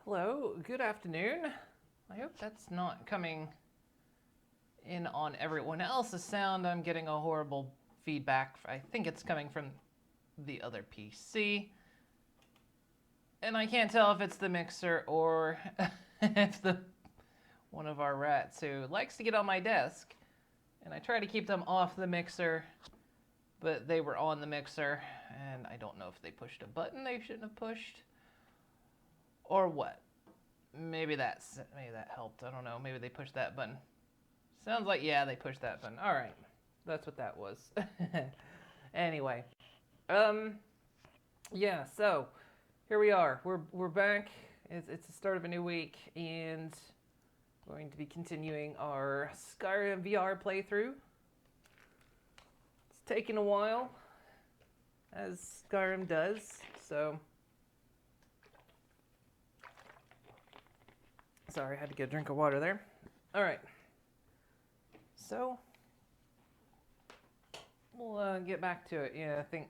Hello, good afternoon. I hope that's not coming in on everyone else's sound. I'm getting a horrible feedback. I think it's coming from the other PC. And I can't tell if it's the mixer or if one of our rats who likes to get on my desk. And I try to keep them off the mixer, but they were on the mixer, and I don't know if they pushed a button they shouldn't have pushed or what. Maybe that helped. I don't know. Maybe they pushed that button. Sounds like, yeah, they pushed that button. All right. That's what that was. Anyway. Yeah, so here we are. We're back. It's the start of a new week, and we're going to be continuing our Skyrim VR playthrough. It's taken a while, as Skyrim does, so... Sorry, I had to get a drink of water there. All right. So, we'll get back to it. Yeah, I think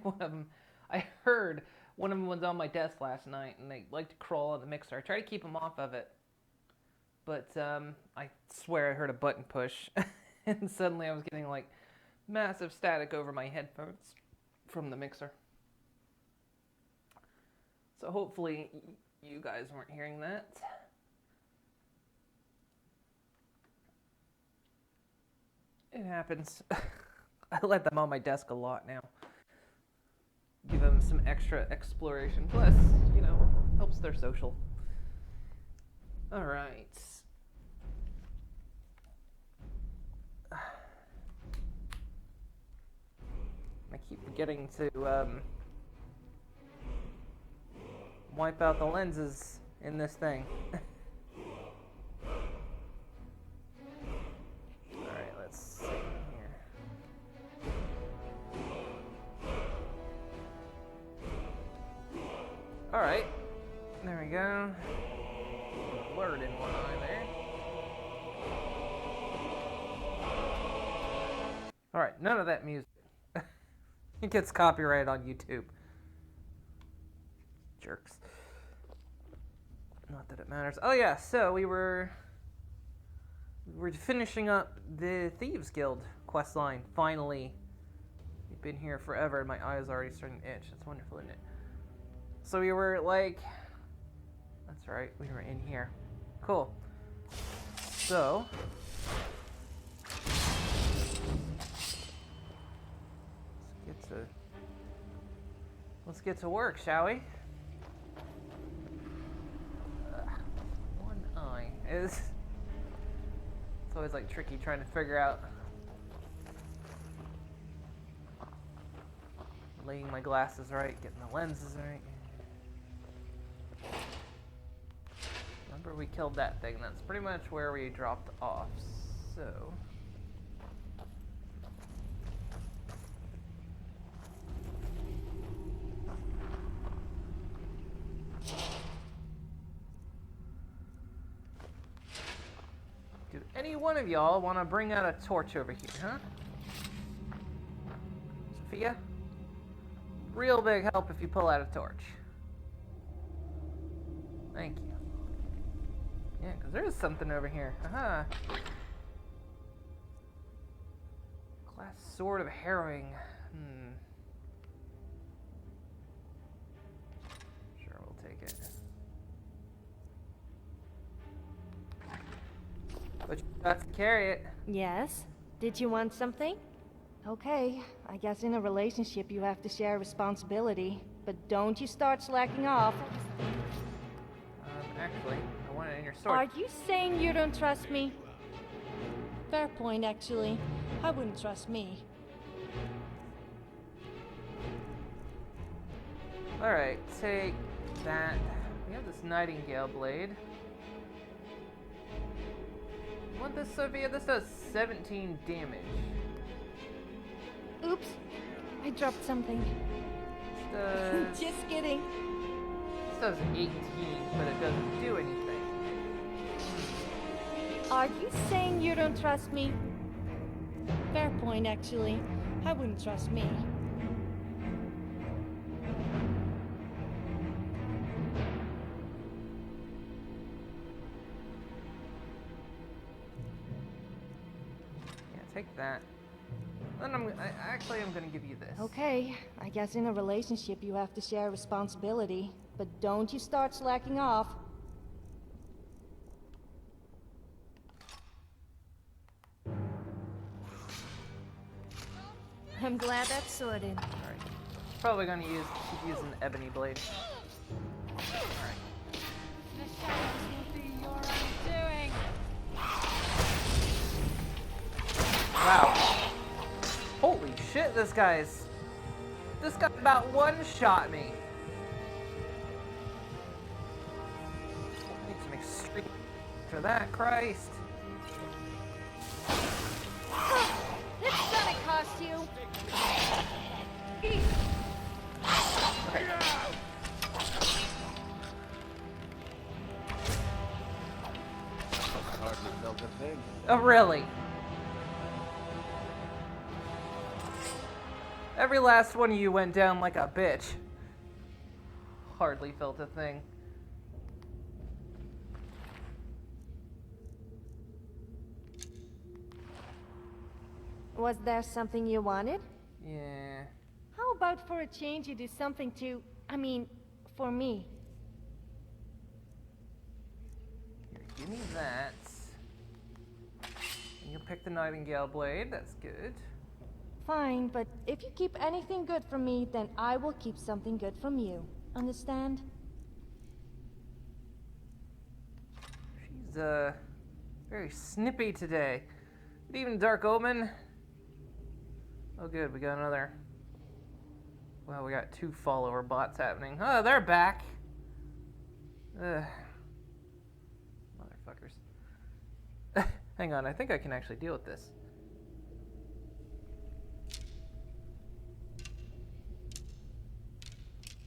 one of them, I heard one of them was on my desk last night, and they like to crawl on the mixer. I try to keep them off of it, but I swear I heard a button push, and suddenly I was getting like massive static over my headphones from the mixer. So hopefully you guys weren't hearing that. It happens. I let them on my desk a lot now. Give them some extra exploration. Plus, helps their social. All right. I keep forgetting to wipe out the lenses in this thing. Alright, there we go. Blurred in one eye there. Alright, none of that music. It gets copyrighted on YouTube. Jerks. Not that it matters. Oh yeah, so we're finishing up the Thieves Guild questline, finally. We've been here forever and my eye is already starting to itch. That's wonderful, isn't it? So we were like, that's right, we were in here. Cool. So, let's get to work, shall we? One eye it's always like tricky trying to figure out laying my glasses right, getting the lenses right. Remember we killed that thing. That's pretty much where we dropped off. So... do any one of y'all want to bring out a torch over here, huh? Sophia? Real big help if you pull out a torch. Thank you. Yeah, because there is something over here. Aha. Class Sword of Harrowing. Sure, we'll take it. But you got to carry it. Yes? Did you want something? Okay, I guess in a relationship you have to share responsibility. But don't you start slacking off. Actually, I want it in your sword. Are you saying you don't trust me? Fair point, actually. I wouldn't trust me. Alright, take that. We have this Nightingale blade. You want this, Sophia? This does 17 damage. Oops, I dropped something. This does... Just kidding. This does 18, but it doesn't do anything. Are you saying you don't trust me? Fair point, actually. I wouldn't trust me. take that. Then actually I'm gonna give you this. Okay, I guess in a relationship you have to share responsibility, but don't you start slacking off. I'm glad that's sorted. Alright. Probably gonna keep using the ebony blade. Alright. The shadows will be your undoing. Wow. Holy shit, this guy about one-shot me. I need some extreme for that, Christ. It's gonna cost you. Okay. Hardly felt a thing. Oh, really? Every last one of you went down like a bitch. Hardly felt a thing. Was there something you wanted? Yeah. How about for a change you do something for me? Here, give me that. And you'll pick the Nightingale blade, that's good. Fine, but if you keep anything good from me, then I will keep something good from you. Understand? She's, very snippy today. Good evening, Dark Omen. Oh, good, we got another. Well, we got 2 follower bots happening. Oh, they're back. Ugh. Motherfuckers. Hang on, I think I can actually deal with this.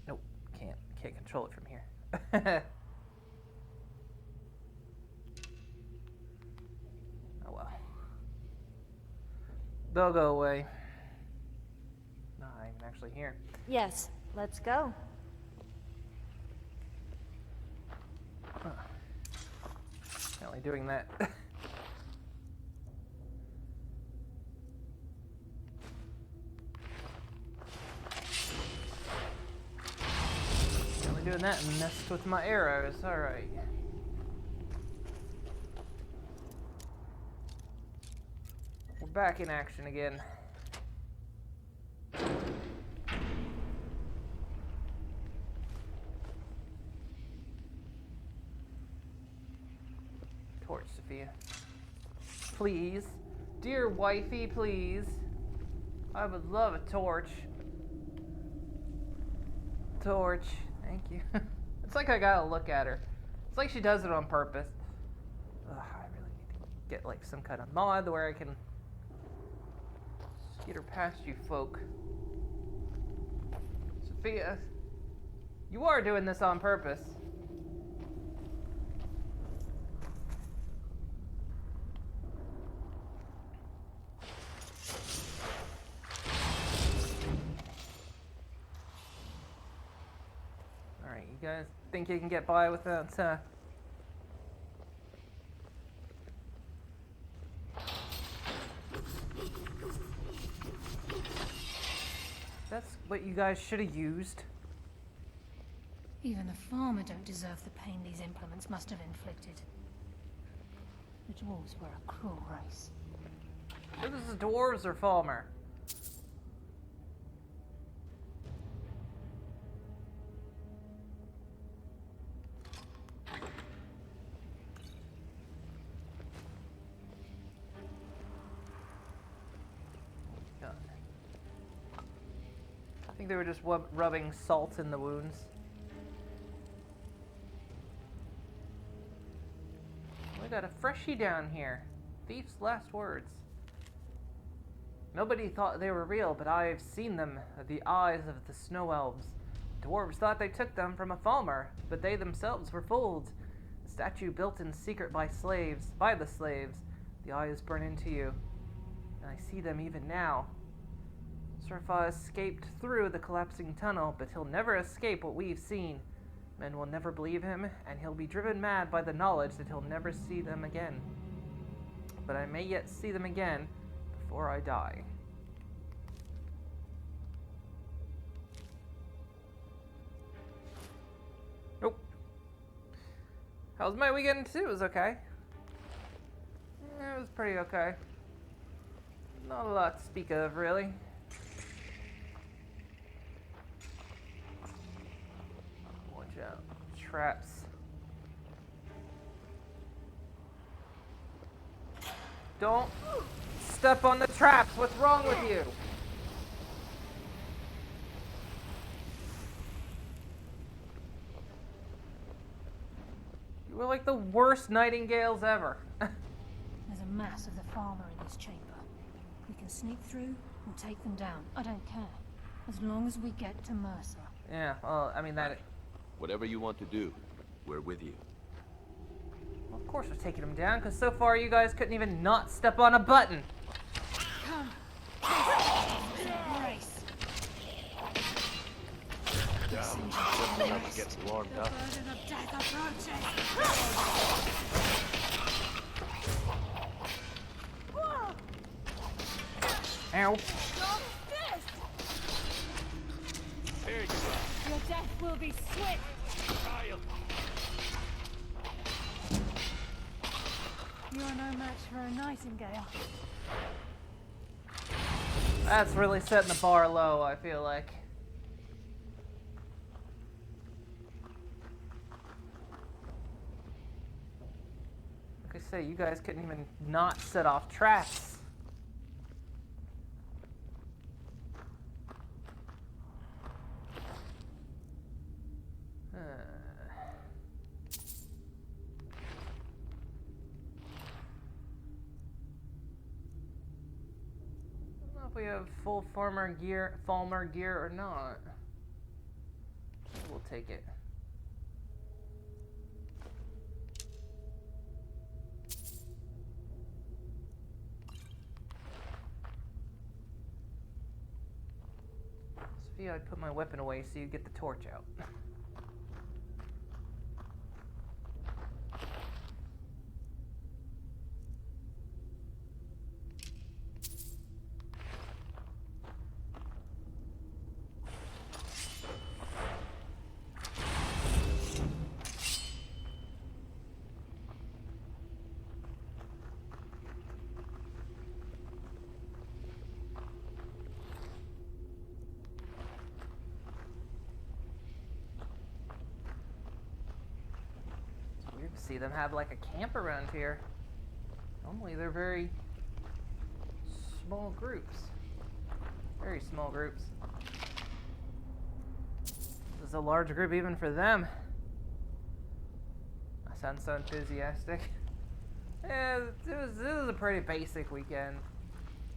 Nope, can't control it from here. Oh well. They'll go away. Not even actually here. Yes, let's go. Apparently doing that. Apparently doing that and messed with my arrows. Alright. We're back in action again. Torch, Sophia. Please. Dear wifey, please. I would love a torch. Torch. Thank you. It's like I gotta look at her. It's like she does it on purpose. Ugh, I really need to get like some kind of mod where I can get her past you folk. Sophia, you are doing this on purpose. Alright, you guys think you can get by without, That's what you guys should have used. Even the farmer don't deserve the pain these implements must have inflicted. The dwarves were a cruel race. This is dwarves or Falmer. I think they were just rubbing salt in the wounds. We got a freshie down here. Thief's last words. Nobody thought they were real, but I've seen them, the eyes of the snow elves. Dwarves thought they took them from a Falmer, but they themselves were fooled. A statue built in secret by the slaves. The eyes burn into you, and I see them even now. Surfa escaped through the collapsing tunnel, but he'll never escape what we've seen. Men will never believe him, and he'll be driven mad by the knowledge that he'll never see them again. But I may yet see them again, before I die. Nope. How's my weekend too? It was okay. It was pretty okay. Not a lot to speak of, really. Watch out. Traps. Don't step on the traps. What's wrong with you? You were like the worst nightingales ever. There's a mass of the farmer in this chamber. We can sneak through and take them down. I don't care. As long as we get to Mercer. Yeah, well, I mean that... Whatever you want to do, we're with you. Well, of course we're taking them down, because so far you guys couldn't even not step on a button. Come. Race. Gets warmed up. The burden of death approaches. Ow. There you go. Your death will be swift. You're no match for a nightingale. That's really setting the bar low, I feel like. Like I say, you guys couldn't even not set off traps. We have full farmer gear or not. We'll take it. Sophia, I'd put my weapon away so you get the torch out. See them have like a camp around here. Normally they're very small groups. Very small groups. This is a large group even for them. I sound so enthusiastic. Yeah, it was a pretty basic weekend.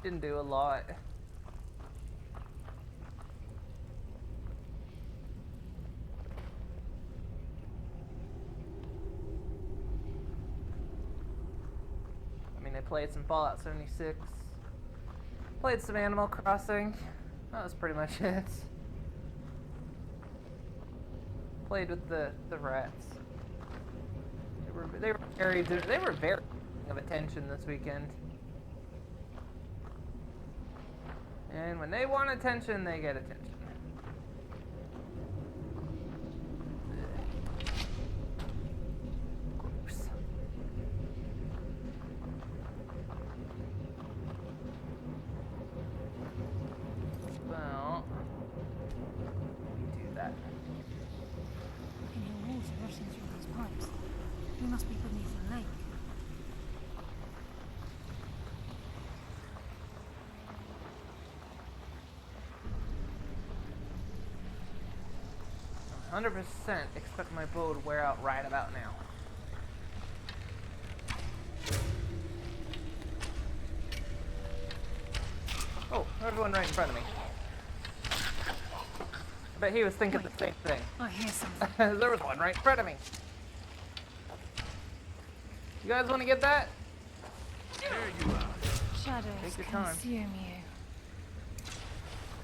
Didn't do a lot. Played some Fallout 76. Played some Animal Crossing. That was pretty much it. Played with the rats. They were very of attention this weekend. And when they want attention, they get attention. Must be beneath the lake. %, expect my bow to wear out right about now. Oh, there's one right in front of me. I bet he was thinking the same thing. I hear something. There was one right in front of me. You guys want to get that? There you are. Shadows Take your time. consume you.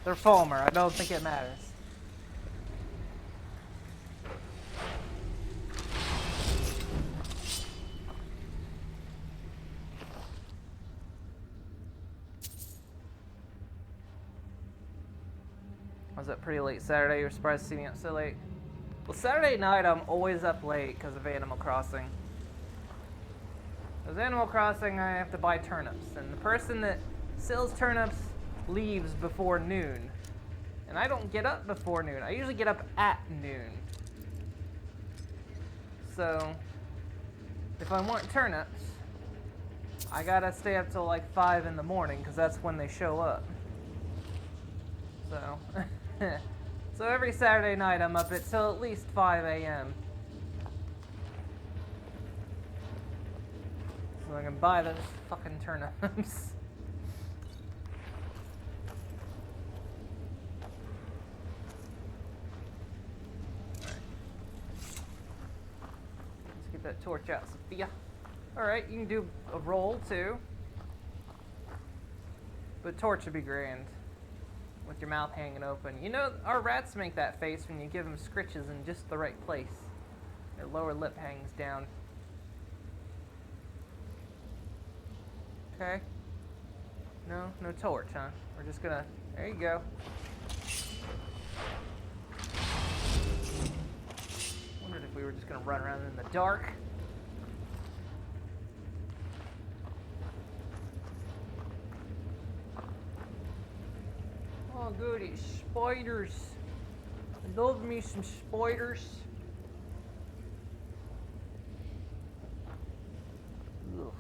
They're Falmer. I don't think it matters. was up pretty late Saturday. You're surprised to see me up so late. Well, Saturday night I'm always up late because of Animal Crossing. With Animal Crossing, I have to buy turnips, and the person that sells turnips leaves before noon. And I don't get up before noon. I usually get up at noon. So, if I want turnips, I gotta stay up till like 5 in the morning, because that's when they show up. So, so every Saturday night I'm up till at least 5 a.m. So I can buy those fucking turnips. Let's get that torch out, Sophia. Alright, you can do a roll too. But torch would be grand. With your mouth hanging open. You know, our rats make that face when you give them scritches in just the right place. Their lower lip hangs down. Okay. No torch, huh? We're just gonna... There you go. Wondered if we were just gonna run around in the dark. Oh, goody. Spiders. I love me some spiders. Ugh.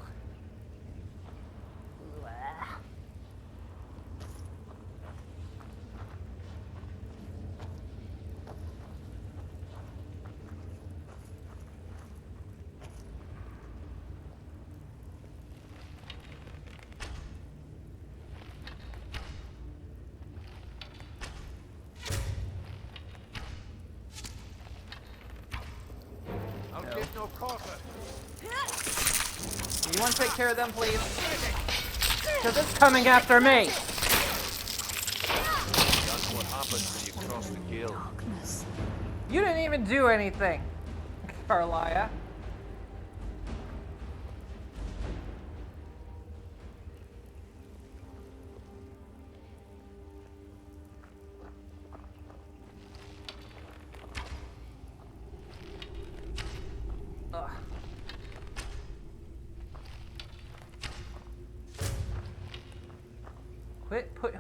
No coffin. You want to take care of them, please? Because it's coming after me. That's what happens when you cross the guild. Darkness. You didn't even do anything, Carlia.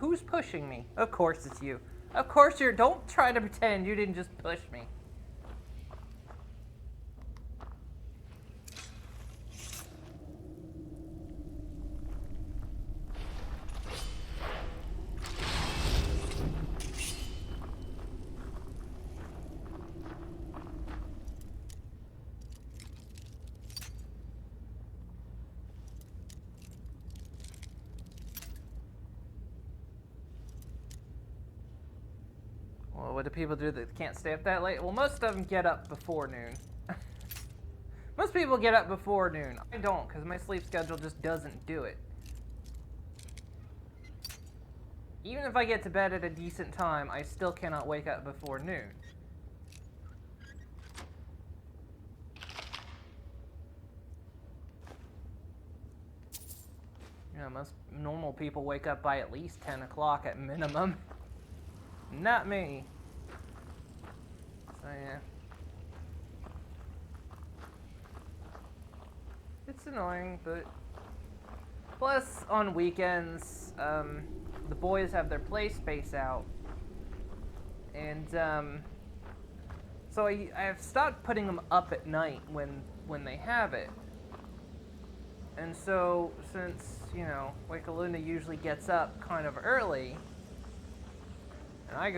Who's pushing me? Of course it's you. Of course you're. Don't try to pretend you didn't just push me. Well, what do people do that can't stay up that late? Well, most of them get up before noon. Most people get up before noon. I don't, because my sleep schedule just doesn't do it. Even if I get to bed at a decent time, I still cannot wake up before noon. You know, most normal people wake up by at least 10 o'clock at minimum. Not me. So yeah. It's annoying, but... Plus, on weekends, the boys have their play space out. And, so I've stopped putting them up at night when they have it. And so, since, you know, Wakaluna usually gets up kind of early... And I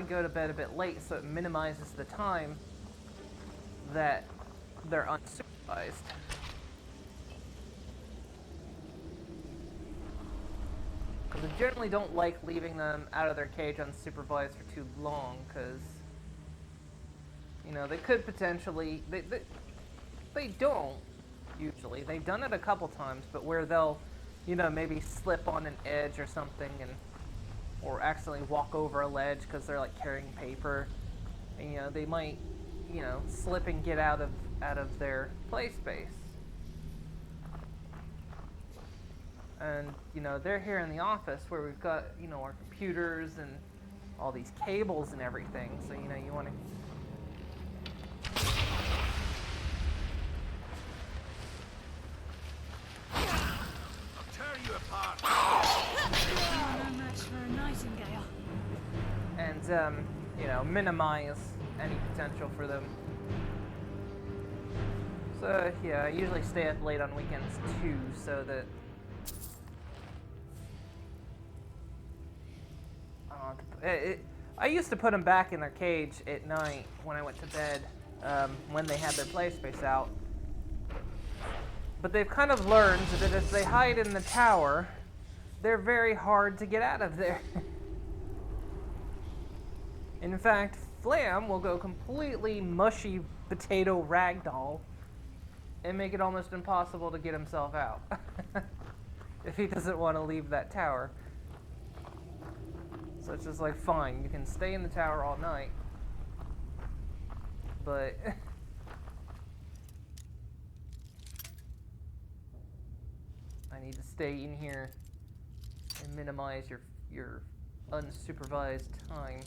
go to bed a bit late, so it minimizes the time that they're unsupervised. Because I generally don't like leaving them out of their cage unsupervised for too long, because, you know, they could potentially... They don't, usually. They've done it a couple times, but where they'll, you know, maybe slip on an edge or something and... or accidentally walk over a ledge because they're like carrying paper, and you know they might, you know, slip and get out of their play space. And you know they're here in the office where we've got, you know, our computers and all these cables and everything. So, you know, you want to... I'll tear you apart. No match for a nightingale. And, you know, minimize any potential for them. So, yeah, I usually stay up late on weekends too, so that I used to put them back in their cage at night when I went to bed, when they had their play space out. But they've kind of learned that if they hide in the tower, they're very hard to get out of there. In fact, Flam will go completely mushy potato ragdoll and make it almost impossible to get himself out if he doesn't want to leave that tower. So it's just like, fine, you can stay in the tower all night, but I need to stay in here and minimize your unsupervised time.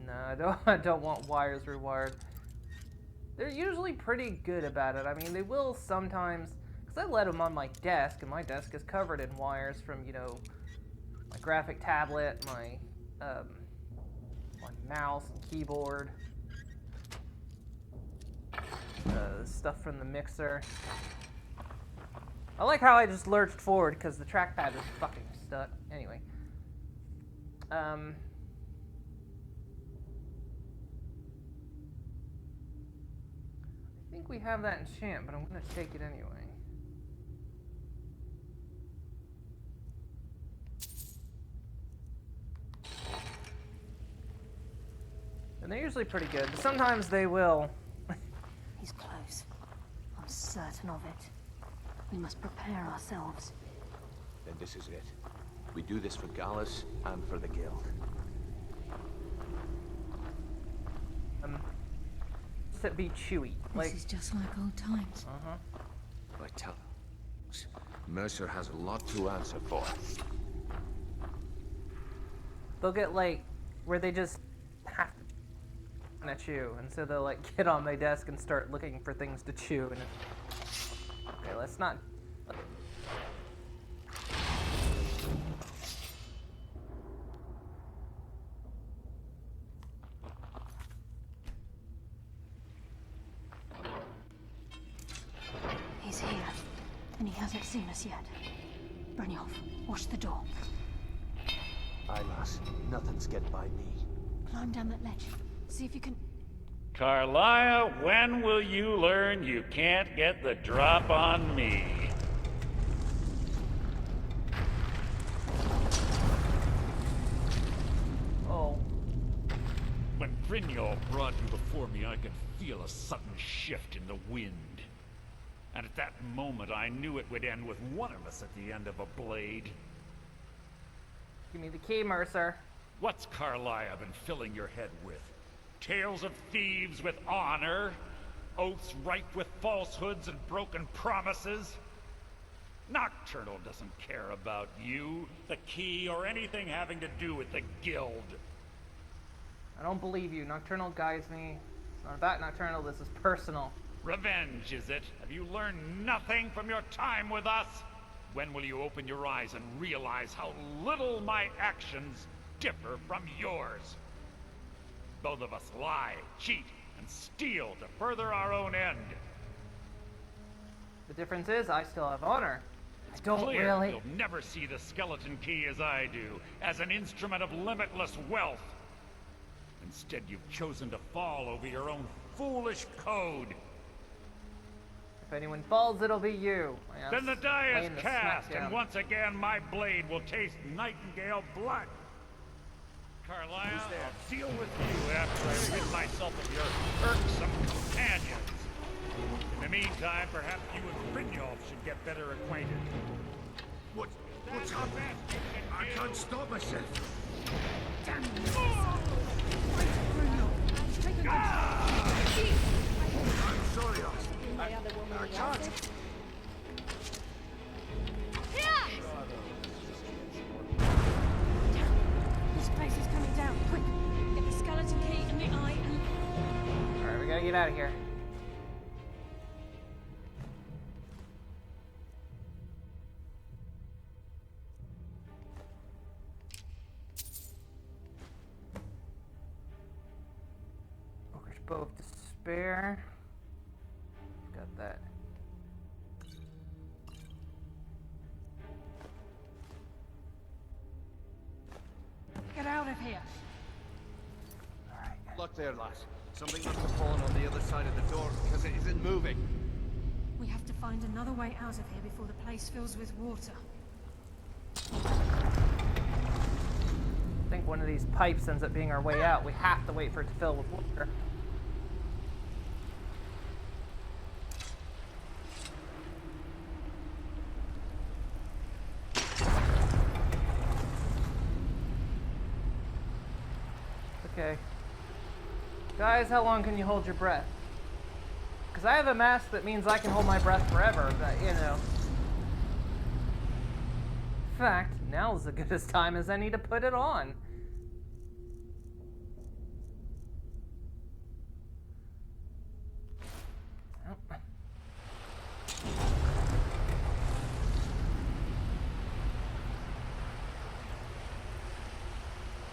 No, I don't want wires rewired. They're usually pretty good about it. I mean, they will sometimes, because I let them on my desk, and my desk is covered in wires from, you know, my graphic tablet, my mouse and keyboard, stuff from the mixer. I like how I just lurched forward because the trackpad is fucking stuck. Anyway. I think we have that enchant, but I'm going to take it anyway. And they're usually pretty good, but sometimes they will. He's close. I'm certain of it. We must prepare ourselves. Then this is it. We do this for Gallus and for the guild. To be chewy. This is just like old times. I tell you, Mercer has a lot to answer for. They'll get like where they just have to at you, and so they'll like get on my desk and start looking for things to chew. And okay, let's not. He's here, and he hasn't seen us yet. Brynjolf, watch the door. Aye, lass. Nothing's get by me. Climb down that ledge. See if you can... Carlia, when will you learn you can't get the drop on me? Oh. When Brynjolf brought you before me, I could feel a sudden shift in the wind. And at that moment, I knew it would end with one of us at the end of a blade. Give me the key, Mercer. What's Carlia been filling your head with? Tales of thieves with honor? Oaths ripe with falsehoods and broken promises? Nocturnal doesn't care about you, the key, or anything having to do with the guild. I don't believe you. Nocturnal guides me. It's not about Nocturnal. This is personal. Revenge, is it? Have you learned nothing from your time with us? When will you open your eyes and realize how little my actions differ from yours? Both of us lie, cheat, and steal to further our own end. The difference is I still have honor. I don't Clear, really. you'll never see the skeleton key as I do, as an instrument of limitless wealth. Instead, you've chosen to fall over your own foolish code. If anyone falls, it'll be you. Then the die Laying is the cast, smack down. and once again my blade will taste nightingale blood. Carlisle, I'll deal with you after I rid myself of your irksome companions. In the meantime, perhaps you and Brynjolf should get better acquainted. What's happening? I can't stop myself. Damn you! I'm sorry, I can't. Here! get out of here. Ogre's Bow of Despair. Got that. Get out of here. Look there, lass. Something must have fallen on the other side of the door because it isn't moving. We have to find another way out of here before the place fills with water. I think one of these pipes ends up being our way out. We have to wait for it to fill with water. Okay. Guys, how long can you hold your breath? Because I have a mask that means I can hold my breath forever, but, you know. In fact, now's as good a time as any to put it on. Oh.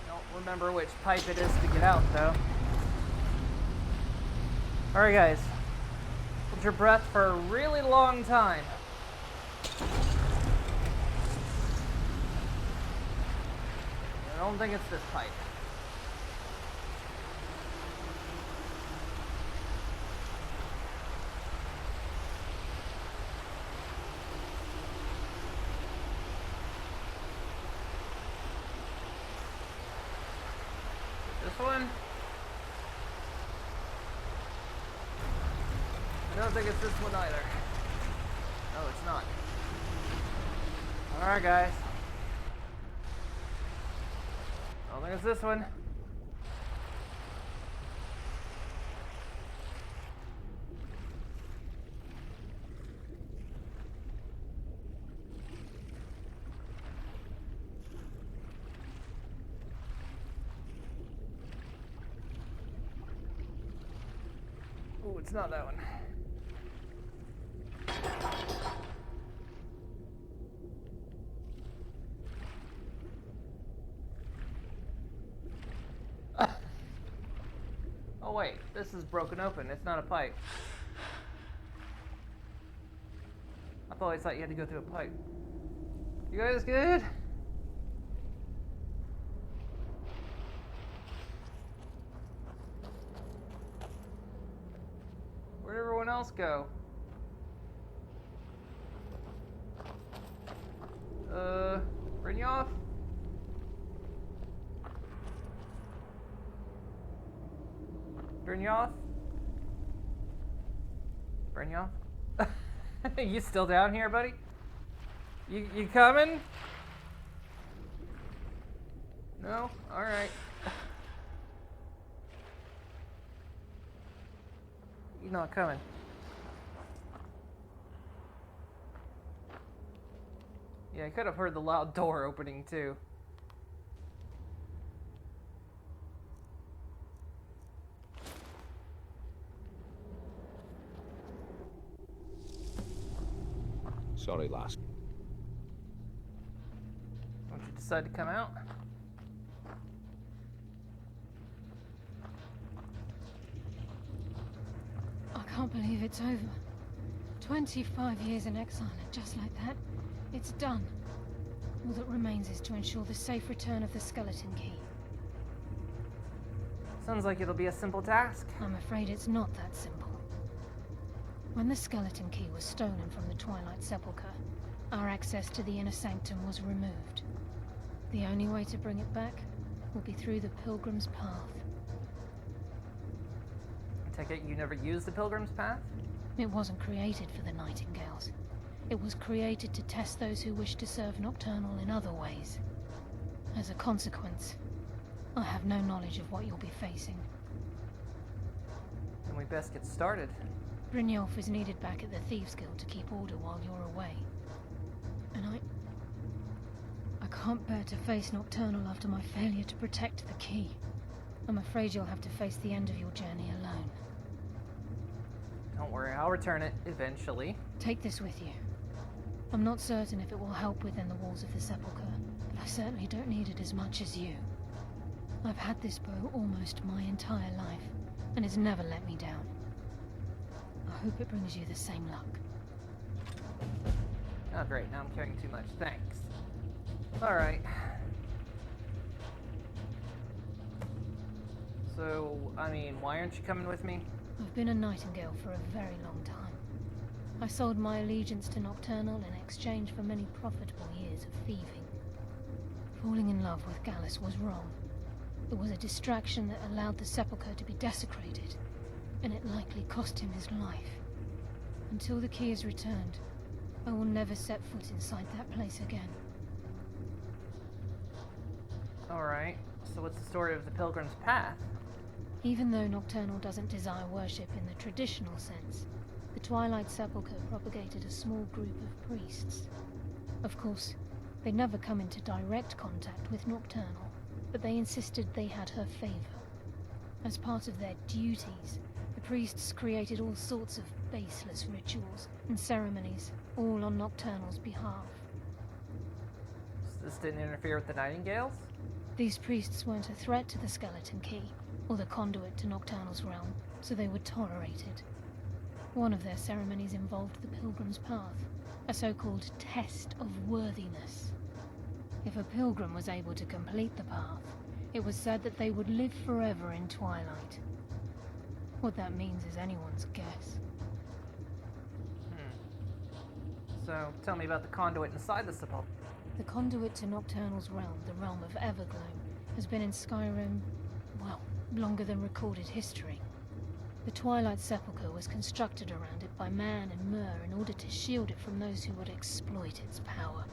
Don't remember which pipe it is to get out, though. Alright, guys. Hold your breath for a really long time. I don't think it's this pipe. This one? I don't think it's this one either. No, it's not. Alright, guys. I don't think it's this one. Oh, it's not that one. Oh wait, this is broken open. It's not a pipe. I always thought you had to go through a pipe. You guys good? Where'd everyone else go? Brynjolf? Brynjolf? Brynjolf? You still down here, buddy? You coming? No? Alright. You're not coming. Yeah, I could have heard the loud door opening too. Sorry, lass. Don't you decide to come out? I can't believe it's over. 25 years in exile, and just like that, it's done. All that remains is to ensure the safe return of the skeleton key. Sounds like it'll be a simple task. I'm afraid it's not that simple. When the skeleton key was stolen from the Twilight Sepulchre, our access to the inner sanctum was removed. The only way to bring it back will be through the Pilgrim's Path. I take it you never used the Pilgrim's Path? It wasn't created for the Nightingales. It was created to test those who wish to serve Nocturnal in other ways. As a consequence, I have no knowledge of what you'll be facing. Then we best get started. Brynjolf is needed back at the Thieves Guild to keep order while you're away. And I can't bear to face Nocturnal after my failure to protect the key. I'm afraid you'll have to face the end of your journey alone. Don't worry, I'll return it eventually. Take this with you. I'm not certain if it will help within the walls of the sepulchre, but I certainly don't need it as much as you. I've had this bow almost my entire life, and it's never let me down. I hope it brings you the same luck. Oh great, now I'm carrying too much. Thanks. Alright. So, I mean, why aren't you coming with me? I've been a nightingale for a very long time. I sold my allegiance to Nocturnal in exchange for many profitable years of thieving. Falling in love with Gallus was wrong. It was a distraction that allowed the sepulchre to be desecrated, and it likely cost him his life. Until the key is returned, I will never set foot inside that place again. Alright, so what's the story of the Pilgrim's Path? Even though Nocturnal doesn't desire worship in the traditional sense, the Twilight Sepulchre propagated a small group of priests. Of course, they never come into direct contact with Nocturnal, but they insisted they had her favor. As part of their duties, the priests created all sorts of baseless rituals and ceremonies, all on Nocturnal's behalf. So this didn't interfere with the Nightingales? These priests weren't a threat to the Skeleton Key, or the conduit to Nocturnal's realm, so they were tolerated. One of their ceremonies involved the Pilgrim's Path, a so-called test of worthiness. If a pilgrim was able to complete the path, it was said that they would live forever in Twilight. What that means is anyone's guess. So, tell me about the conduit inside the sepulchre. The conduit to Nocturnal's realm, the realm of Everglow, has been in Skyrim, well, longer than recorded history. The Twilight Sepulchre was constructed around it by Man and Myr in order to shield it from those who would exploit its power.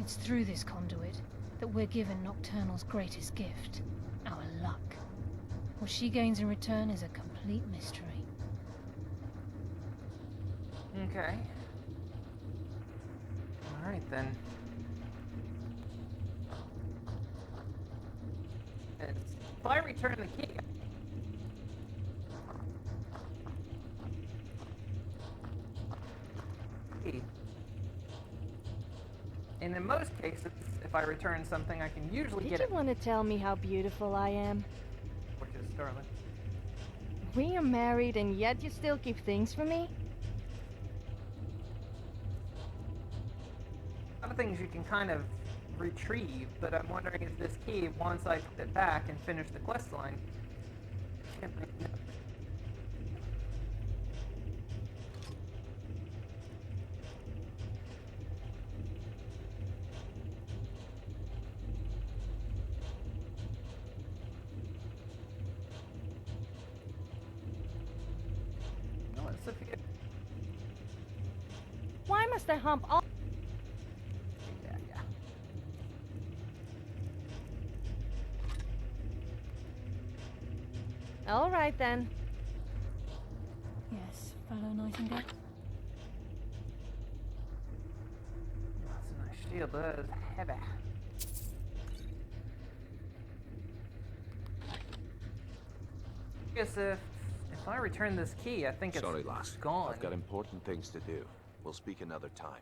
It's through this conduit that we're given Nocturnal's greatest gift, our luck. What she gains in return is a complete mystery. Okay. Alright then. If I return the key... And in most cases, if I return something, I can usually get Did it. you want to tell me how beautiful I am? Which is Starling. We are married and yet you still keep things from me? Some things you can kind of retrieve, but I'm wondering if this key, once I put it back and finish the quest line, can I... No, it's a few. Why must I hump all? Yeah. All right then. Yes, fellow Nightingale? That's a nice shield, but that is heavy. I guess if I return this key, I think it's Sorry, lass. gone. I've got important things to do. We'll speak another time.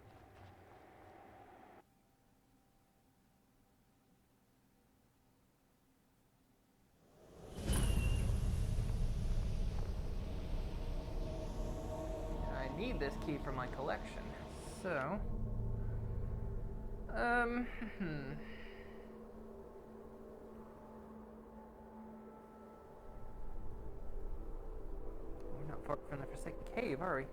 I need this key for my collection, so... We're not far from the Forsaken Cave, are we?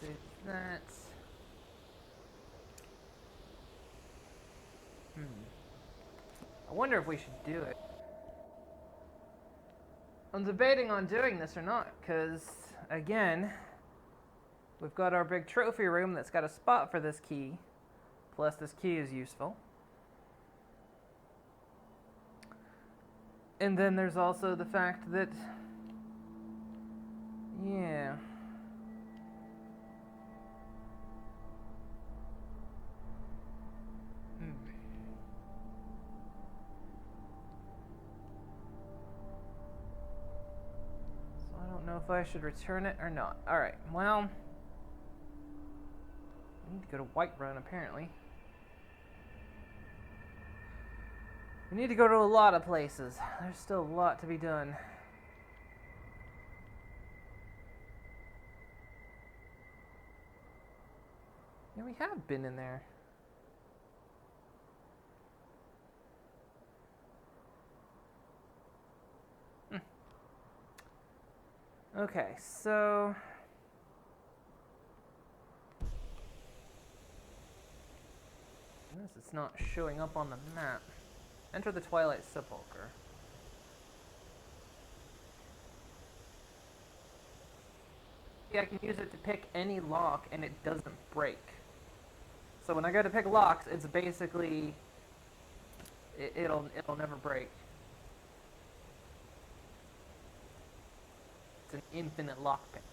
So that's... I wonder if we should do it. I'm debating on doing this or not, because, again, we've got our big trophy room that's got a spot for this key, plus this key is useful. And then there's also the fact that if I should return it or not. Alright, well... I need to go to Whiterun, apparently. We need to go to a lot of places. There's still a lot to be done. Yeah, we have been in there. Okay, so... Notice it's not showing up on the map. Enter the Twilight Sepulchre. Yeah, I can use it to pick any lock and it doesn't break. So when I go to pick locks, it's basically... It'll never break. It's an infinite lockpick.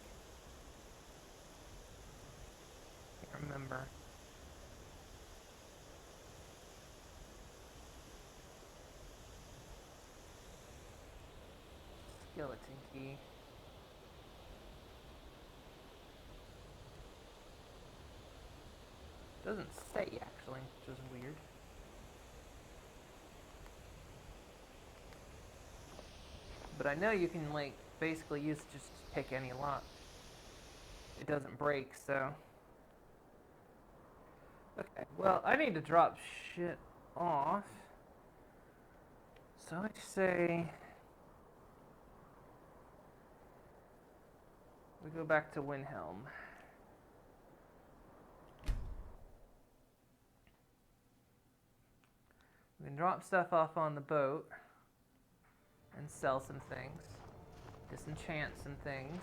Can't remember. Skeleton key. Doesn't say actually, which is weird. But I know you can like basically use it just to pick any lock. It doesn't break, so. Okay, well I need to drop shit off. So I'd say we go back to Windhelm. We can drop stuff off on the boat and sell some things, disenchant some things.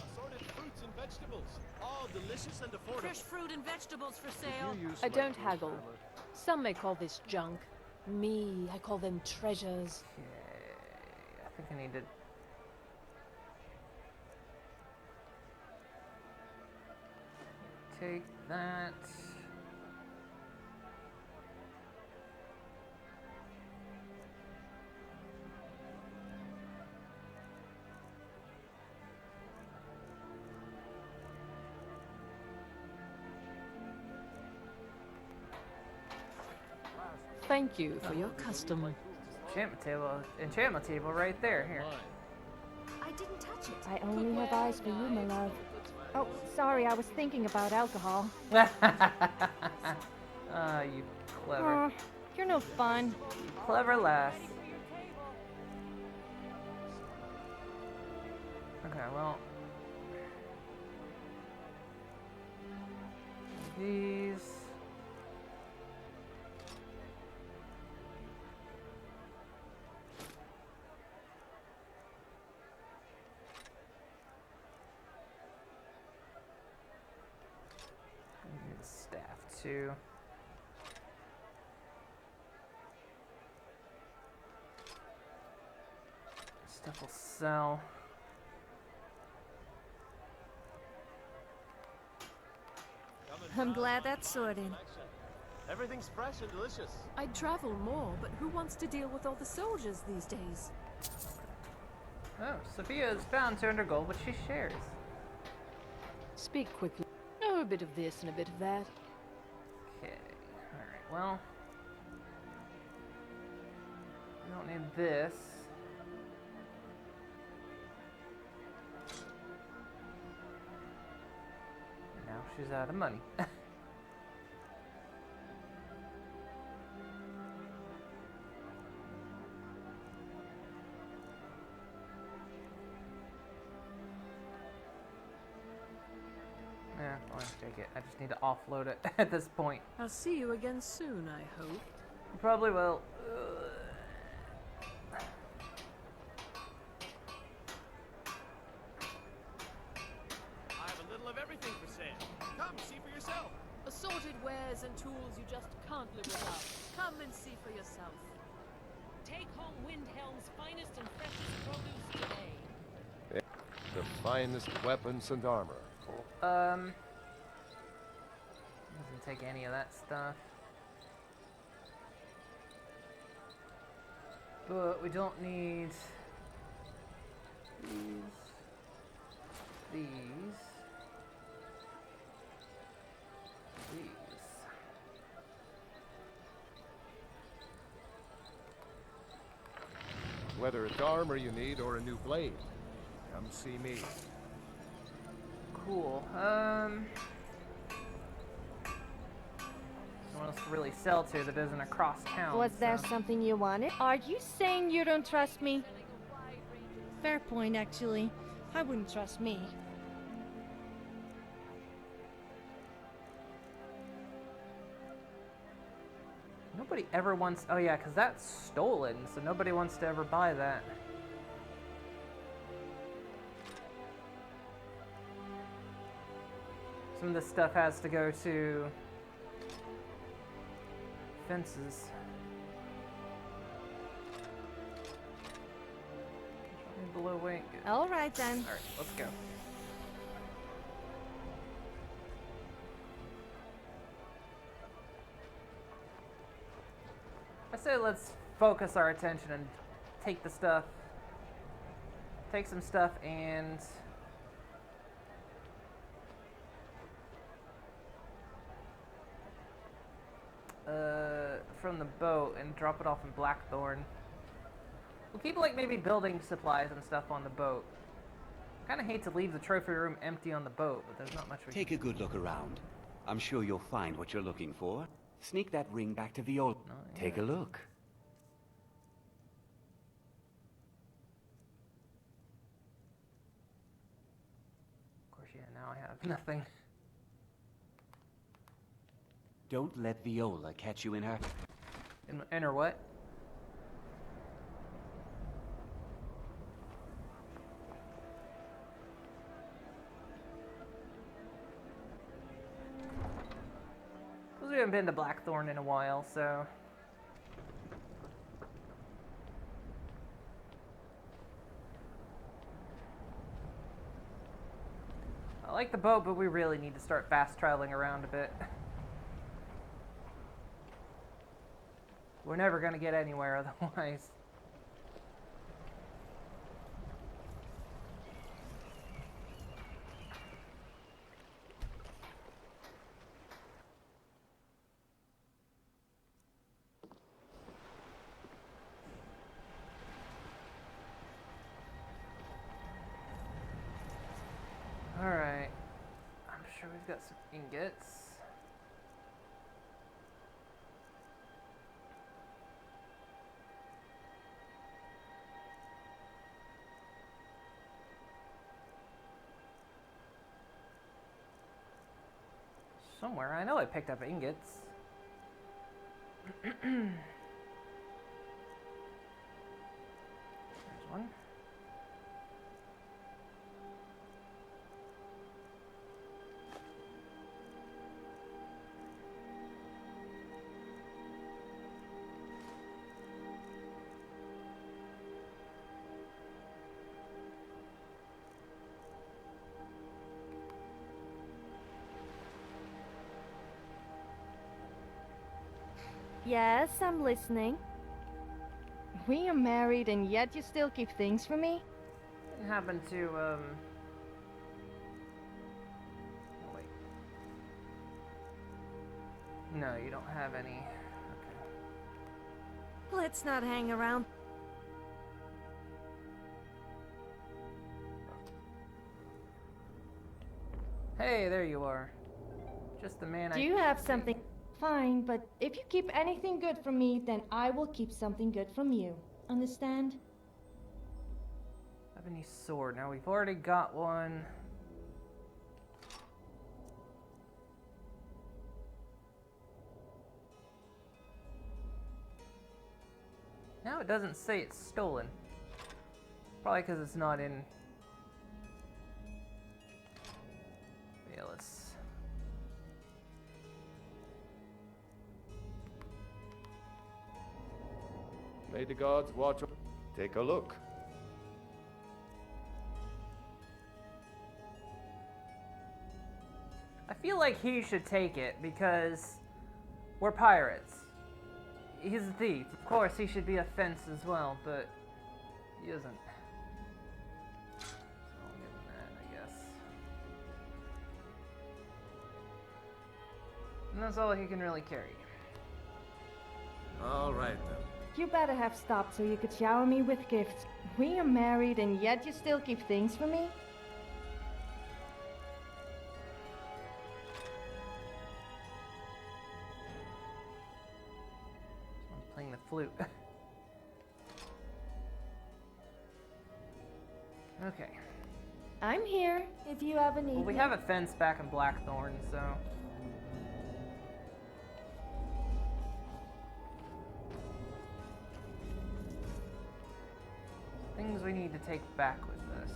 Assorted fruits and vegetables, all delicious and affordable. Fresh fruit and vegetables for sale. I don't haggle. Some may call this junk. Me, I call them treasures. Okay, I think I need to... take that. Thank you for your custom. Enchantment table right there. Here. I didn't touch it. I only have eyes for you, my love. Oh, sorry, I was thinking about alcohol. Ah, you clever. You're no fun. Clever lass. Okay, well. These. Staff too. Stuff will sell. I'm glad that's sorted. Everything's fresh and delicious. I'd travel more, but who wants to deal with all the soldiers these days? Oh, Sophia is bound to undergo what she shares. Speak quickly. Oh, a bit of this and a bit of that. Okay, alright, well. We don't need this. And now she's out of money. Yeah, I'll just take it. I just need to offload it at this point. I'll see you again soon, I hope. You probably will. I have a little of everything for sale. Come, see for yourself. Assorted wares and tools you just can't live without. Come and see for yourself. Take home Windhelm's finest and freshest produce today. The finest weapons and armor. Doesn't take any of that stuff. But we don't need these. Whether it's armor you need or a new blade, come see me. Cool. Someone else to really sell to that isn't across town. Was there so. something you wanted? Are you saying you don't trust me? Fair point, actually. I wouldn't trust me. Nobody ever wants... Oh yeah, because that's stolen, so nobody wants to ever buy that. Some of this stuff has to go to... fences. Below weight. All right, then. Alright, let's go. I say let's focus our attention and take the stuff. Take some stuff and... from the boat and drop it off in Blackthorn. We'll keep like maybe building supplies and stuff on the boat. Kind of hate to leave the trophy room empty on the boat, but there's not much we Take a good look around. I'm sure you'll find what you're looking for. Sneak that ring back to Viola. Take a look. Of course, yeah, now I have nothing. Don't let Viola catch you in her... In her what? Because we haven't been to Blackthorn in a while, so... I like the boat, but we really need to start fast traveling around a bit. We're never going to get anywhere otherwise. Alright. I'm sure we've got some ingots. Somewhere. I know I picked up ingots. There's one. Yes, I'm listening. We are married and yet you still keep things from me? It happened to, oh, wait. No, you don't have any. Okay. Let's not hang around. Hey, there you are. Just the man I... Do you have something? Fine, but if you keep anything good from me, then I will keep something good from you. Understand? Have any sword? Now we've already got one. Now it doesn't say it's stolen. Probably because it's not in... Yeah, let's... May the gods watch. Take a look. I feel like he should take it because we're pirates. He's a thief. Of course, he should be a fence as well, but he isn't. So I'll give him that, I guess. And that's all he can really carry. All right, then. You better have stopped so you could shower me with gifts. We are married and yet you still keep things for me? I'm playing the flute. Okay. I'm here if you ever need Well, we me. have a fence back in Blackthorn, so... Things we need to take back with us.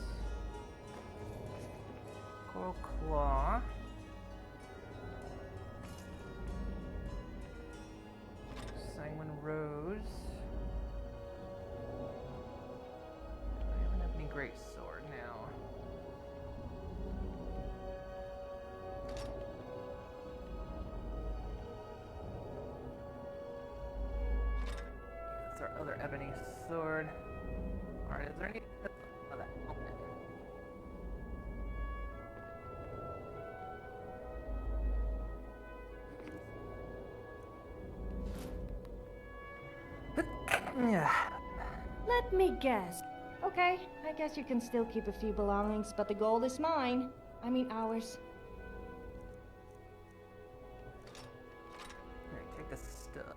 Coral Claw. Sanguine Rose. I don't have any great sword now. That's our other ebony sword. Alright, is there any... Oh, that helmet. Yeah. Let me guess. Okay, I guess you can still keep a few belongings, but the gold is mine. I mean ours. Alright, take this stuff.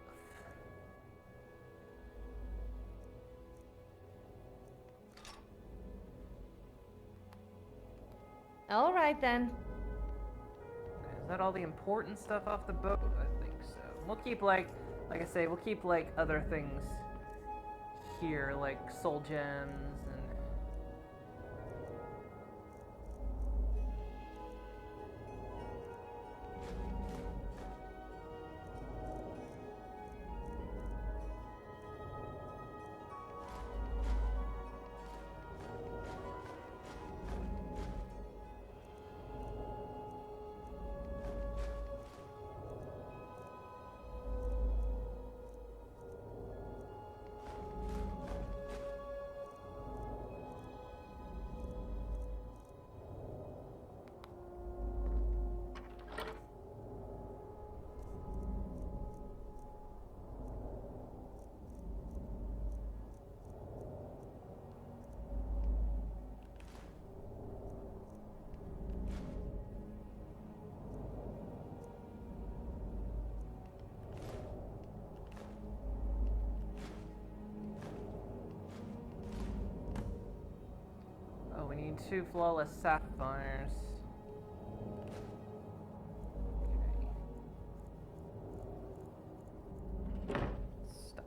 All right then. Okay, is that all the important stuff off the boat? I think so. We'll keep like I say, we'll keep like other things here, like soul gems and... Oh, we need 2 flawless sapphires. Okay. Stop.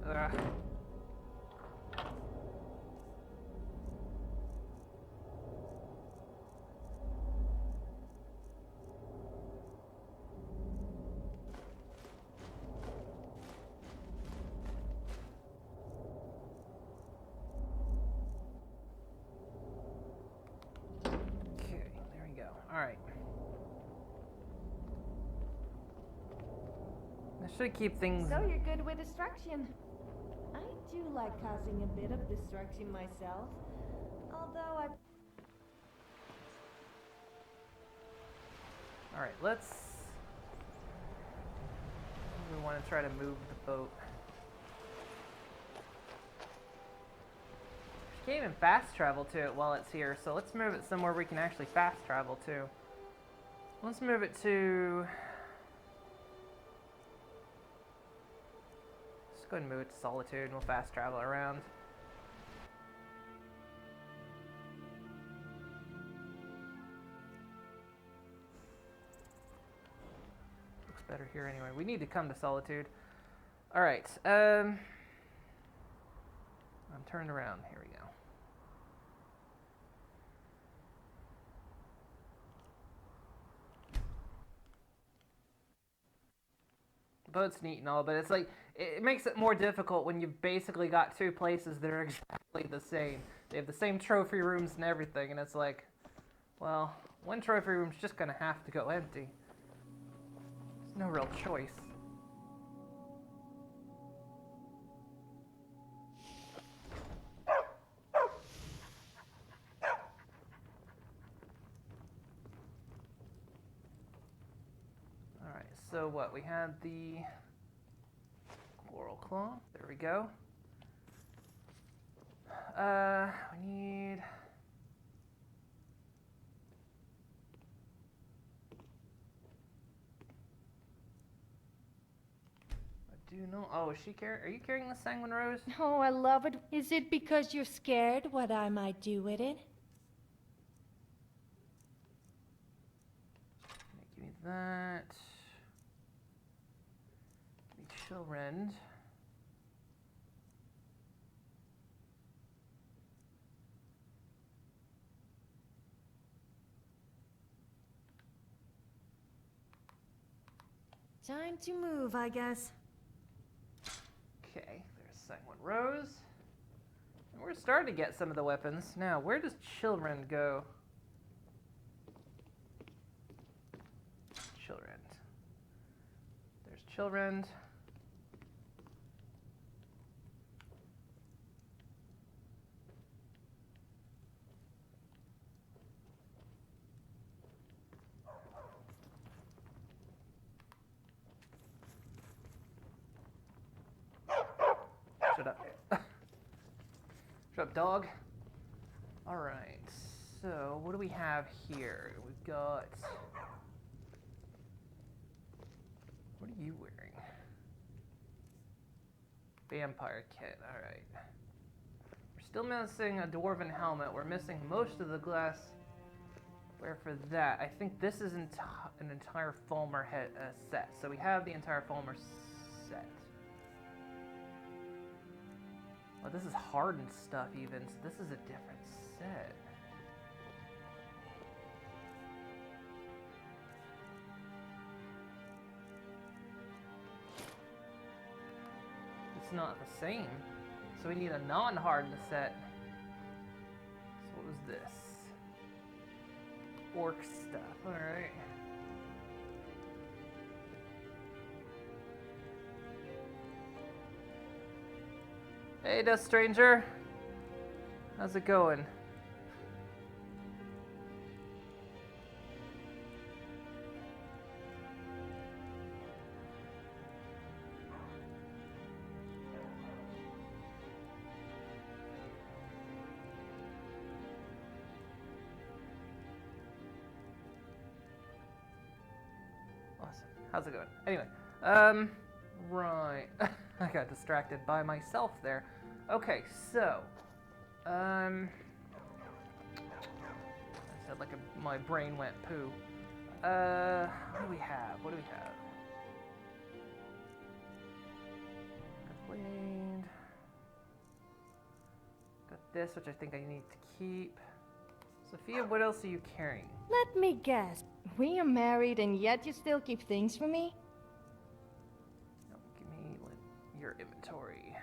Ugh. Alright. That should keep things... So you're good with destruction. I do like causing a bit of destruction myself. Although I... Alright, let's... We want to try to move the boat. We can't even fast travel to it while it's here, so let's move it somewhere we can actually fast travel to. Let's move it to... Let's go ahead and move it to Solitude and we'll fast travel around. Looks better here anyway. We need to come to Solitude. Alright, I'm turned around. Here we go. The boat's neat and all, but it's like, it makes it more difficult when you've basically got 2 places that are exactly the same. They have the same trophy rooms and everything, and it's like, well, one trophy room's just gonna have to go empty. There's no real choice. Alright, so what? We had the Coral Claw. There we go. We need... I do know... Oh, is she are you carrying the Sanguine Rose? Oh, I love it. Is it because you're scared what I might do with it? Give me that. Give me Chillrend. Time to move, I guess. Okay, there's Sanguine Rose. And we're starting to get some of the weapons. Now, where does Chillrend go? Chillrend. There's Chillrend. Shut up. Shut up, dog. Alright, so what do we have here? We've got... What are you wearing? Vampire kit, alright. We're still missing a dwarven helmet. We're missing most of the glass. Where for that? I think this is an entire Fulmer set. So we have the entire Fulmer set. Oh, this is hardened stuff even, so this is a different set. It's not the same. So we need a non-hardened set. So what was this? Orc stuff, alright. Hey, Death Stranger. How's it going? Awesome. How's it going? Anyway, right. I got distracted by myself there. Okay, so, I said like my brain went poo. What do we have? What do we have? Blade. Got this, which I think I need to keep. Sophia, what else are you carrying? Let me guess. We are married and yet you still keep things for me? Give me your inventory.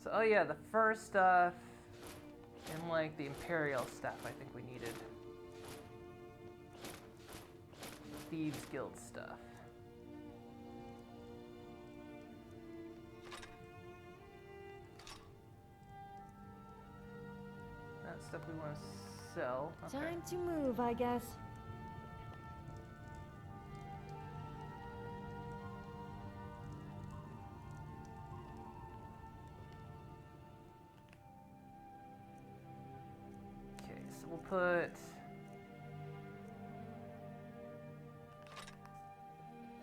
So, oh yeah, the first stuff and like the Imperial stuff I think we needed. Thieves Guild stuff. That stuff we want to sell. Okay. Time to move, I guess. Okay, so we'll put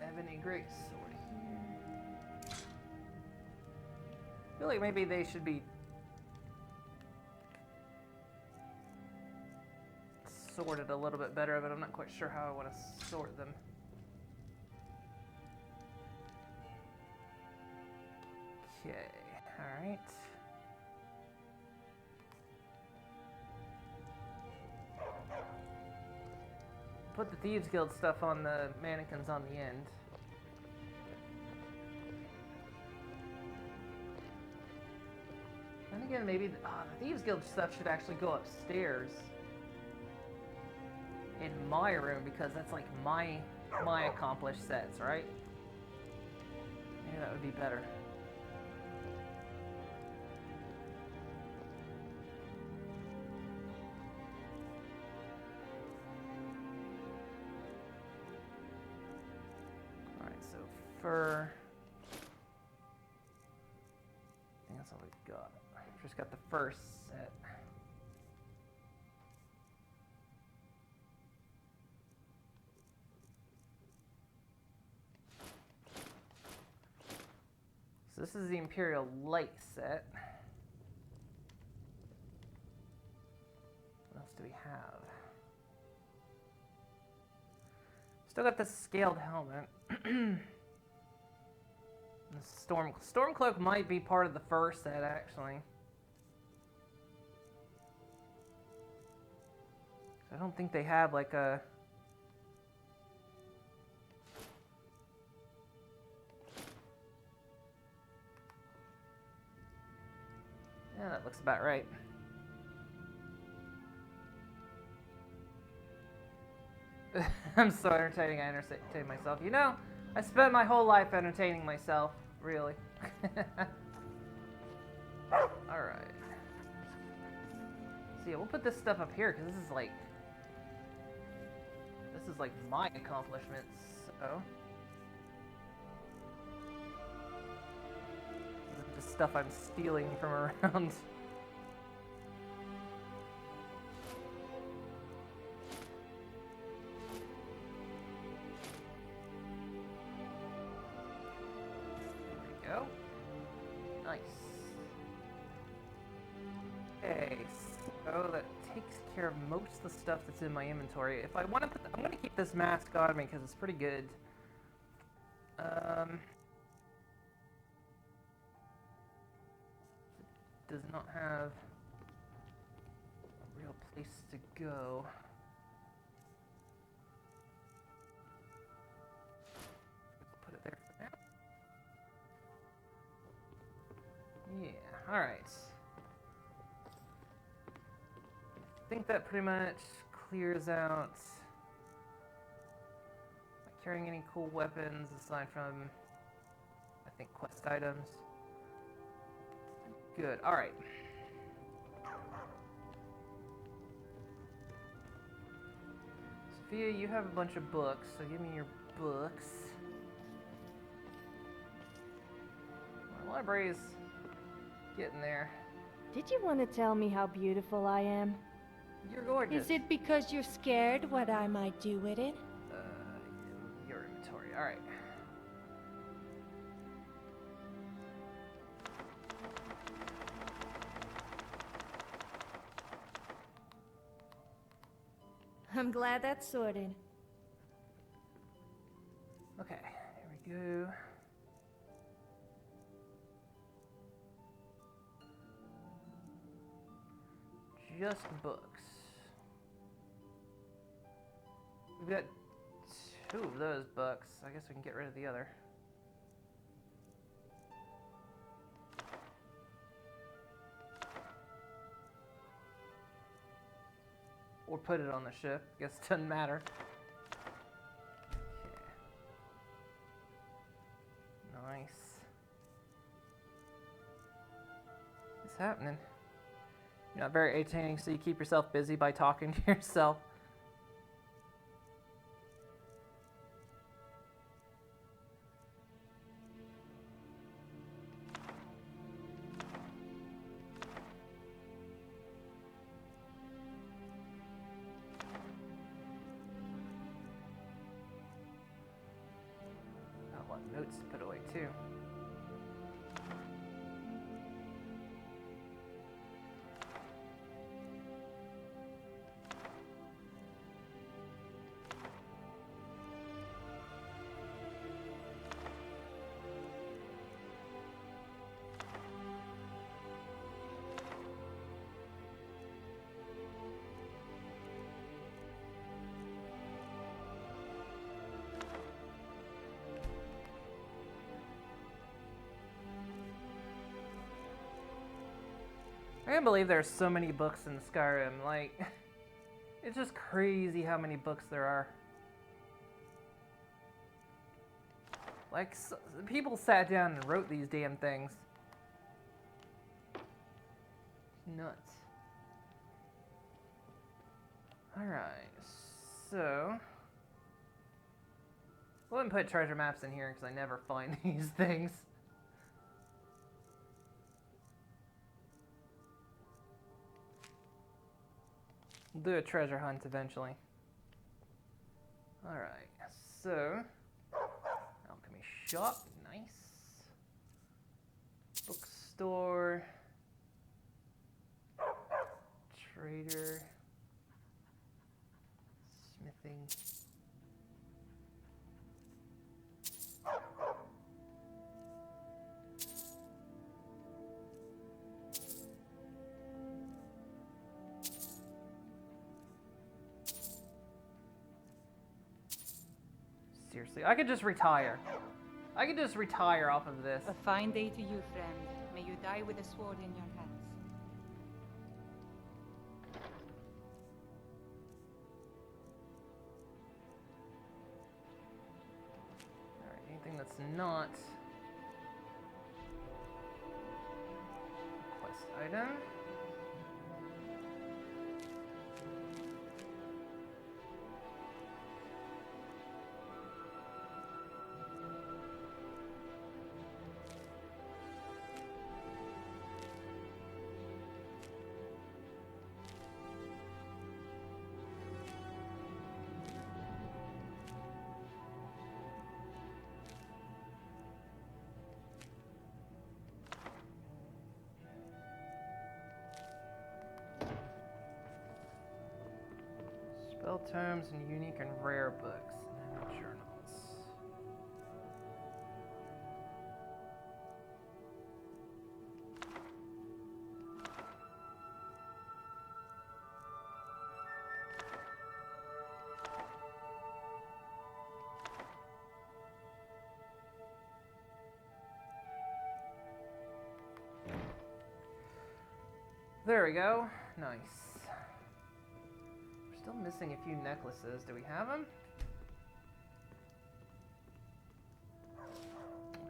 Ebony Great Sword here. I feel like maybe they should be sorted a little bit better, but I'm not quite sure how I want to sort them. Okay, alright. Put the Thieves Guild stuff on the mannequins on the end. Then again, maybe the Thieves Guild stuff should actually go upstairs in my room because that's like my accomplished sets, right? Maybe that would be better. Alright, so for... I think that's all we've got. Just got the first set. So this is the Imperial Light set. What else do we have? Still got the scaled helmet. The Stormcloak might be part of the first set, actually. I don't think they have like a... Yeah, that looks about right. I'm so entertaining, I entertain myself. You know, I spent my whole life entertaining myself, really. Alright. So yeah, we'll put this stuff up here, because this is like my accomplishments, so. The stuff I'm stealing from around. There we go. Nice. Okay, so that takes care of most of the stuff that's in my inventory. If I want to put, I'm going to keep this mask on me because it's pretty good. Does not have a real place to go. Let's put it there for now. Yeah, alright. I think that pretty much clears out. Not carrying any cool weapons aside from, I think, quest items. Good, alright. Sophia, you have a bunch of books, so give me your books. My library's getting there. Did you want to tell me how beautiful I am? You're gorgeous. Is it because you're scared what I might do with it? Your inventory, alright. I'm glad that's sorted. Okay, here we go. Just books. We've got 2 of those books. I guess we can get rid of the other. Or put it on the ship. Guess it doesn't matter. Okay. Nice. What's happening? You're not very entertaining, so you keep yourself busy by talking to yourself. Got a lot of notes to put away, too. I can't believe there's so many books in Skyrim. Like, it's just crazy how many books there are. Like, people sat down and wrote these damn things. Nuts. Alright, so... I wouldn't put treasure maps in here because I never find these things. We'll do a treasure hunt eventually. Alright, so... Alchemy shop, nice. Bookstore. Trader. Smithing. Seriously, I could just retire. I could just retire off of this. A fine day to you, friend. May you die with a sword in your hands. Alright, anything that's not a quest item. Spell tomes and unique and rare books and journals. There we go. Nice. Still missing a few necklaces. Do we have them? Oh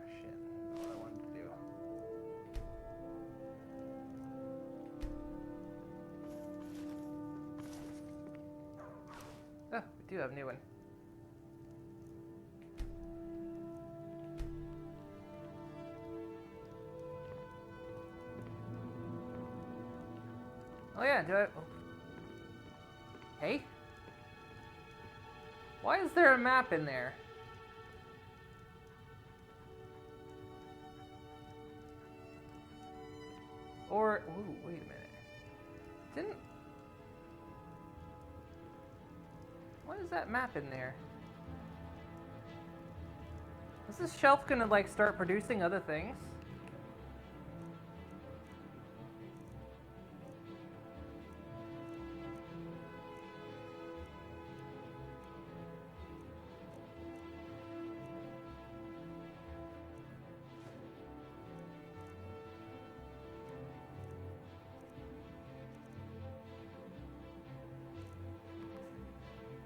shit. Not what I wanted to do. Oh, we do have a new one. Oh yeah, do I... Oh. Hey? Why is there a map in there? Or... Ooh, wait a minute. Didn't... Why is that map in there? Is this shelf gonna, like, start producing other things?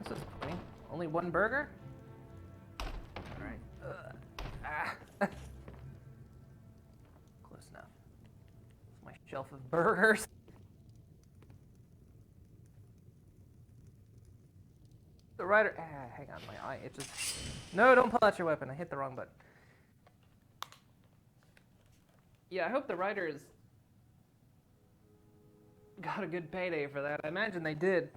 This is funny. Only one burger? Alright. Close enough. It's my shelf of burgers. The rider. Hang on, my eye itches. No, don't pull out your weapon. I hit the wrong button. Yeah, I hope the writers got a good payday for that. I imagine they did.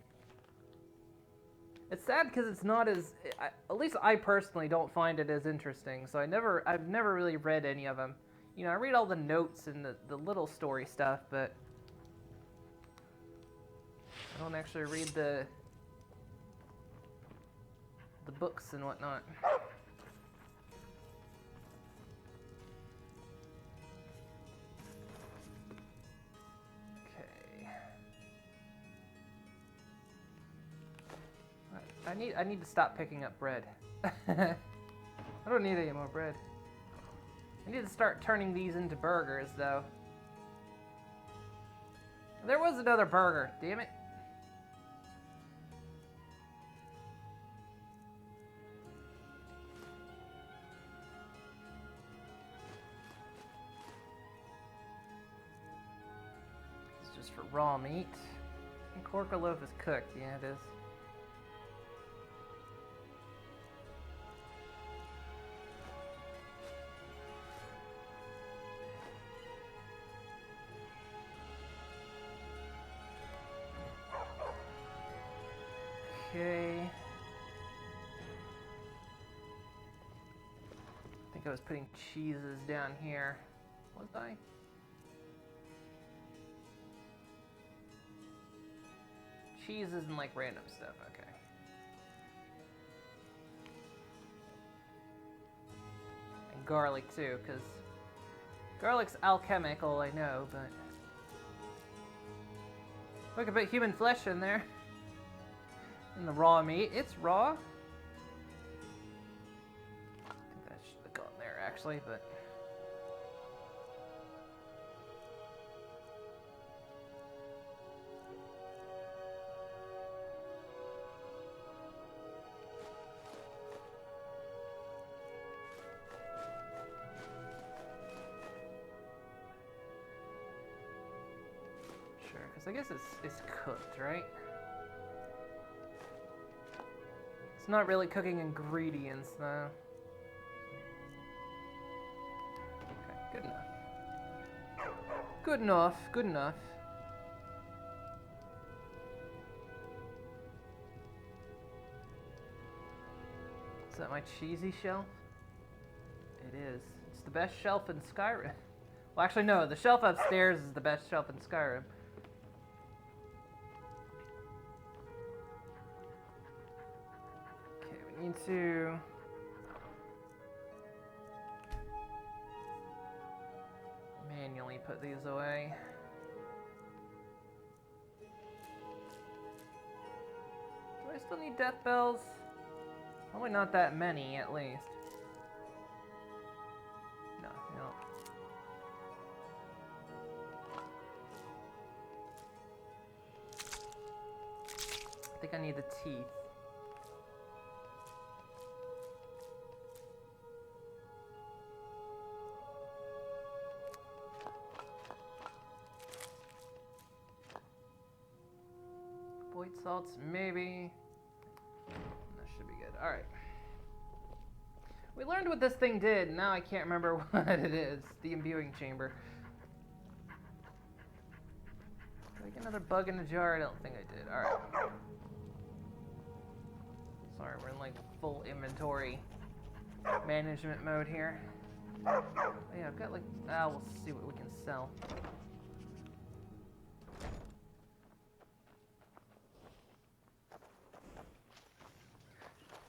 It's sad because it's not as, at least I personally don't find it as interesting. So I've never really read any of them. You know, I read all the notes and the little story stuff, but I don't actually read the books and whatnot. I need to stop picking up bread. I don't need any more bread. I need to start turning these into burgers, though. There was another burger, damn it. It's just for raw meat. And Corker loaf is cooked, yeah it is. Okay. I think I was putting cheeses down here. Was I? Cheeses and like random stuff, okay. And garlic too, because garlic's alchemical, I know, but we could put human flesh in there. And the raw meat, it's raw. I think that should have gone there actually, but sure, because I guess it's cooked, right? It's not really cooking ingredients, though. Okay, good enough. Good enough, good enough. Is that my cheesy shelf? It is. It's the best shelf in Skyrim. Well, actually, no. The shelf upstairs is the best shelf in Skyrim. Need to manually put these away. Do I still need death bells? Probably not that many, at least. No, no. I think I need the teeth. White salts, maybe. That should be good. Alright. We learned what this thing did. Now I can't remember what it is. The imbuing chamber. Did I get another bug in the jar? I don't think I did. Alright. Sorry, we're in like full inventory management mode here. Oh, yeah, I've got like... we'll see what we can sell.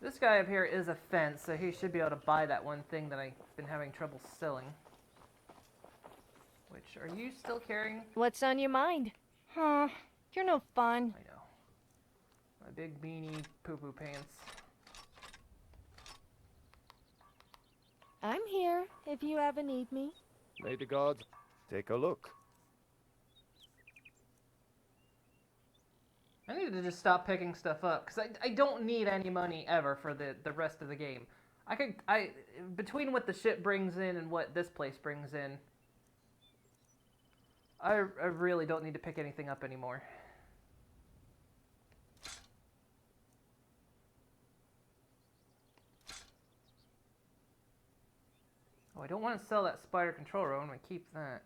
This guy up here is a fence, so he should be able to buy that one thing that I've been having trouble selling. Which, are you still carrying? What's on your mind? Huh, you're no fun. I know. My big beanie poo-poo pants. I'm here, if you ever need me. May the gods take a look. I need to just stop picking stuff up, because I don't need any money ever for the rest of the game. Between what the ship brings in and what this place brings in, I really don't need to pick anything up anymore. Oh, I don't want to sell that spider controller, I want to keep that.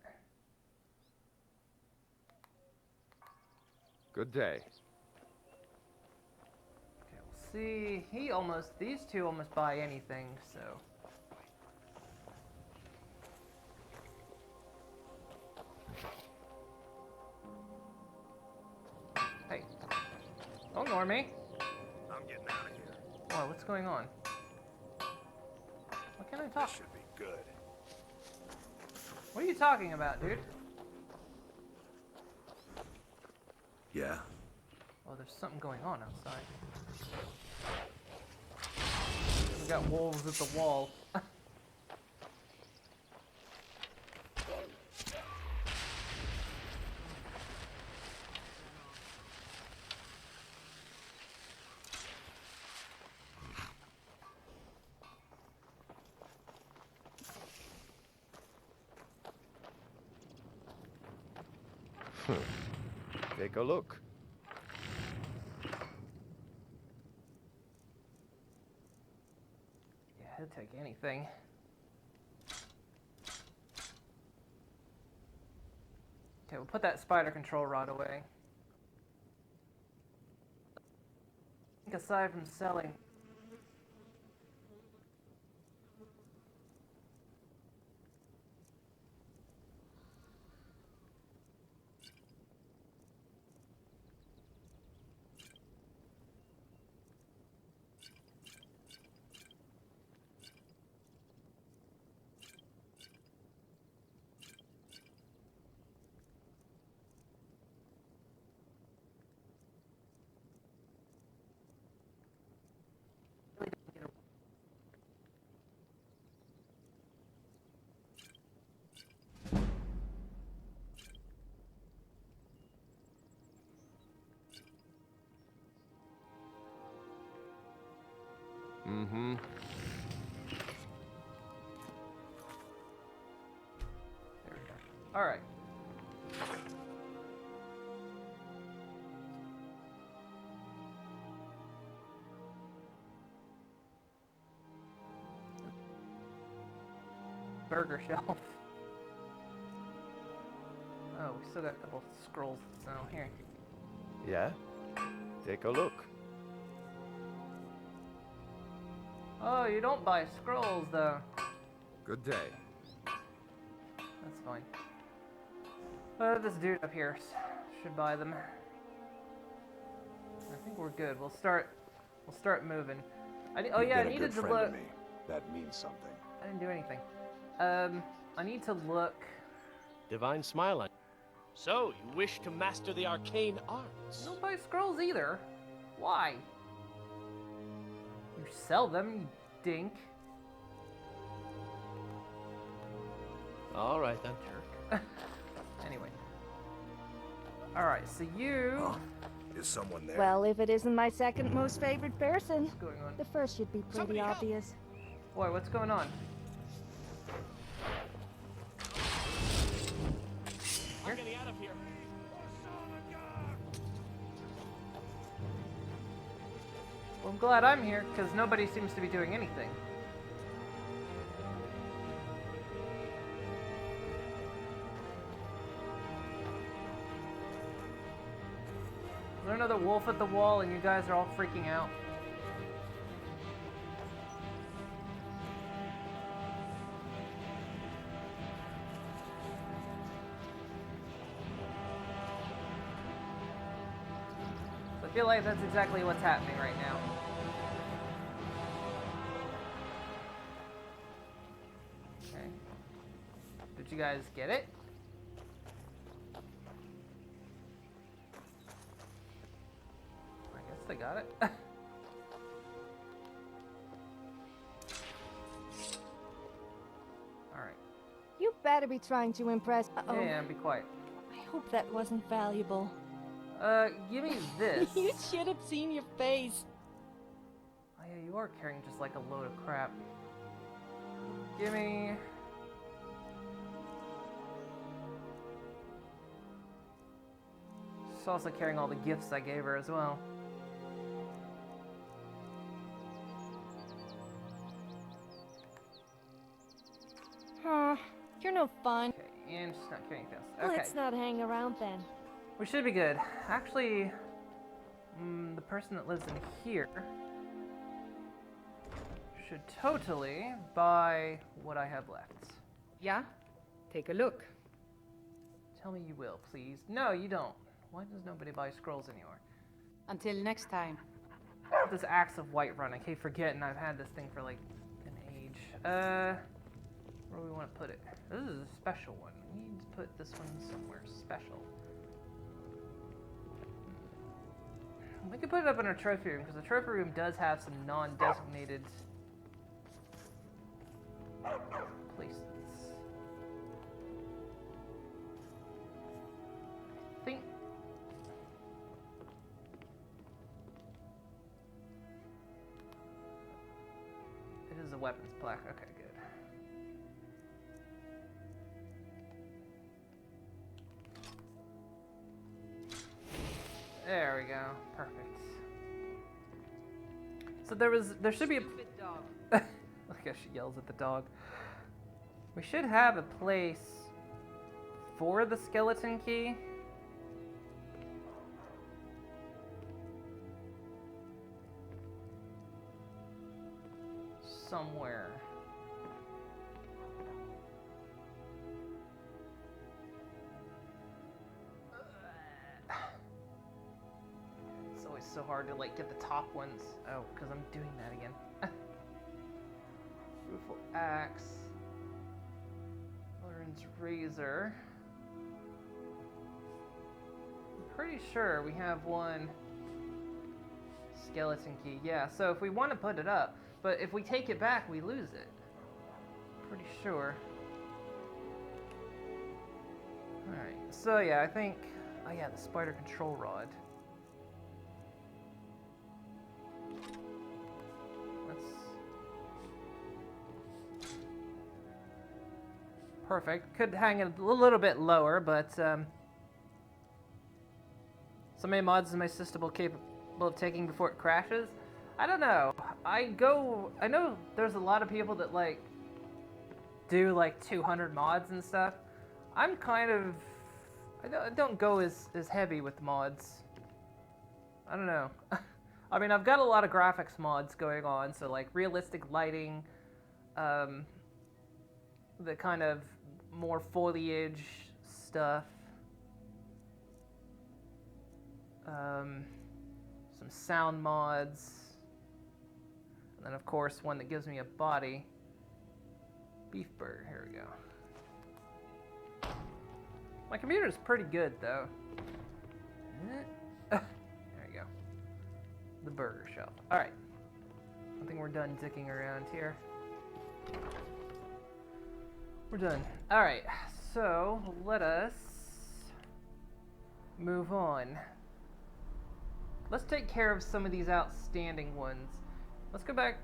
Good day. See, these two almost buy anything, so. Hey, don't ignore me. I'm getting out of here. Oh, what's going on? What can I talk? This should be good. What are you talking about, dude? Yeah. Oh, there's something going on outside. We got wolves at the wall. Take a look. Yeah, he'll take anything. Okay, we'll put that spider control rod away. I think aside from selling... Mm-hmm. There we go. All right. Burger shelf. Oh, we still got a couple scrolls. So here. Yeah? Take a look. Oh, you don't buy scrolls though. Good day. That's fine. This dude up here should buy them. I think we're good. We'll start moving. Oh yeah, I needed to look. That means something. I didn't do anything. I need to look. Divine smile on. So, you wish to master the arcane arts? Don't buy scrolls either. Why? You sell them, you dink. All right then. Jerk. Anyway. Alright, so you... Is someone there? Well, if it isn't my second most favorite person, What's going on? the first should be pretty Somebody help. obvious. Boy, what's going on? I'm getting out of here. Well, I'm glad I'm here, because nobody seems to be doing anything. Is there another wolf at the wall and you guys are all freaking out? So I feel like that's exactly what's happening right now. Okay. Did you guys get it? I got it. Alright. You better be trying to impress. Uh-oh. Yeah, be quiet. I hope that wasn't valuable. Give me this. You should have seen your face. Oh yeah, you are carrying just like a load of crap. Give me... She's also carrying all the gifts I gave her as well. Huh. You're no fun. Okay, and she's not carrying anything else. Okay. Let's not hang around then. We should be good. Actually, the person that lives in here should totally buy what I have left. Yeah? Take a look. Tell me you will, please. No, you don't. Why does nobody buy scrolls anymore? Until next time. This Axe of Whiterun, I keep forgetting I've had this thing for like an age. Where do we want to put it? This is a special one. We need to put this one somewhere special. We could put it up in our trophy room, because the trophy room does have some non-designated places. I think... It is a weapons plaque. Okay, good. we go. Perfect. So there should be a... Look how she yells at the dog. We should have a place for the skeleton key. Somewhere. It's always so hard to like get the top ones. Oh, because I'm doing that again. Fruitful axe. Lauren's razor. I'm pretty sure we have one skeleton key. Yeah, so if we want to put it up, but if we take it back, we lose it. Pretty sure. Alright, so yeah, I think... Oh yeah, the spider control rod. That's... Perfect. Could hang it a little bit lower, but... so many mods is my system capable of taking before it crashes? I don't know. I know there's a lot of people that like do like 200 mods and stuff. I'm kind of, I don't go as heavy with mods. I don't know. I mean, I've got a lot of graphics mods going on, so like realistic lighting, the kind of more foliage stuff, some sound mods. And then, of course, one that gives me a body. Beef burger. Here we go. My computer's pretty good, though. There you go. The burger shelf. Alright. I think we're done dicking around here. We're done. Alright. So, let us move on. Let's take care of some of these outstanding ones. Let's go back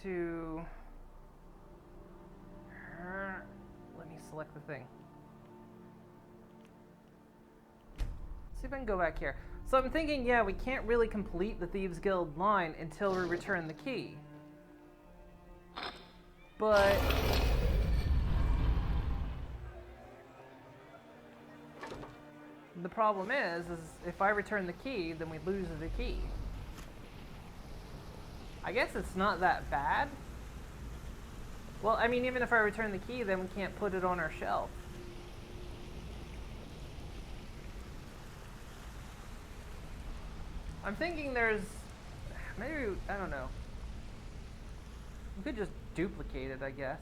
to... Let me select the thing. See if I can go back here. So I'm thinking, yeah, we can't really complete the Thieves Guild line until we return the key. But... the problem is if I return the key, then we lose the key. I guess it's not that bad. Well, I mean, even if I return the key, then we can't put it on our shelf. I'm thinking there's... maybe, I don't know. We could just duplicate it, I guess.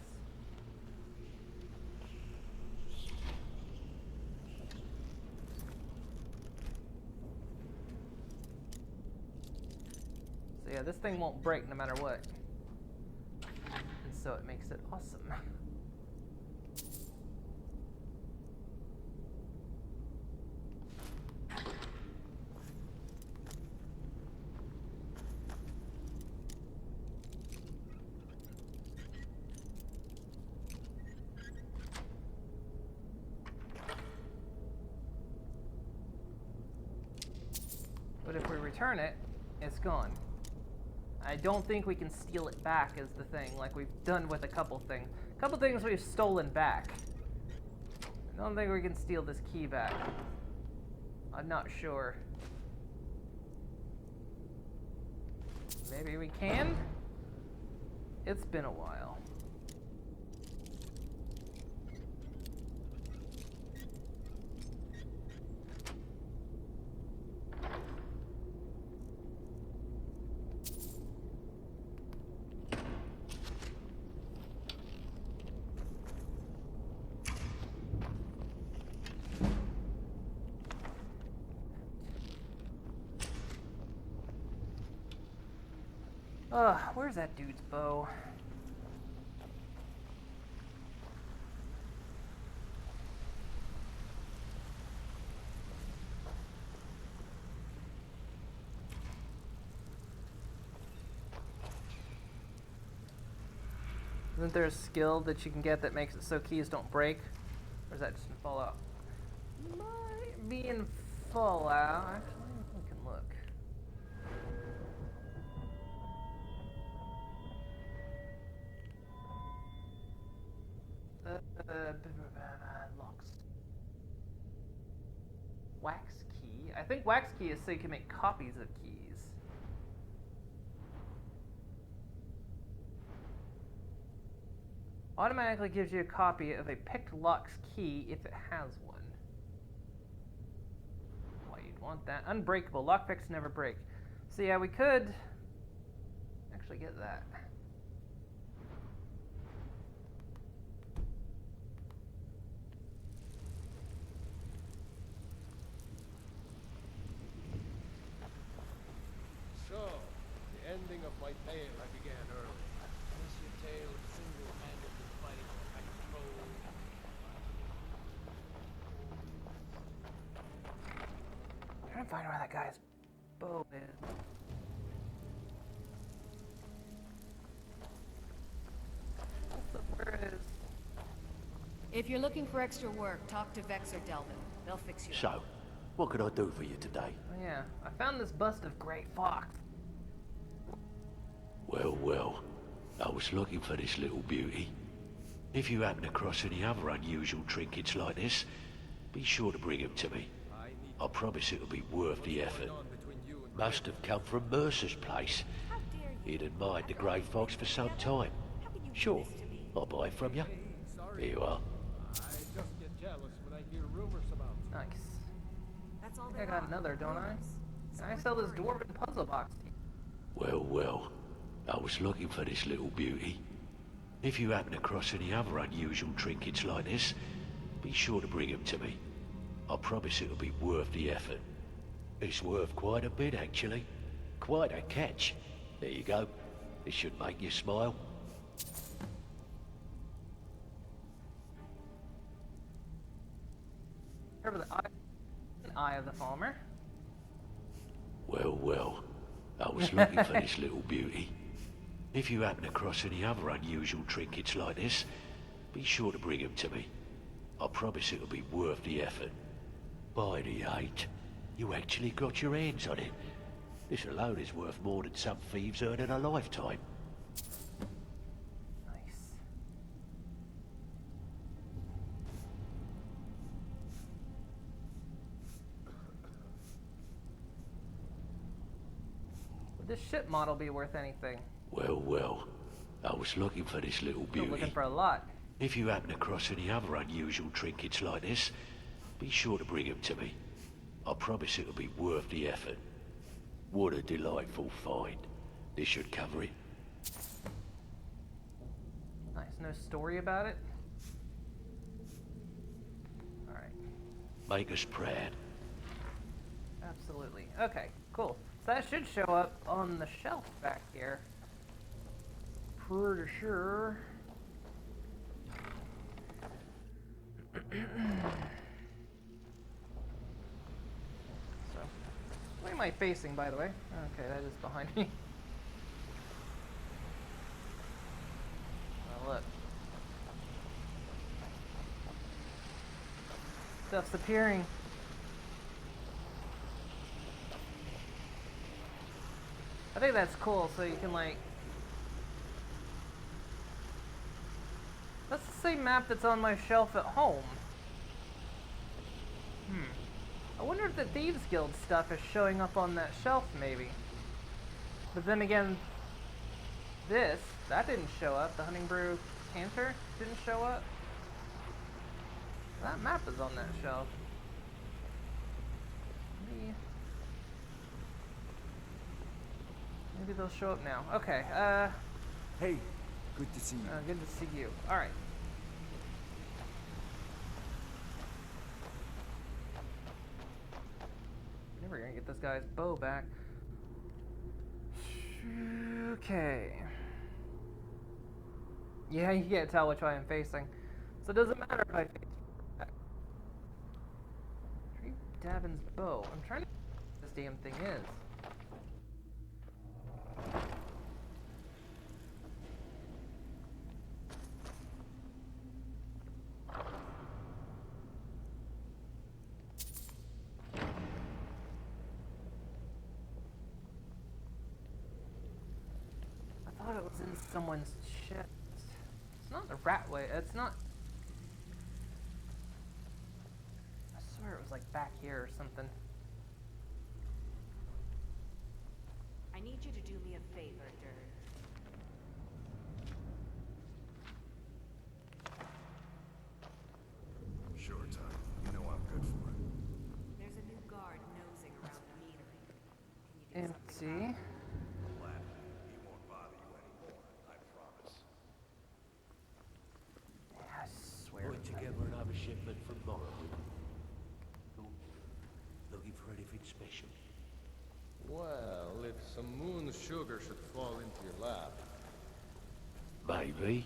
So yeah, this thing won't break no matter what. And so it makes it awesome. But if we return it, it's gone. I don't think we can steal it back is the thing, like we've done with a couple things. A couple things we've stolen back. I don't think we can steal this key back. I'm not sure. Maybe we can? It's been a while. Ugh, where's that dude's bow? Isn't there a skill that you can get that makes it so keys don't break? Or is that just in Fallout? Might be in Fallout. Actually, we can look. Locks. Wax key. I think wax key is so you can make copies of keys. Automatically gives you a copy of a picked lock's key if it has one. Why you'd want that? Unbreakable. Lockpicks never break. So yeah, we could actually get that. So, the ending of my tale I began early. What's your tale of single-handedly fighting a troll? I'm trying to find where that guy's bow is. Where is... If you're looking for extra work, talk to Vex or Delvin. They'll fix you. So, what can I do for you today? Oh yeah, I found this bust of Great Fox. Well, I was looking for this little beauty. If you happen across any other unusual trinkets like this, be sure to bring them to me. I promise it'll be worth the effort. Must have come from Mercer's place. He'd admired the Grey Fox for some time. Sure, I'll buy it from you. Here you are. I just get jealous when I hear rumors about you. Nice. That's all I got another, don't I? Can I sell this dwarven puzzle box to you? Well, I was looking for this little beauty. If you happen across any other unusual trinkets like this, be sure to bring them to me. I promise it'll be worth the effort. It's worth quite a bit, actually. Quite a catch. There you go. This should make you smile. Over the eye of the farmer. Well, I was looking for this little beauty. If you happen across any other unusual trinkets like this, be sure to bring them to me. I promise it'll be worth the effort. By the 8, you actually got your hands on it. This alone is worth more than some thieves earn in a lifetime. Nice. Would this ship model be worth anything? Well, I was looking for this little Still beauty. looking for a lot. If you happen across any other unusual trinkets like this, be sure to bring them to me. I promise it'll be worth the effort. What a delightful find. This should cover it. Nice. No story about it? Alright. Make us proud. Absolutely. Okay, cool. So that should show up on the shelf back here. Pretty sure. So, what am I facing, by the way? Okay, that is behind me. Oh, look. Stuff's appearing. I think that's cool, so you can, like... That's the same map that's on my shelf at home. I wonder if the Thieves Guild stuff is showing up on that shelf, maybe. But then again, that didn't show up. The Hunting Brew Canter didn't show up. That map is on that shelf. Maybe they'll show up now. Okay, Hey, good to see you. Good to see you. Alright. Never gonna get this guy's bow back. Okay. Yeah, you can't tell which way I'm facing. So it doesn't matter if I face back. Retrieve Davin's bow. I'm trying to know what this damn thing is. in someone's chest. It's not the rat way. It's not. I swear it was like back here or something. I need you to do me a favor, Dirk. Sure, Ty. You know I'm good for it. There's a new guard nosing around the metering. Can you do something Empty. Gladly. He won't bother you anymore. I promise. I swear. Put together another shipment from Morrowind. Looking for anything special? Well, if some moon sugar should fall into your lap. Maybe.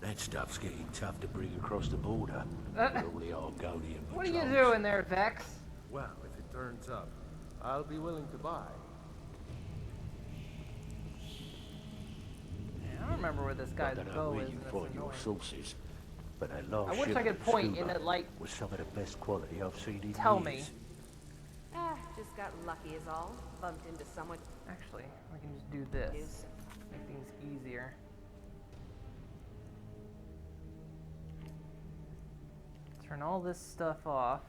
That stuff's getting tough to bring across the border. With all the Argonian What are you patrols. doing there, Vex? Well, if it turns up, I'll be willing to buy. I don't remember where this guy's I don't know bow where is. you and that's find your annoying. sources, but that last I wish I shipment could point scuba and it, like, was some of the best quality I've seen in tell years. me. Just got lucky is all. Bumped into someone. Actually, we can just do this. Make things easier. Turn all this stuff off.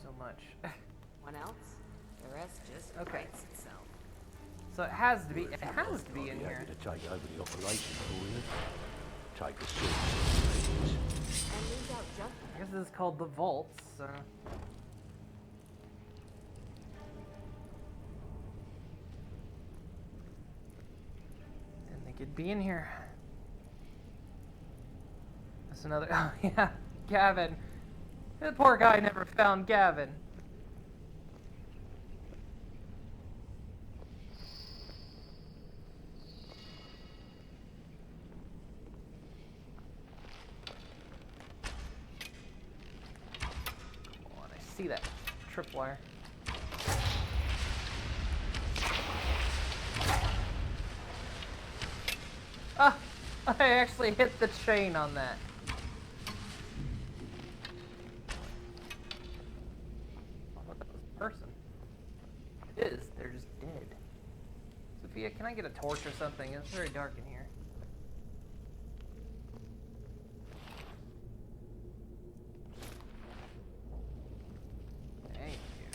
So much. One else? The rest just writes itself. So it has to be. It has to be in here. To take over the operation for you. Take the sources. And leaves out junk. I guess this is called the vaults. So. Didn't think it'd be in here. That's another. Oh yeah, Gavin. That poor guy never found Gavin. Come on, I see that tripwire. Ah! I actually hit the chain on that. Person. It is. They're just dead. Sophia, can I get a torch or something? It's very dark in here. Thank you.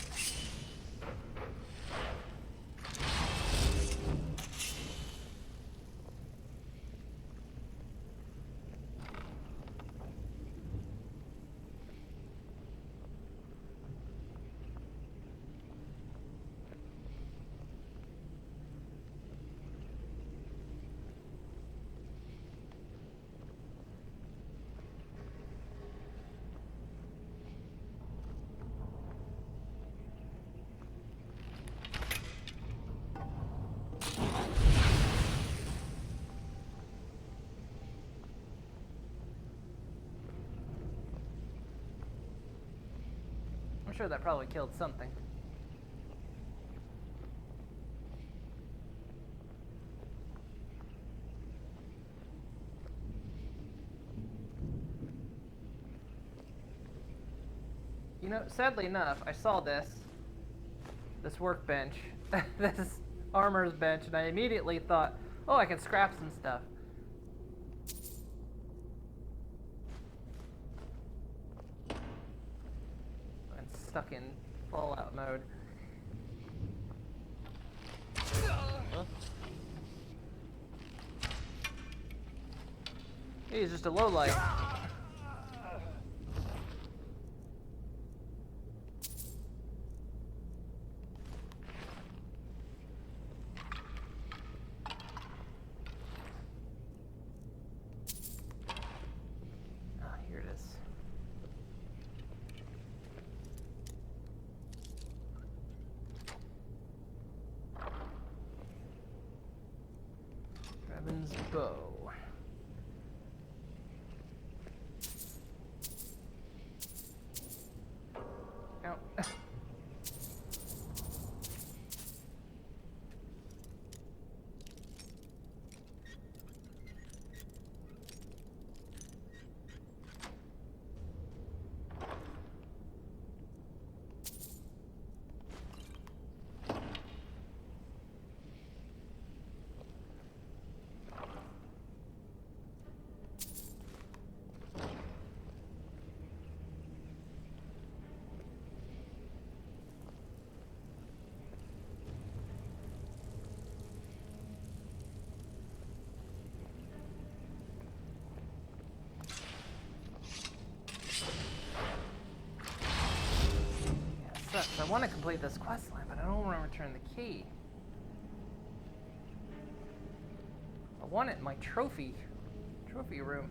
I'm sure that probably killed something. You know, sadly enough, I saw this workbench, this armor's bench, and I immediately thought, oh, I can scrap some stuff. I'm stuck in Fallout mode. Huh? He's just a lowlife. bow. Ow. I want to complete this quest line, but I don't want to return the key. I want it in my trophy room.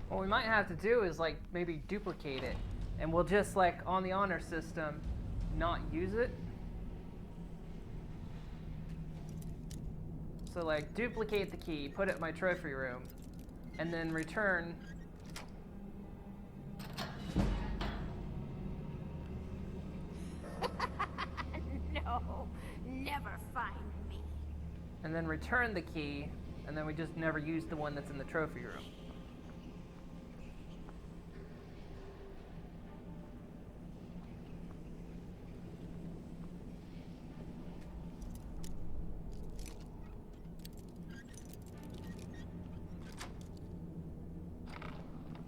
What we might have to do is like maybe duplicate it, and we'll just like on the honor system not use it. So like duplicate the key, put it in my trophy room, and then return. No, never find me. And then return the key, and then we just never use the one that's in the trophy room.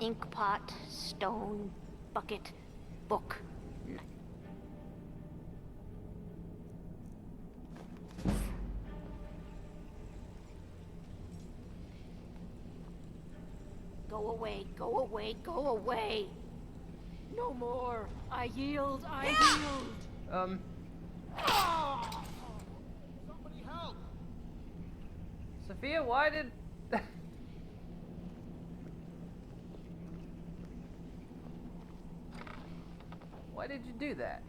Ink pot, stone, bucket, book. Go away, go away, go away. No more. I yield, I yield. Somebody help! Sophia, why did... Why did you do that?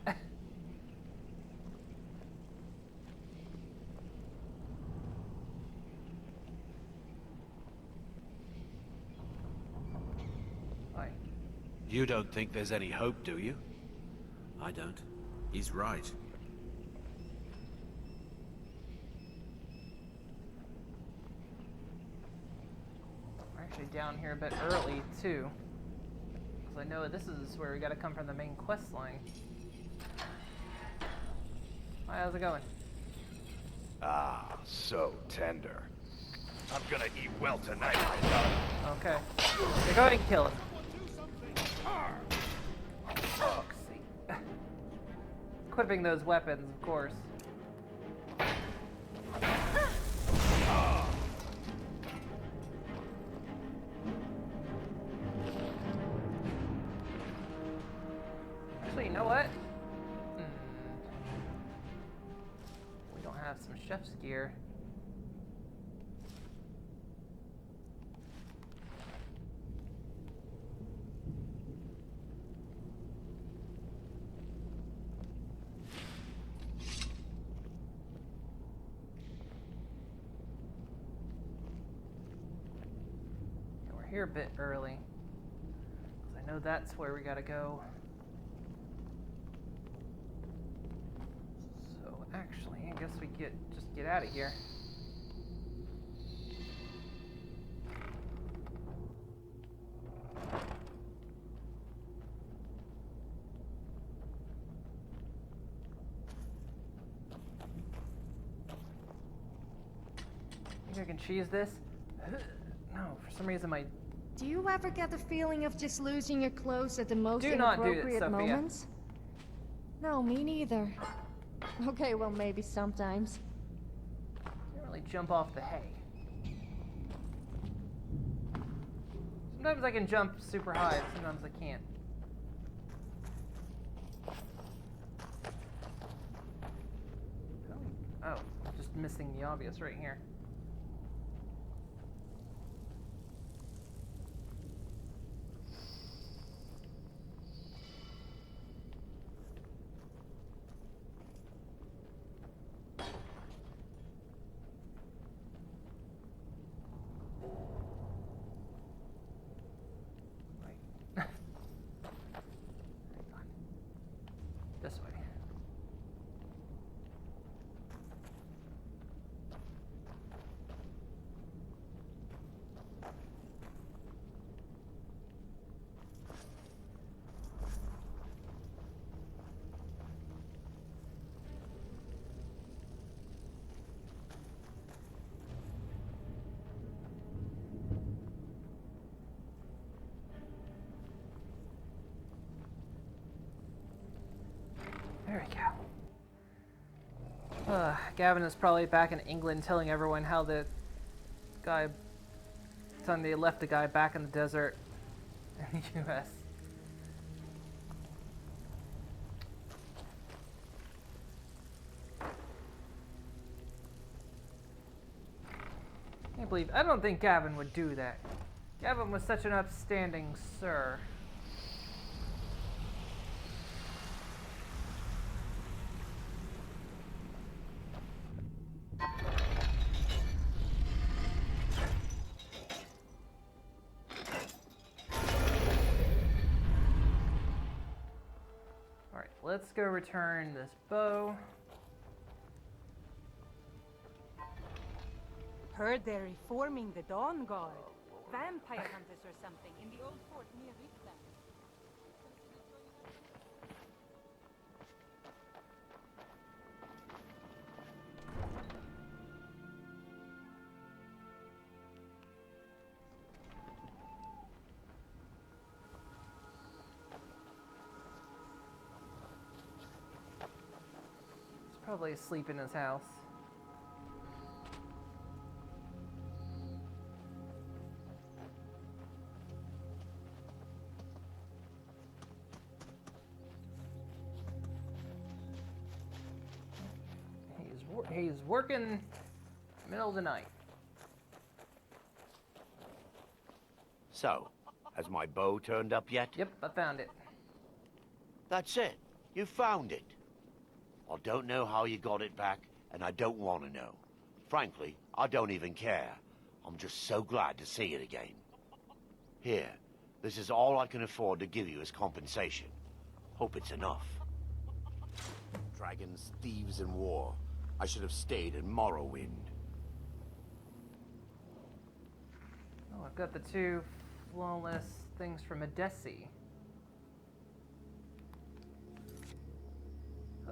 You don't think there's any hope, do you? I don't. He's right. We're actually down here a bit early, too. Because I know this is where we gotta come from the main quest line. Hi, how's it going? Ah, so tender. I'm gonna eat well tonight. Okay. Yeah, go ahead and kill him. Fuck's sake. Equipping those weapons, of course. Actually, you know what? We don't have some chef's gear. Here a bit early, because I know that's where we gotta go. So actually, I guess we just get out of here. Think I can cheese this? No, for some reason my... Do you ever get the feeling of just losing your clothes at the most Do not do it, inappropriate Sophia. moments? No, me neither. Okay, well, maybe sometimes. Can't really jump off the hay. Sometimes I can jump super high, sometimes I can't. Oh, just missing the obvious right here. This way. There we go. Gavin is probably back in England telling everyone how the guy, telling they left the guy back in the desert in the US. Can't believe, I don't think Gavin would do that. Gavin was such an upstanding sir. Let's go return this bow. Heard they're reforming the Dawn Guard. Vampire hunters or something in the old fort near Riftland. Probably asleep in his house. He's working middle of the night. So, has my bow turned up yet? Yep, I found it. That's it. You found it. I don't know how you got it back, and I don't want to know. Frankly, I don't even care. I'm just so glad to see it again. Here, this is all I can afford to give you as compensation. Hope it's enough. Dragons, thieves, and war. I should have stayed in Morrowind. Oh, I've got the 2 flawless things from Edesi.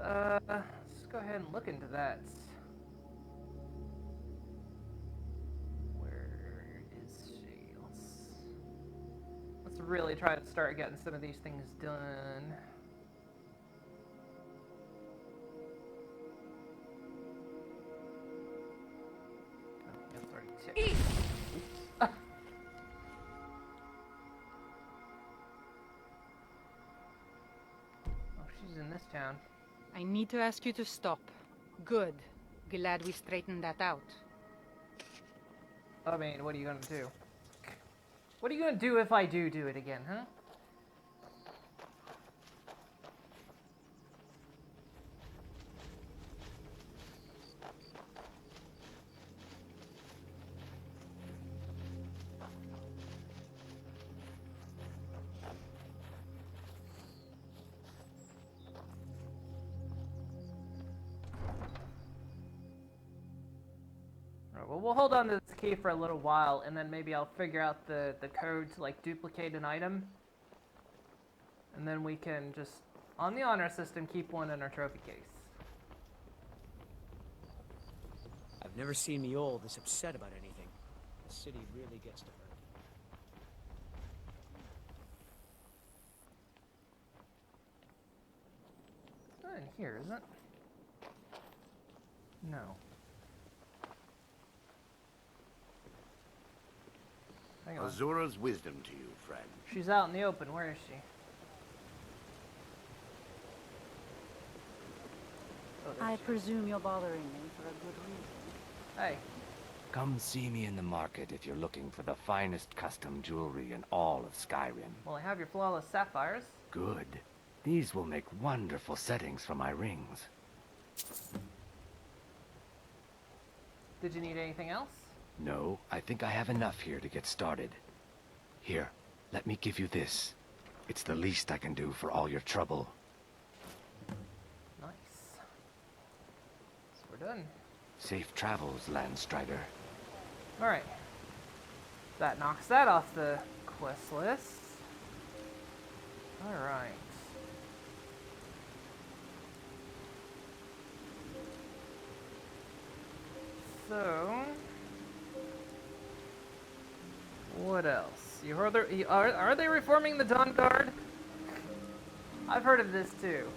Let's go ahead and look into that. Where is she? Let's really try to start getting some of these things done. Oh, she's in this town. I need to ask you to stop. Good. Glad we straightened that out. I mean, what are you gonna do? What are you gonna do if I do it again, huh? Well, we'll hold on to this key for a little while, and then maybe I'll figure out the code to, like, duplicate an item. And then we can just, on the honor system, keep one in our trophy case. I've never seen the old this upset about anything. The city really gets to her. It's not in here, is it? No. Hang on. Azura's wisdom to you, friend. She's out in the open. Where is she? Oh, I presume you're bothering me for a good reason. Hey. Come see me in the market if you're looking for the finest custom jewelry in all of Skyrim. Well, I have your flawless sapphires. Good. These will make wonderful settings for my rings. Did you need anything else? No, I think I have enough here to get started. Here, let me give you this. It's the least I can do for all your trouble. Done. Safe travels, Landstrider. Alright. That knocks that off the quest list. Alright. So... what else? Are they reforming the Dawn Guard? I've heard of this too.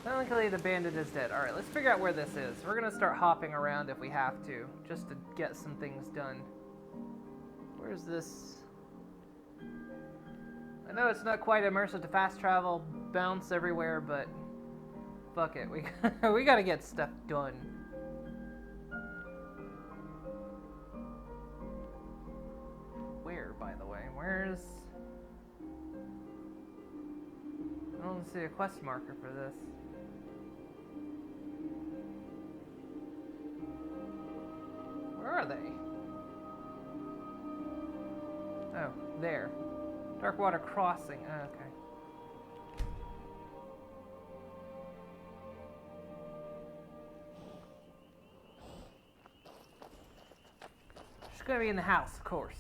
Technically, the bandit is dead. Alright, let's figure out where this is. We're gonna start hopping around if we have to, just to get some things done. Where's this? I know it's not quite immersive to fast travel, bounce everywhere, but fuck it. We gotta get stuff done. Where, by the way? Where's... I don't see a quest marker for this. Where are they? Oh, there. Darkwater Crossing. Oh, okay. She's gonna be in the house, of course.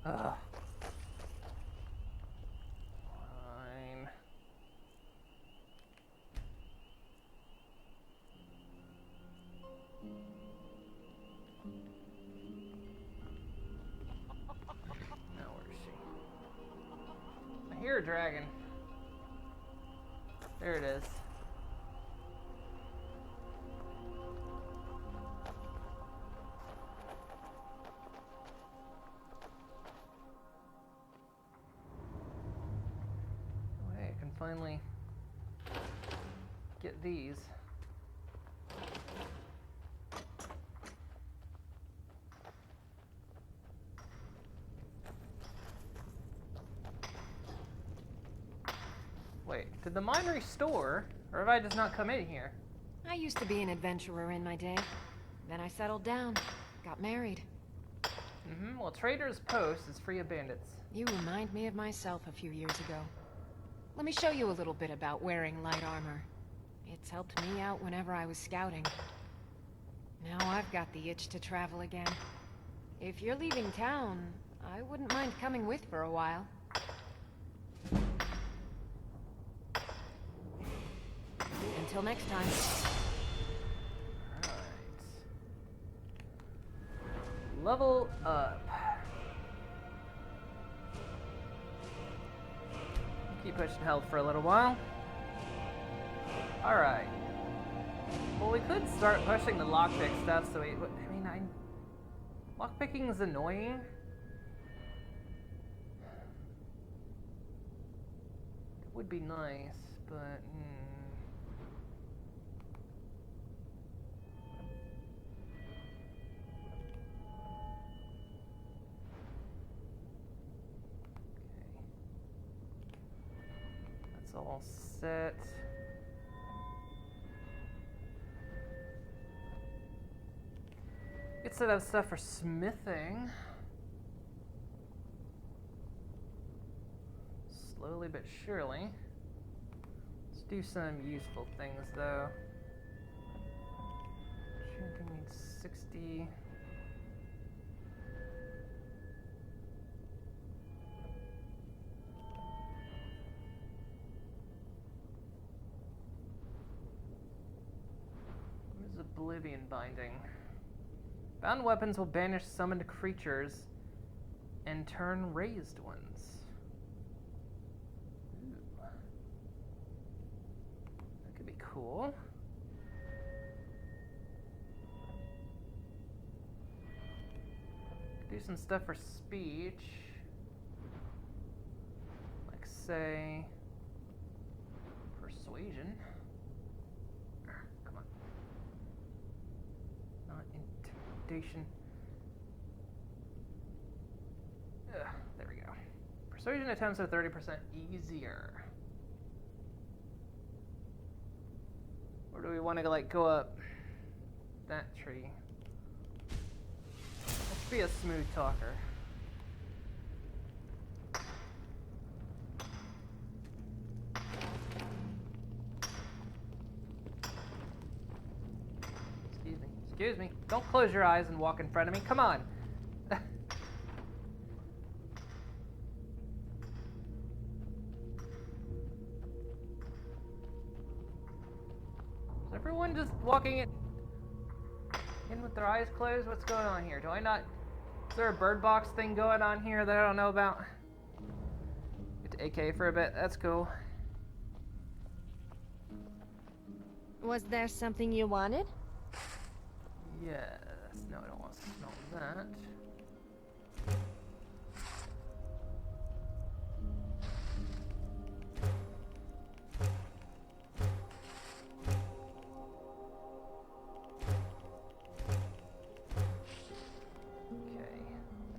Ugh. Fine. Now where is she? I hear a dragon. There it is. Finally get these. Wait, did the mine restore, or have I just not come in here? I used to be an adventurer in my day. Then I settled down, got married. Well, Trader's Post is free of bandits. You remind me of myself a few years ago. Let me show you a little bit about wearing light armor. It's helped me out whenever I was scouting. Now I've got the itch to travel again. If you're leaving town, I wouldn't mind coming with for a while. Until next time. Alright. Level up. Keep pushing health for a little while. Alright. Well, we could start pushing the lockpick stuff, so lockpicking is annoying. It would be nice, but... That's all set. Good set of stuff for smithing. Slowly but surely. Let's do some useful things though. Shrinking needs 60. What is Oblivion Binding? Bound weapons will banish summoned creatures and turn raised ones. Ooh. That could be cool. Could do some stuff for speech. Like, say, persuasion. Come on. Not intimidation. There we go. Persuasion attempts are 30% easier. Or do we want to go up that tree? Let's be a smooth talker. Excuse me. Don't close your eyes and walk in front of me. Come on. Is everyone just walking in with their eyes closed? What's going on here? Do I not... Is there a bird box thing going on here that I don't know about? Get to AK for a bit. That's cool. Was there something you wanted? Yes. No, I don't want to smell that.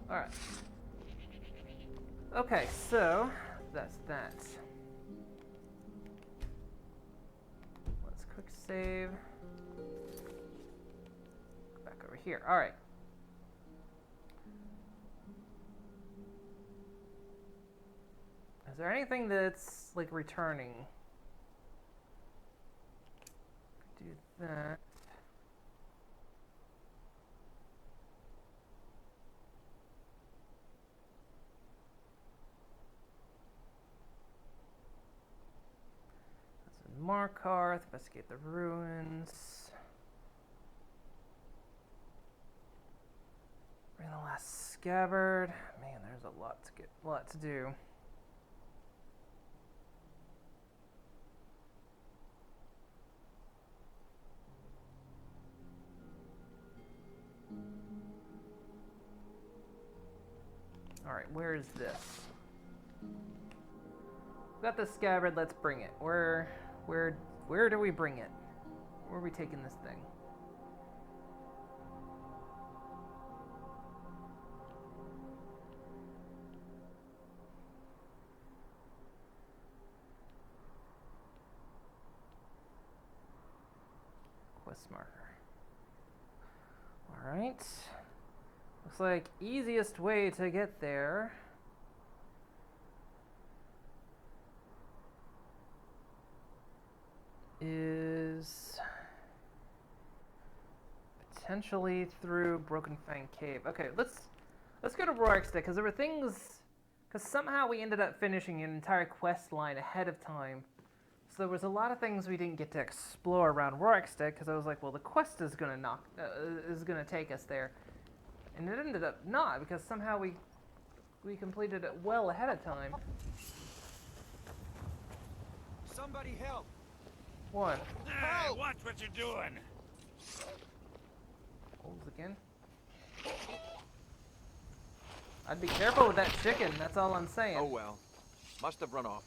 Alright. Okay, so that's that. Let's quick save. Go back over here. Alright. Is there anything that's like returning? Do that. Markarth, investigate the ruins. Bring the last scabbard. Man, there's a lot to do. All right, where is this? Got the scabbard. Let's bring it. Where do we bring it? Where are we taking this thing? Quest marker. Alright. Looks like easiest way to get there is potentially through Broken Fang Cave. Okay, let's go to Rorikstead, because there were things, because somehow we ended up finishing an entire quest line ahead of time. So there was a lot of things we didn't get to explore around Rorikstead, because I was like, well, the quest is gonna take us there, and it ended up not, because somehow we completed it well ahead of time. Somebody help! One. Hey, watch what you're doing! Holes again. I'd be careful with that chicken, that's all I'm saying. Oh well. Must have run off.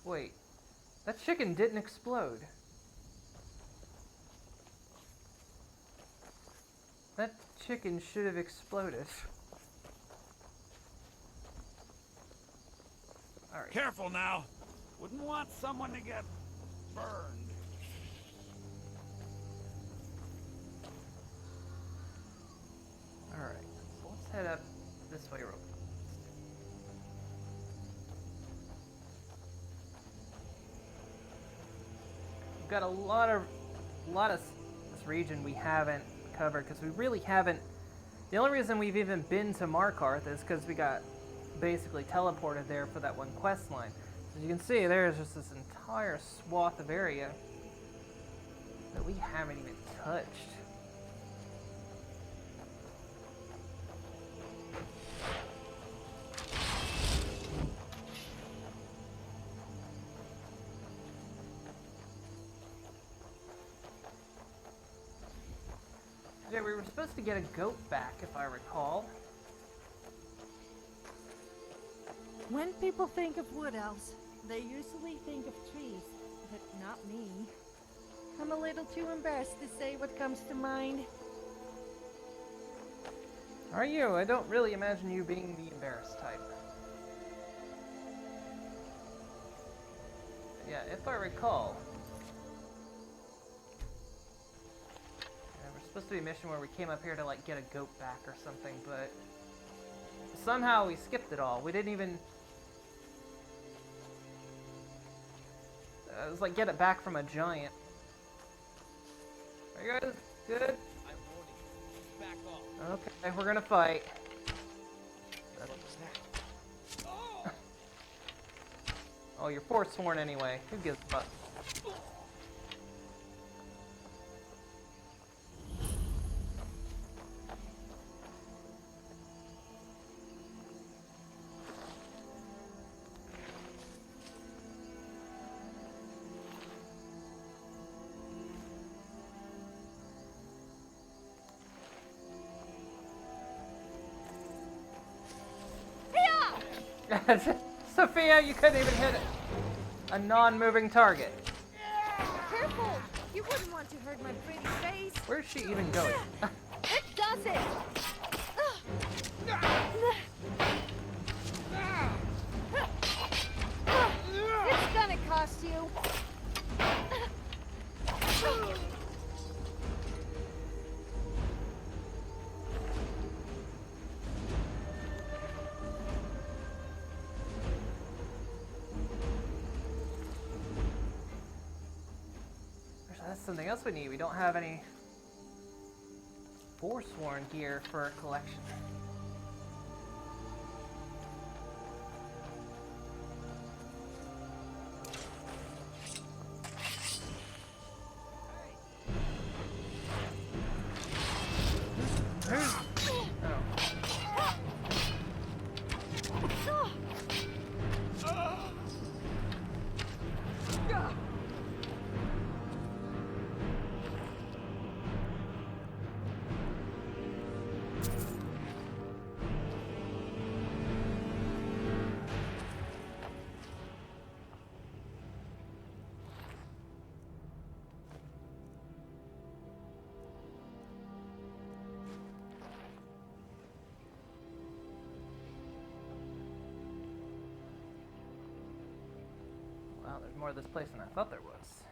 Wait. That chicken didn't explode. That chicken should have exploded. Alright. Careful now! Wouldn't want someone to get burned. Alright, so let's head up this way real quick. We've got a lot of this region we haven't covered, because we really haven't. The only reason we've even been to Markarth is because we got basically teleported there for that one quest line. As you can see, there's just this entire swath of area that we haven't even touched. Yeah, we were supposed to get a goat back, if I recall. When people think of wood elves, they usually think of trees, but not me. I'm a little too embarrassed to say what comes to mind. Are you? I don't really imagine you being the embarrassed type. Yeah, if I recall. Yeah, we're supposed to be a mission where we came up here to like get a goat back or something, but somehow we skipped it all. We didn't even... it was like get it back from a giant. Are you guys good? I'm warning you. Back off. Okay, we're gonna fight. What was that? Oh, you're forsworn anyway. Who gives a fuck? Sophia, you couldn't even hit a non-moving target. Careful! You wouldn't want to hurt my pretty face. Where's she even going? It does it! It's gonna cost you. That's something else we need. We don't have any Forsworn gear for collection. Wow, there's more of this place than I thought there was.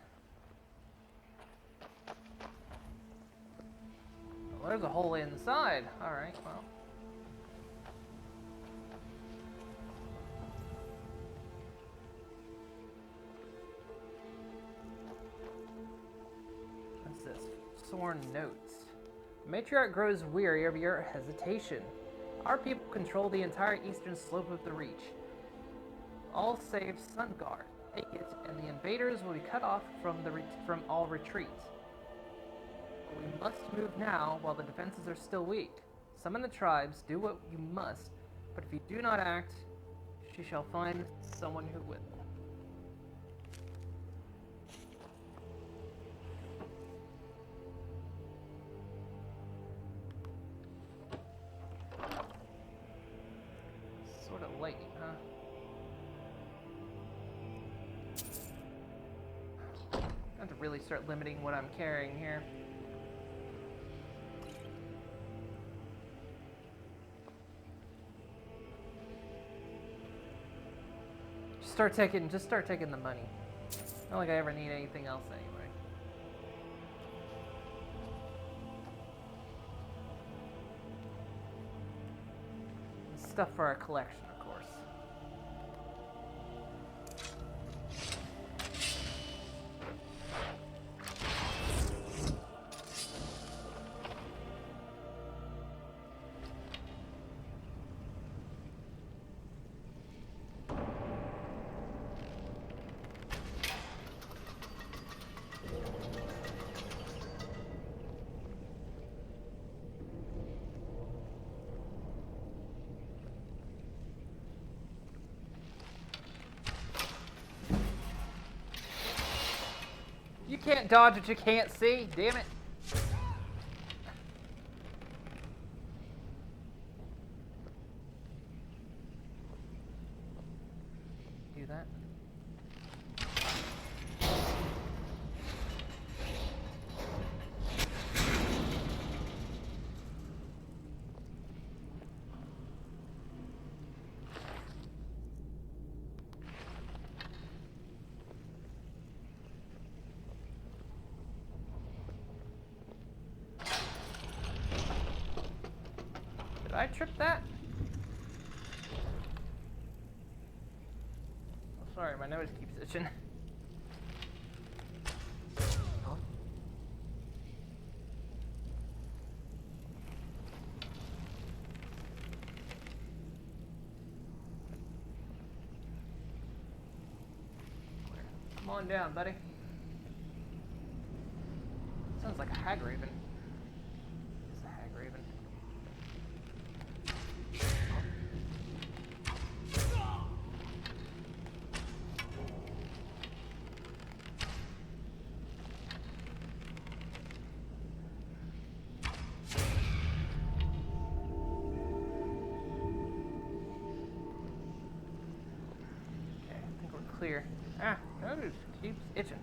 Well, there's a hole inside. Alright, well. What's this? Sworn notes. The matriarch grows weary of your hesitation. Our people control the entire eastern slope of the Reach. All save Sunguard. Take it, and the invaders will be cut off from all retreat. We must move now while the defenses are still weak. Summon the tribes, do what you must, but if you do not act, she shall find someone who will. Sort of lightning, huh? I have to really start limiting what I'm carrying here. Just start taking the money. Not like I ever need anything else anyway. Stuff for our collection, of course. You can't dodge what you can't see, damn it. Do that. Did I trip that? Oh, sorry, my nose keeps itching. on down, buddy. Sounds like a hag raven. It's a hag raven. Okay, I think we're clear. Ah, that just keeps itching.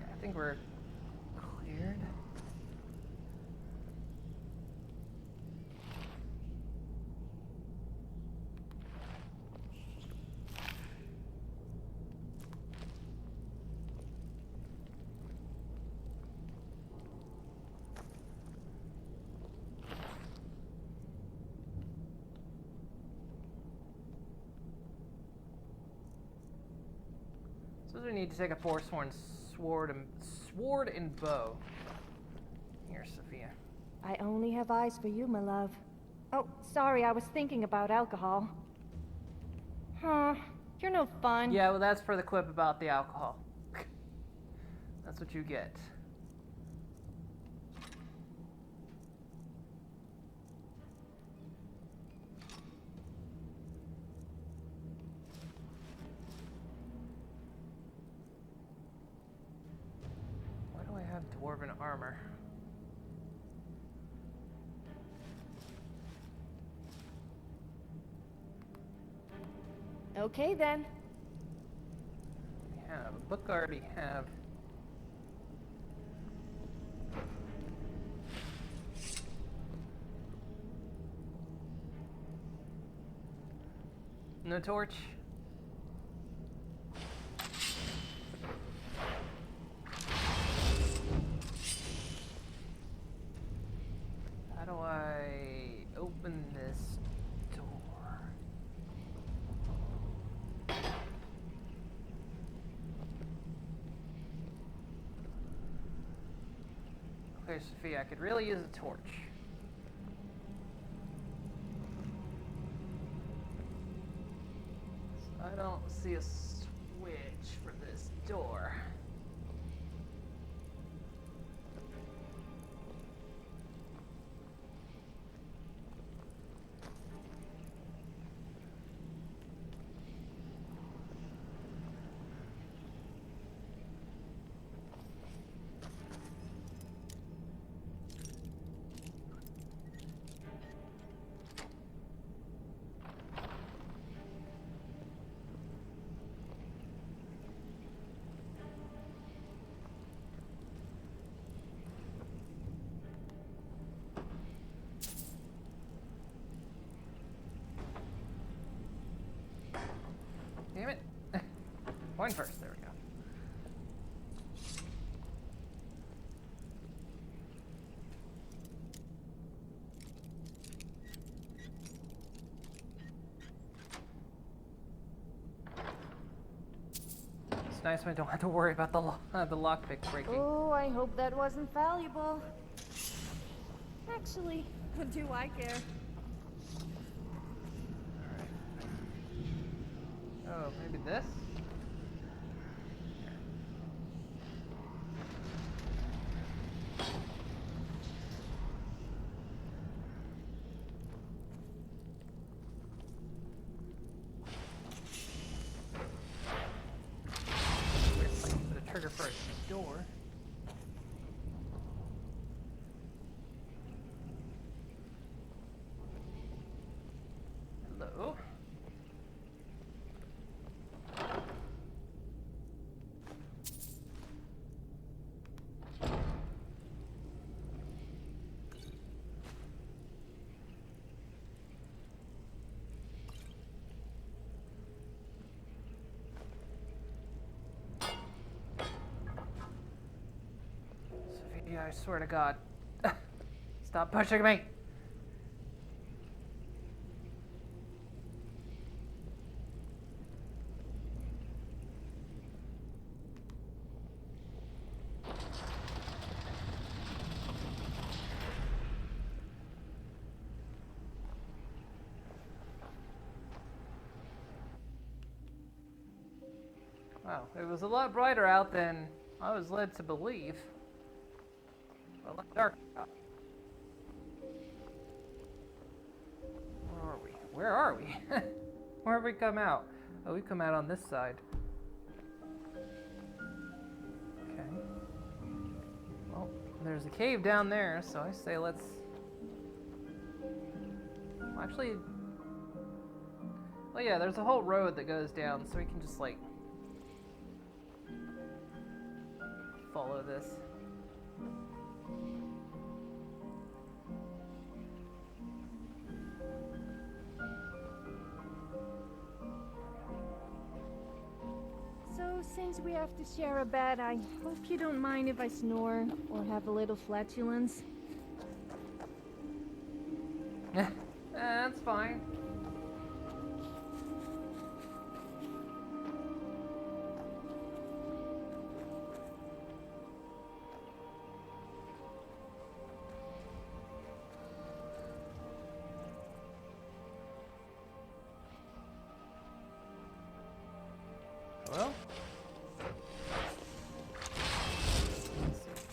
I think we're cleared. So we need to take a forsworn sword and bow. Here, Sophia. I only have eyes for you, my love. Oh, sorry, I was thinking about alcohol. Huh, you're no fun. Yeah, well, that's for the quip about the alcohol. That's what you get. Why do I have dwarven armor? Okay, then. We have a book I already have. No torch. How do I open this door? Okay, Sophia, I could really use a torch. I don't see a switch for this door. Damn it. Point first, there we go. It's nice when I don't have to worry about the lockpick breaking. Oh, I hope that wasn't valuable. Actually, do I care? Oh, maybe this? Weird place to put a trigger for a door. Hello? Sophia, I swear to God. Stop pushing me! Wow, it was a lot brighter out than I was led to believe. A lot darker out. Where are we? Where are we? Where have we come out? Oh, we come out on this side. Okay. Well, there's a cave down there, so I say let's... Well, actually... Well, yeah, there's a whole road that goes down, so we can just, like... follow this. So, since we have to share a bed, I hope you don't mind if I snore or have a little flatulence. That's fine. Well,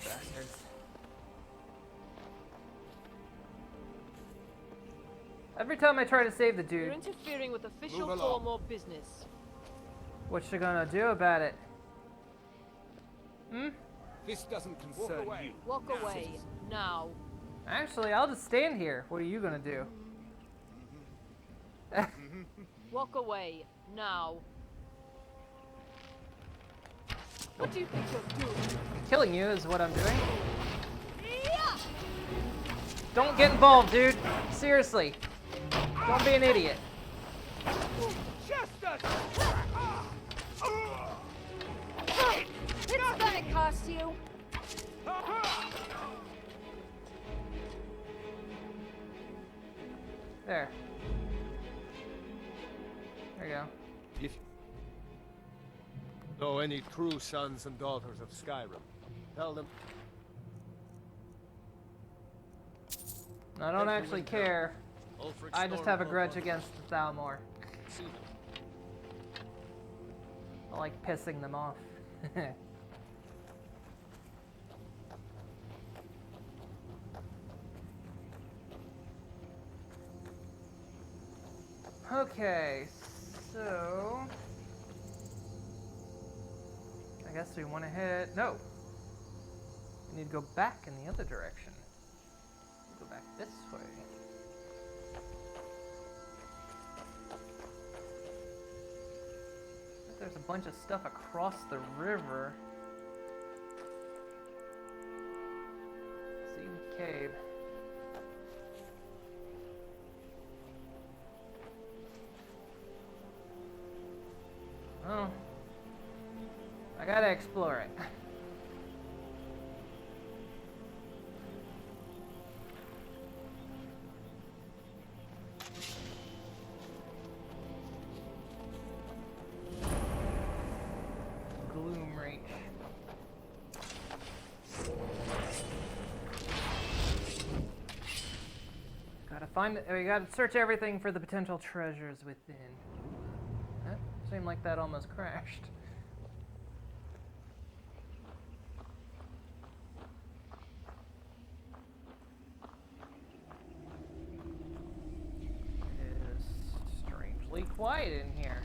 bastards. Every time I try to save the You're dude, interfering with official Move form along. or business. what you gonna do about it? Hmm? This doesn't concern you. Walk away now. Actually, I'll just stand here. What are you gonna do? Walk away now. What do you think you're doing? Killing you is what I'm doing. Don't get involved, dude. Seriously. Don't be an idiot. It's gonna cost you. There. There you go. If you know any true sons and daughters of Skyrim, tell them. I don't actually care. I just have a grudge against the Thalmor. I like pissing them off. Okay, so... I guess we want to head... No! We need to go back in the other direction. Go back this way. There's a bunch of stuff across the river. See the cave. Oh. I gotta explore it. Gloom Reach. Gotta find it. We gotta search everything for the potential treasures within. That seemed like that almost crashed. It is strangely quiet in here.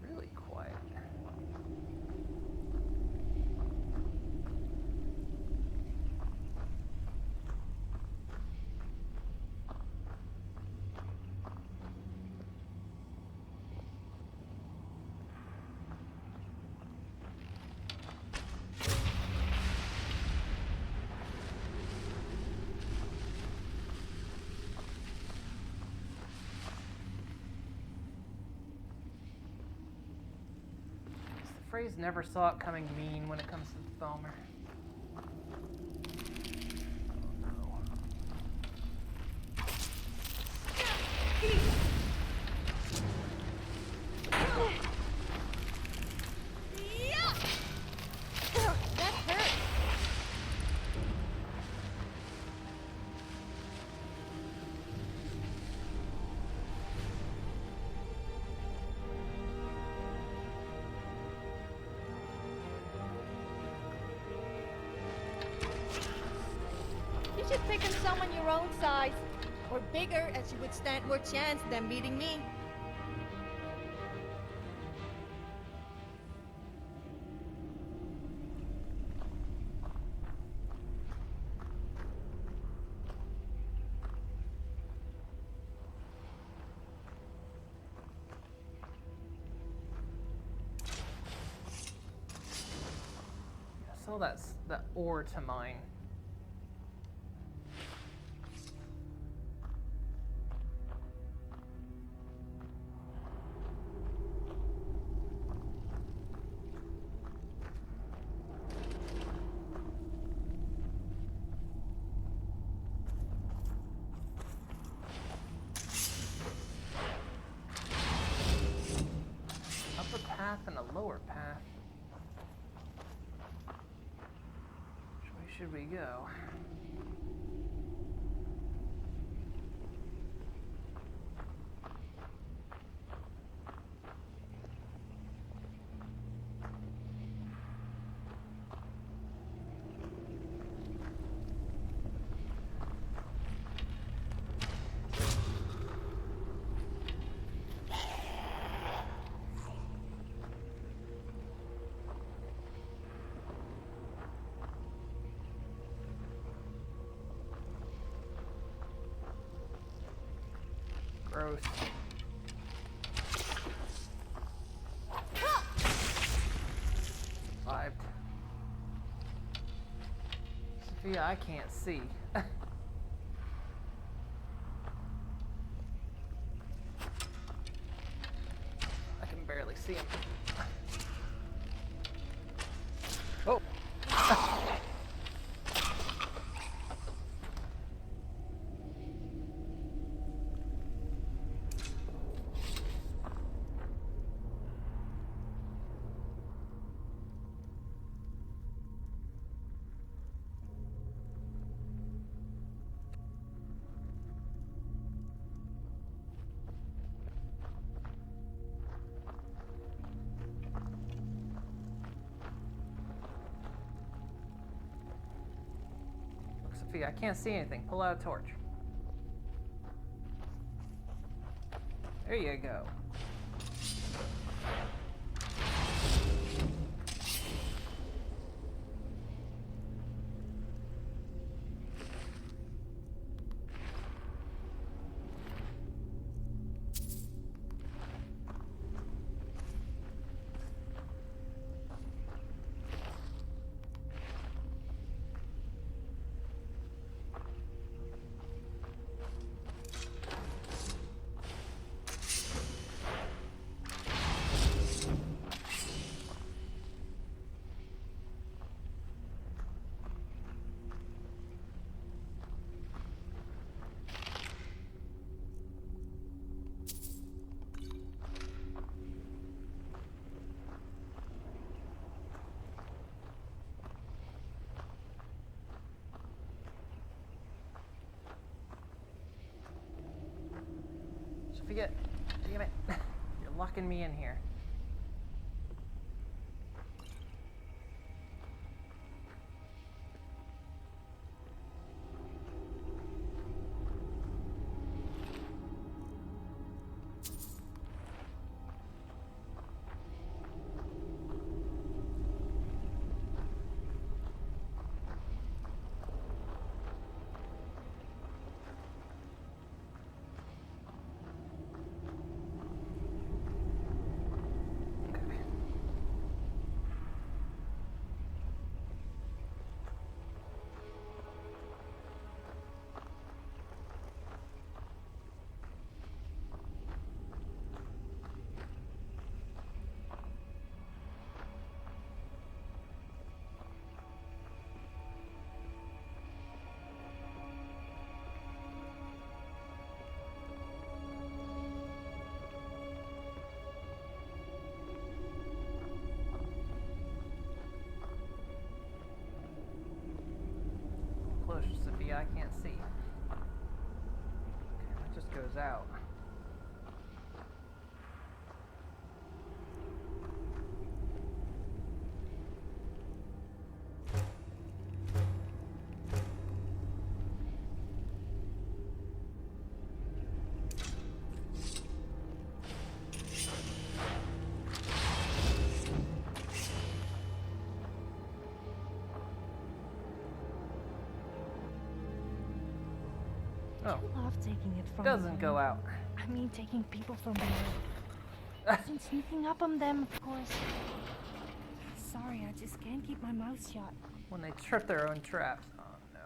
Really quiet. The phrase never saw it coming mean when it comes to the Thalmor. That hurt. should pick on someone your own size. Or bigger, as you would stand more chance than beating me. So that's the ore to mine. Upper path and a lower path. Which way should we go? Gross. Survived. Sophia, I can't see. I can barely see him. Oh! Sophia, I can't see anything. Pull out a torch. There you go. Forget. Damn it. You're locking me in here. Push, Sophia, I can't see. Okay, that just goes out. Oh. do love taking it from Doesn't them. go out. I mean, taking people from the road. Isn't sneaking up on them, of course. Sorry, I just can't keep my mouth shut. When they trip their own traps. Oh no.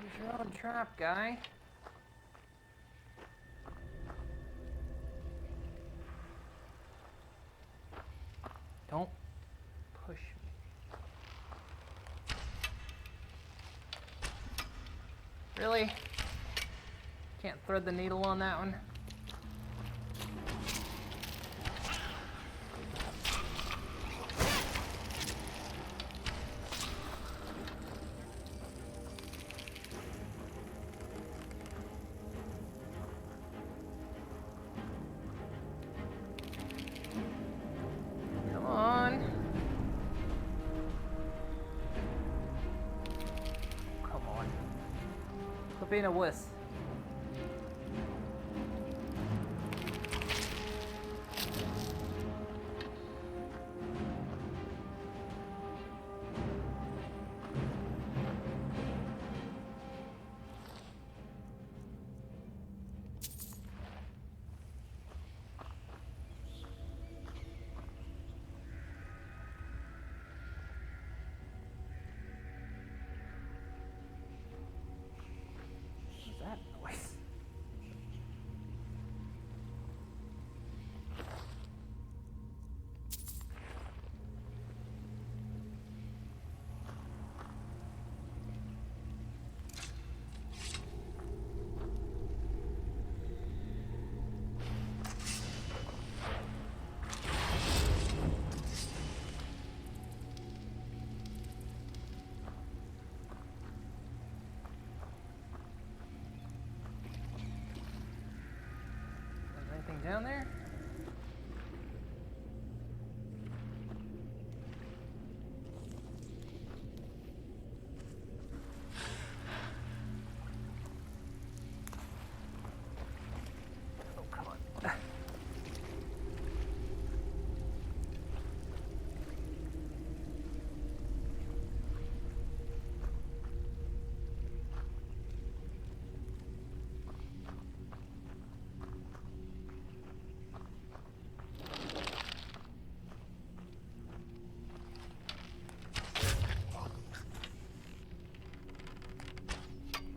Use your own trap, guy. Don't push me. Really? Can't thread the needle on that one? Come on. Come on. Quit being a wuss. What's that noise? Anything down there? Oh, come on.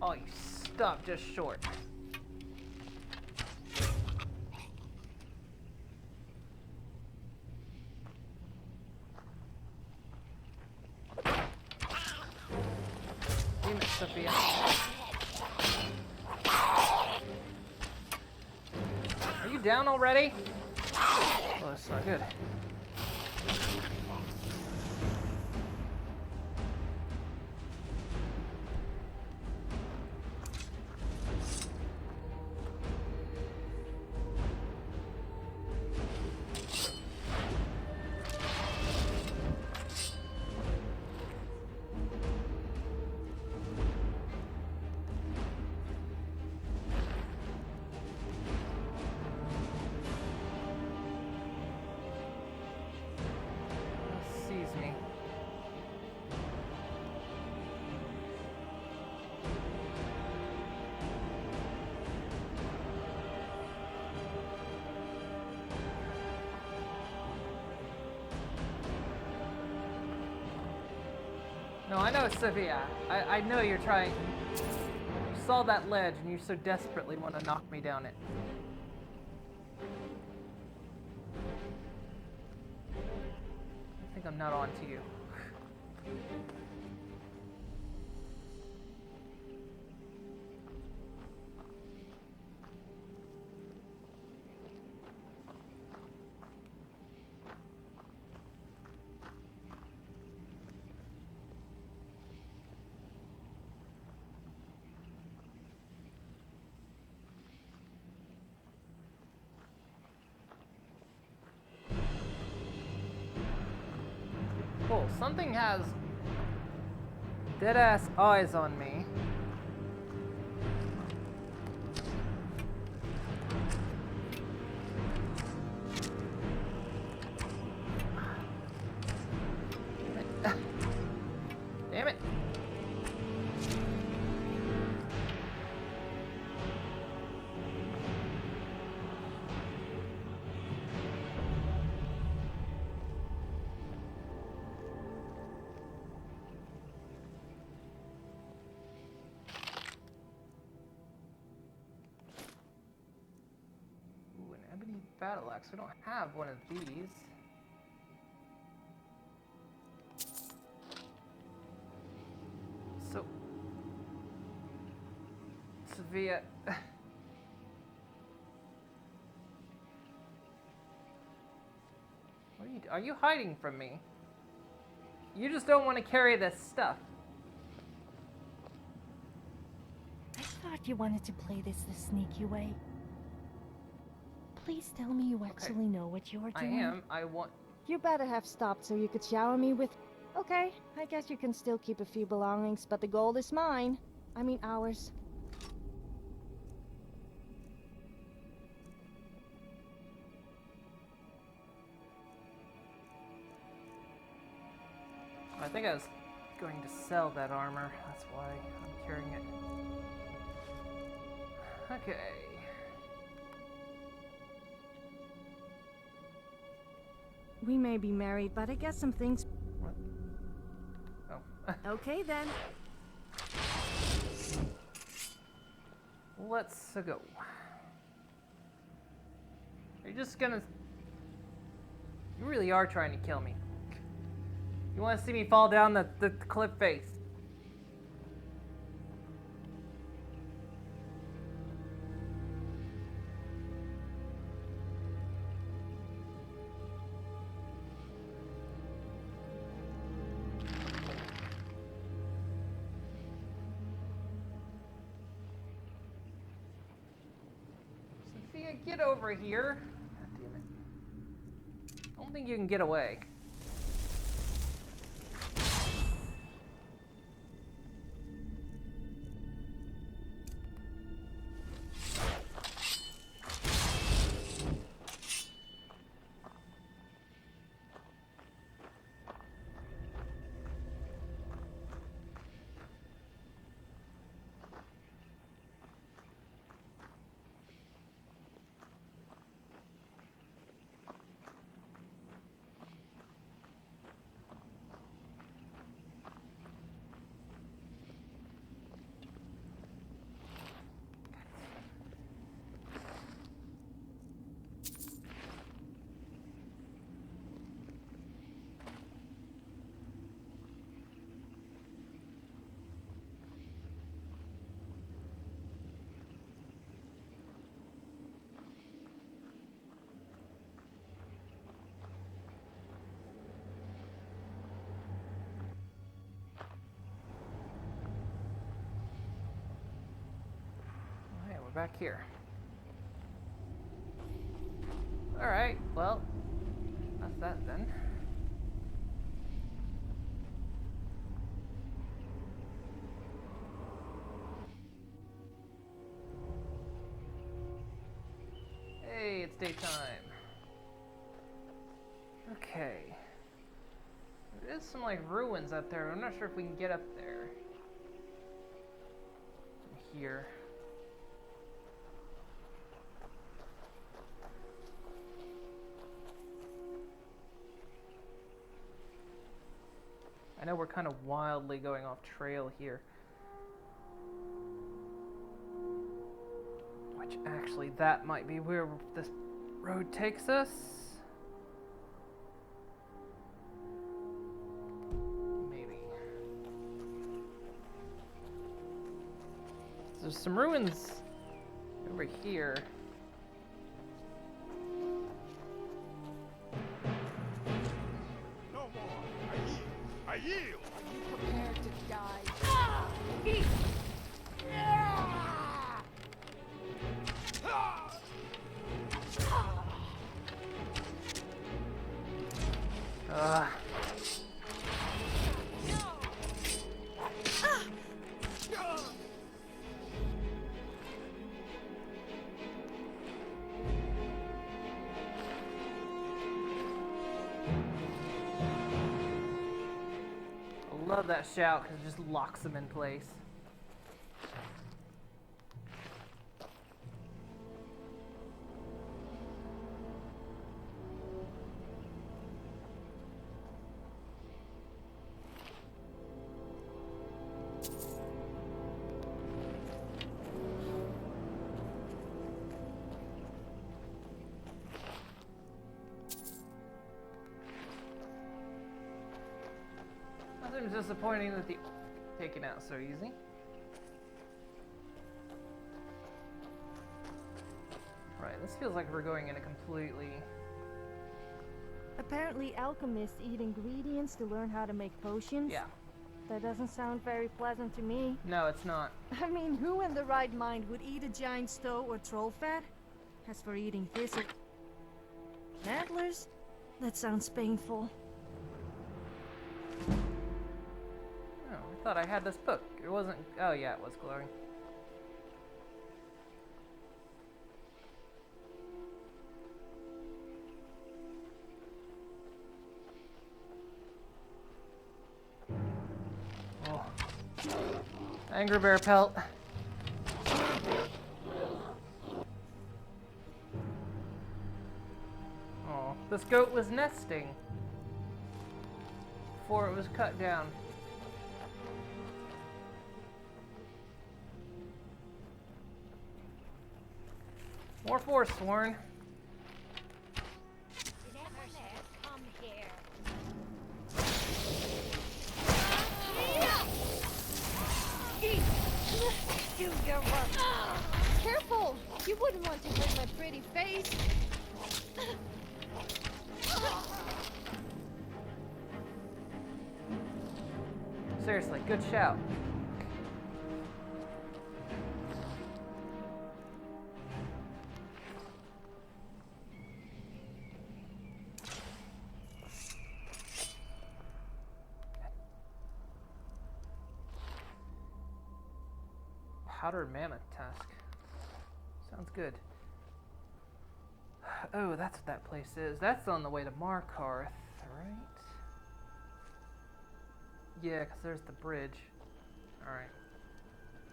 Oh, you stopped just short. Damn it, Sophia. Are you down already? Oh, that's not good. Sees me. No, I know, Sophia. I know you're trying. You saw that ledge and you so desperately want to knock me down it. I think I'm not on to you. Cool. Something has dead-ass eyes on me. battle axe. We don't have one of these. So, Sophia. Are you hiding from me? You just don't want to carry this stuff. I thought you wanted to play this the sneaky way. Please tell me you actually know what you're doing. I want... You better have stopped so you could shower me with... Okay, I guess you can still keep a few belongings, but the gold is mine. I mean ours. I think I was going to sell that armor. That's why I'm carrying it. Okay. We may be married, but I guess some things... What? Oh. Okay then. Let's go. Are you just gonna... You really are trying to kill me. You want to see me fall down the cliff face. Sophia, get over here. God damn it. I don't think you can get away. We're back here. Alright, well, that's that then. Hey, it's daytime. Okay. There is some like ruins up there. I'm not sure if we can get up there. From here. I know we're kind of wildly going off trail here. Which actually, that might be where this road takes us. Maybe. There's some ruins over here. I yield! Are you prepared to die? Ah! Eat! Ah! I love that shout because it just locks them in place. Seems disappointing that the taken out so easy. Right, this feels like we're going in a completely... Apparently alchemists eat ingredients to learn how to make potions. Yeah. That doesn't sound very pleasant to me. No, it's not. I mean, who in the right mind would eat a giant stoat or troll fat? As for eating thistle... antlers? That sounds painful. Oh, I thought I had this book. It wasn't... Oh yeah, it was glowing. Oh. Angry bear pelt. Oh, this goat was nesting before it was cut down. More Forsworn. Do your work. Careful! You wouldn't want to hurt my pretty face. Seriously, good shout. Powdered mammoth tusk. Sounds good. Oh, that's what that place is. That's on the way to Markarth, right? Yeah, because there's the bridge. Alright.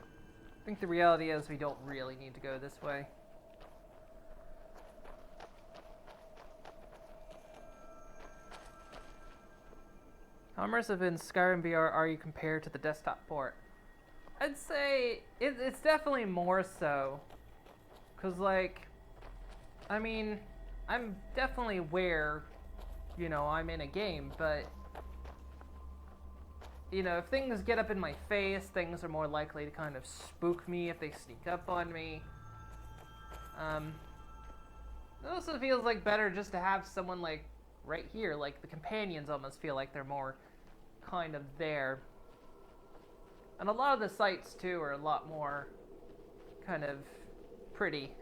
I think the reality is we don't really need to go this way. How immersive in Skyrim VR are you compared to the desktop port? I'd say it's definitely more so. Because, like, I mean, I'm definitely aware, you know, I'm in a game, but, you know, if things get up in my face, things are more likely to kind of spook me if they sneak up on me. It also feels like better just to have someone, like, right here. Like, the companions almost feel like they're more kind of there. And a lot of the sights, too, are a lot more kind of pretty.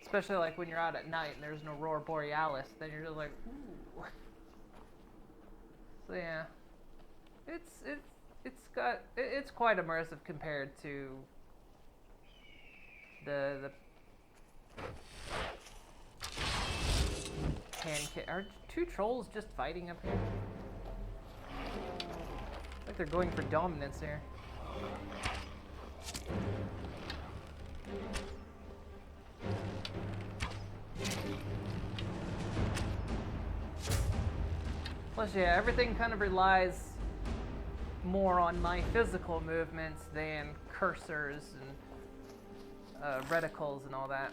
Especially, like, when you're out at night and there's an aurora borealis, then you're just like, ooh. So, yeah. It's quite immersive compared to the Are two trolls just fighting up here? Like they're going for dominance here. Plus, yeah, everything kind of relies more on my physical movements than cursors and reticles and all that.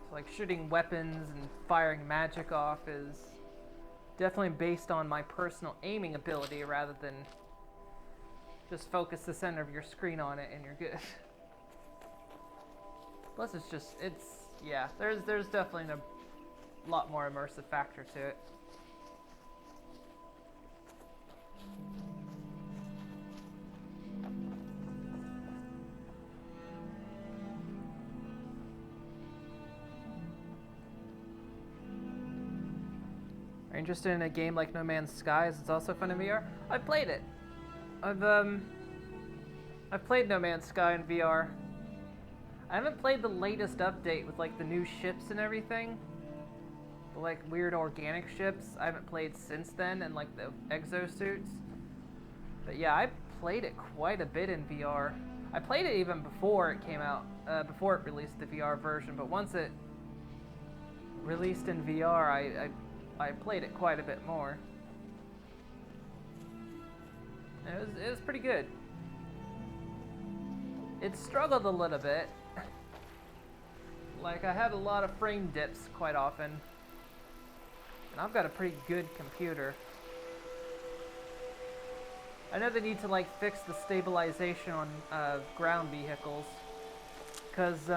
So, like, shooting weapons and firing magic off is definitely based on my personal aiming ability rather than just focus the center of your screen on it and you're good. Plus, yeah, there's definitely a lot more immersive factor to it. Are you interested in a game like No Man's Skies? It's also fun in VR. I've played it. I've played No Man's Sky in VR. I haven't played the latest update with like the new ships and everything. The like weird organic ships. I haven't played since then, and like the exosuits. But yeah, I played it quite a bit in VR. I played it even before it came out, before it released the VR version. But once it released in VR, I played it quite a bit more. It was pretty good. It struggled a little bit. Like, I had a lot of frame dips quite often. I've got a pretty good computer. I know they need to like fix the stabilization on ground vehicles, because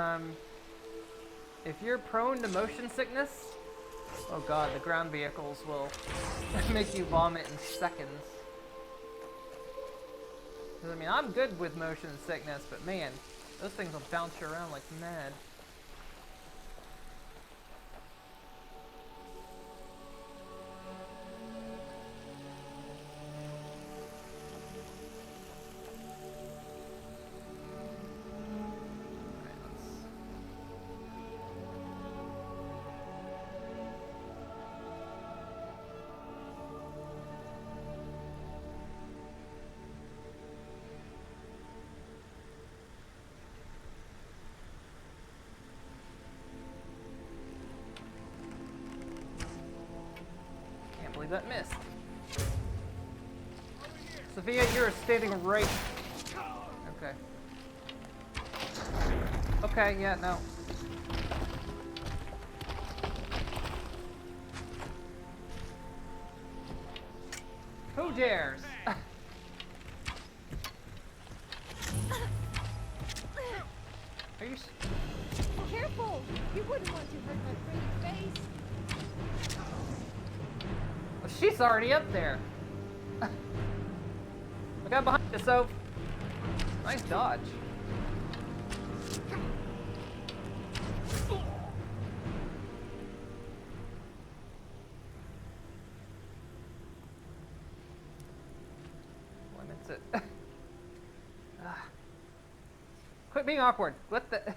if you're prone to motion sickness, oh god, the ground vehicles will make you vomit in seconds. 'Cause, I mean, I'm good with motion sickness, but man, those things will bounce you around like mad. That missed. Sophia, you're standing right. Okay. Okay, yeah, no. Who dares? Are you? Careful! You wouldn't want to hurt my pretty face. She's already up there. Look out behind you, Soph. Nice dodge. Limits it. Quit being awkward. What the?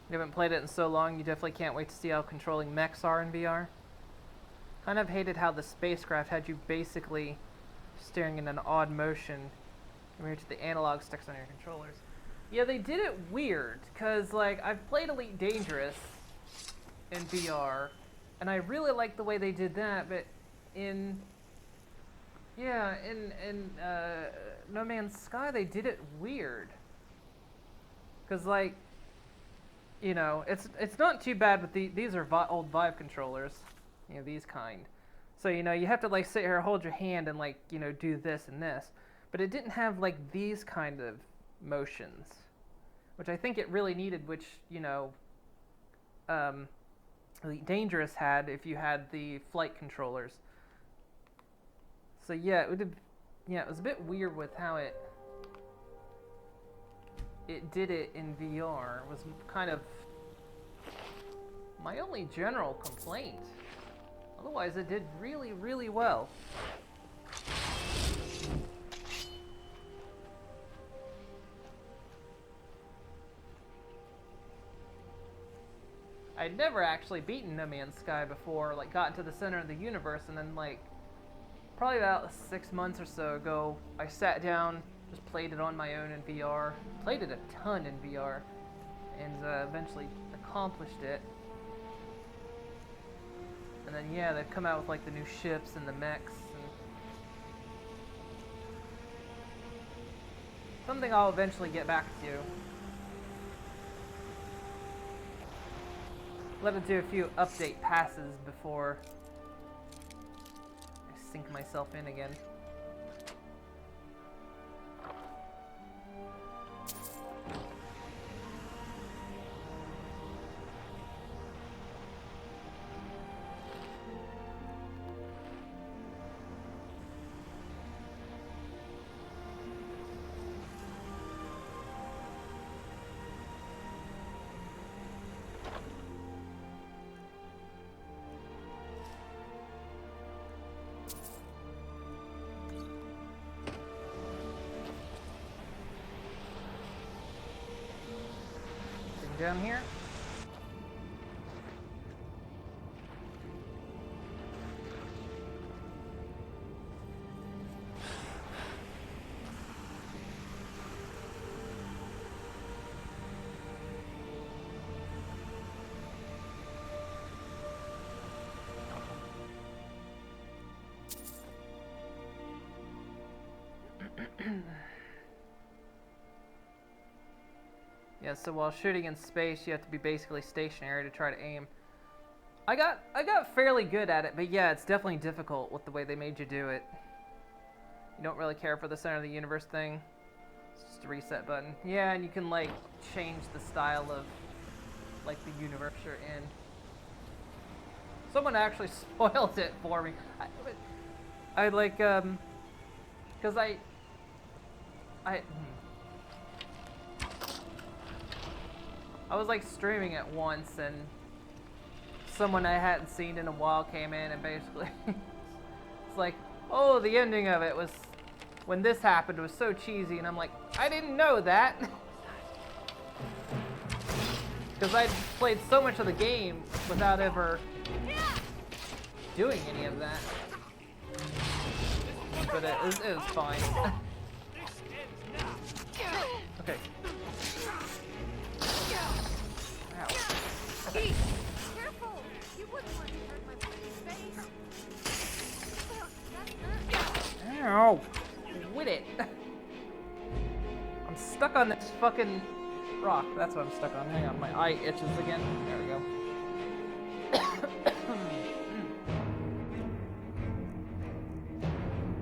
You haven't played it in so long, you definitely can't wait to see how controlling mechs are in VR. Kind of hated how the spacecraft had you basically steering in an odd motion compared to the analog sticks on your controllers. Yeah, they did it weird, because like, I've played Elite Dangerous in VR, and I really like the way they did that, but in No Man's Sky, they did it weird. Because like, you know, it's not too bad, but these are old Vive controllers, you know, these kind. So, you know, you have to like sit here, hold your hand, and like, you know, do this and this. But it didn't have like these kind of motions, which I think it really needed, which, you know, Dangerous had if you had the flight controllers. So yeah, it was a bit weird with how it did it in VR. It was kind of my only general complaint. Otherwise, it did really, really well. I'd never actually beaten No Man's Sky before, like gotten to the center of the universe, and then like probably about 6 months or so ago, I sat down, just played it on my own in VR, played it a ton in VR, and eventually accomplished it. And then yeah, they've come out with like the new ships and the mechs, and something I'll eventually get back to. Let it do a few update passes before I sink myself in again. Down here. Yeah, so while shooting in space, you have to be basically stationary to try to aim. I got fairly good at it, but yeah, it's definitely difficult with the way they made you do it. You don't really care for the center of the universe thing. It's just a reset button. Yeah, and you can like change the style of like the universe you're in. Someone actually spoiled it for me. I like because I was like streaming it once, and someone I hadn't seen in a while came in and basically it's like, oh, the ending of it was when this happened was so cheesy, and I'm like, I didn't know that. Because I played so much of the game without ever doing any of that. But it was fine. Okay. Ow. Okay. Careful! You wouldn't want to hurt my pretty face. Ow! Quit it! I'm stuck on this fucking rock. That's what I'm stuck on. Hang on, my eye itches again. There we go.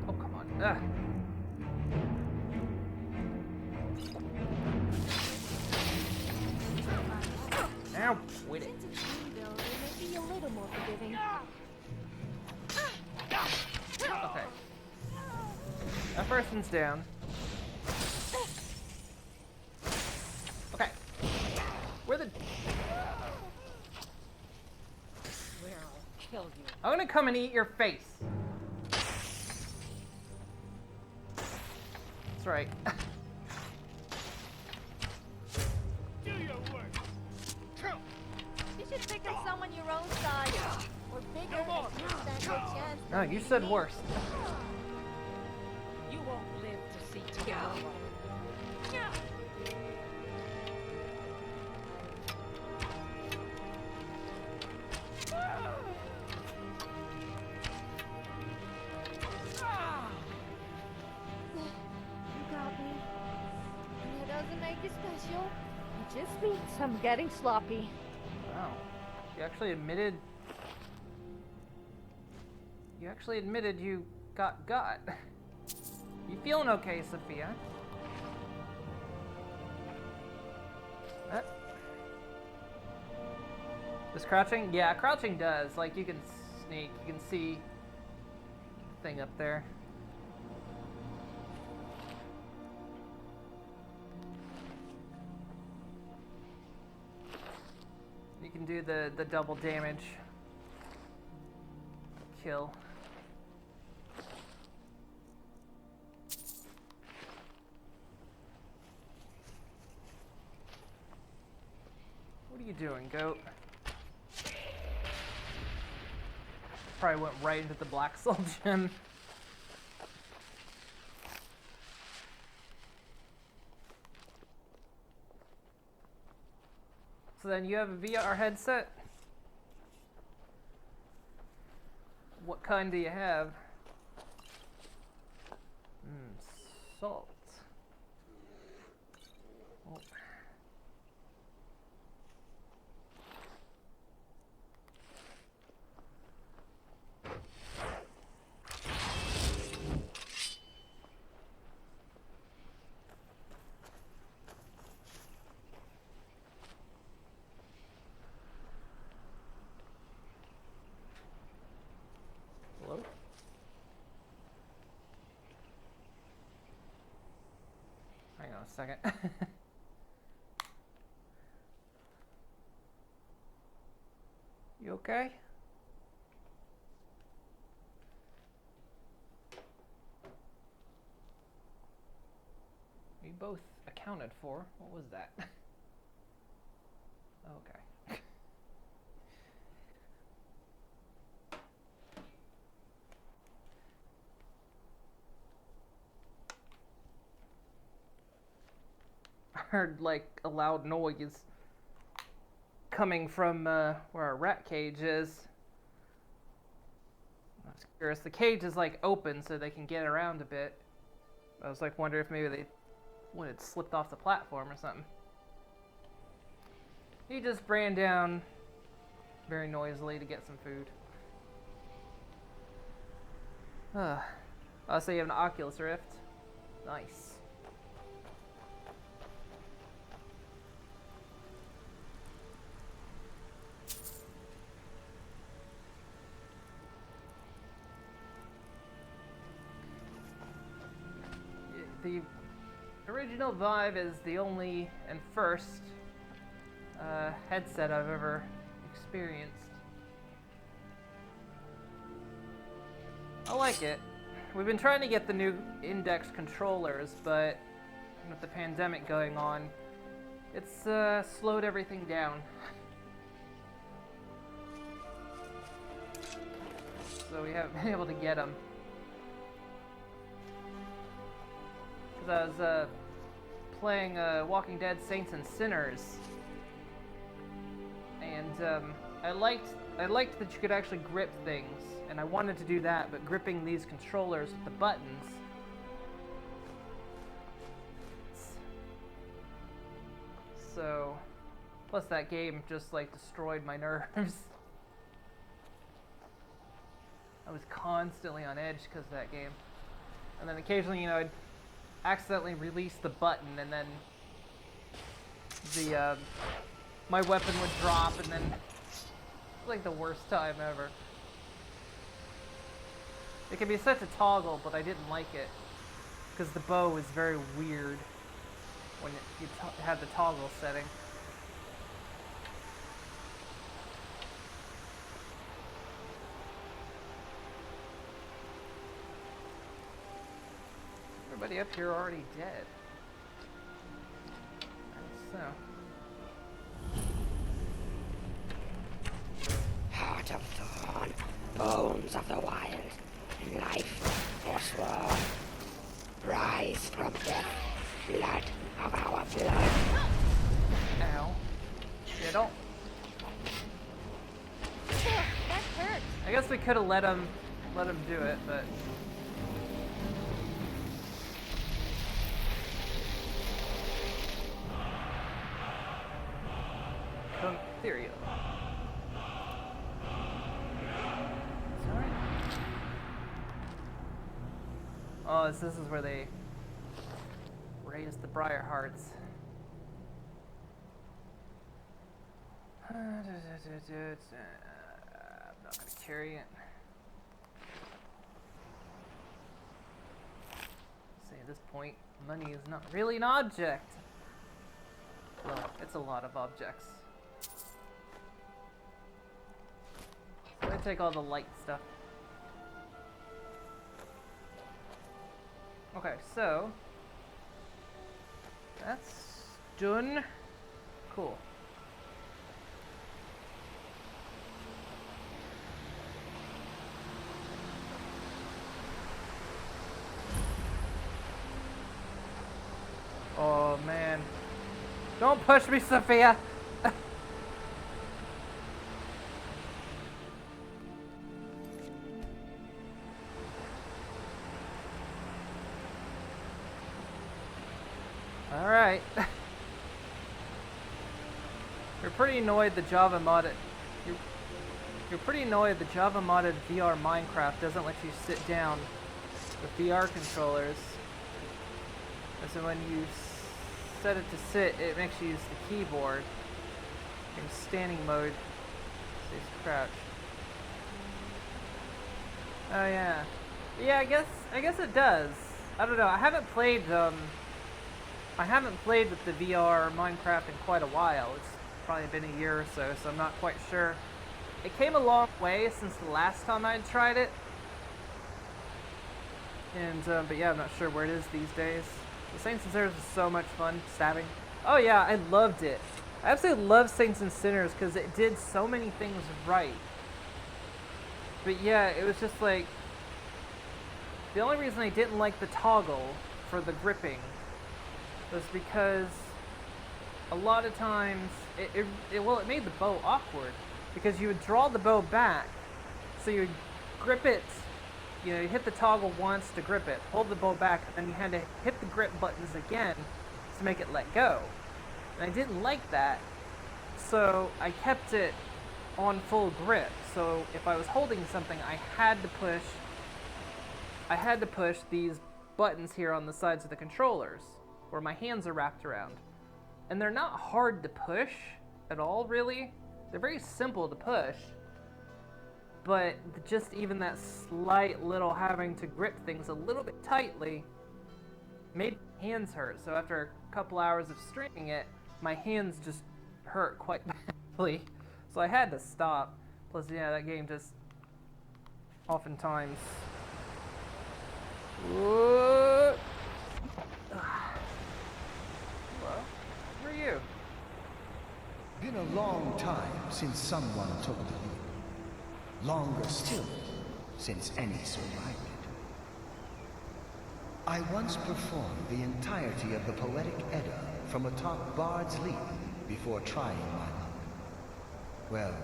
Oh, come on. Ugh. Ow! Quit it. Maybe a little more forgiving. Okay. That person's down. Okay. Where the... Where I'll kill you. I'm gonna come and eat your face. That's right. Do your work. You should pick up someone your own size. Or bigger if you stand a chance. No, you said worse. You won't live to see tomorrow. You got me. And that doesn't make you special. It just means I'm getting sloppy. Wow. You actually admitted... You actually admitted you got. You feeling okay, Sophia? Does crouching? Yeah, crouching does. Like, you can sneak. You can see the thing up there. You can do the double damage kill. What are you doing, goat? Probably went right into the Black Soul Gem. So then you have a VR headset? What kind do you have? Salt. Oh. Hello? Hang on a second. You okay? We both accounted for. What was that? Okay. I heard like a loud noise coming from where our rat cage is. I was curious. The cage is like open so they can get around a bit. I was like wondering if maybe they when it slipped off the platform or something. He just ran down very noisily to get some food. Oh, so you have an Oculus Rift? Nice. The original Vive is the only and first headset I've ever experienced. I like it. We've been trying to get the new index controllers, but with the pandemic going on, it's slowed everything down. So we haven't been able to get them. Because I was playing Walking Dead Saints and Sinners, and I liked that you could actually grip things, and I wanted to do that, but gripping these controllers with the buttons, so plus that game just like destroyed my nerves. I was constantly on edge because of that game, and then occasionally, you know, I'd accidentally release the button, and then the my weapon would drop, and then it's like the worst time ever. It can be set to toggle, but I didn't like it because the bow is very weird when you have the toggle setting. Everybody up here already dead. So. Heart of thorn, bones of the wild, life forsworn. Rise from death, blood of our blood. Ow. Yeah, don't. That hurt. I guess we could have let him do it, but. Theory. Sorry. Oh, this is where they raise the briar hearts. I'm not gonna carry it. See, at this point, money is not really an object. Well, it's a lot of objects. So I take all the light stuff. Okay, so that's done. Cool. Oh man. Don't push me, Sophia! Alright. You're pretty annoyed the Java modded... You're pretty annoyed the Java modded VR Minecraft doesn't let you sit down with VR controllers. And so when you set it to sit, it makes you use the keyboard. In standing mode, it says crouch. Oh yeah. Yeah, I guess it does. I don't know, I haven't played with the VR Minecraft in quite a while. It's probably been a year or so, so I'm not quite sure. It came a long way since the last time I tried it. And, but yeah, I'm not sure where it is these days. The Saints and Sinners is so much fun, stabbing. Oh yeah, I loved it. I absolutely love Saints and Sinners because it did so many things right. But yeah, it was just like... The only reason I didn't like the toggle for the gripping was because a lot of times it made the bow awkward because you would draw the bow back, so you would grip it, you know, you hit the toggle once to grip it, hold the bow back, and then you had to hit the grip buttons again to make it let go. And I didn't like that So I kept it on full grip. So if I was holding something, I had to push these buttons here on the sides of the controllers, where my hands are wrapped around. And they're not hard to push at all, really. They're very simple to push. But just even that slight little having to grip things a little bit tightly made my hands hurt. So after a couple hours of streaming it, my hands just hurt quite badly. So I had to stop. Plus, yeah, that game just oftentimes... Hello? Who are you? Been a long time since someone took the lead. Longer still, since any survived it. I once performed the entirety of the Poetic Edda from atop Bard's Leap before trying my luck. Well,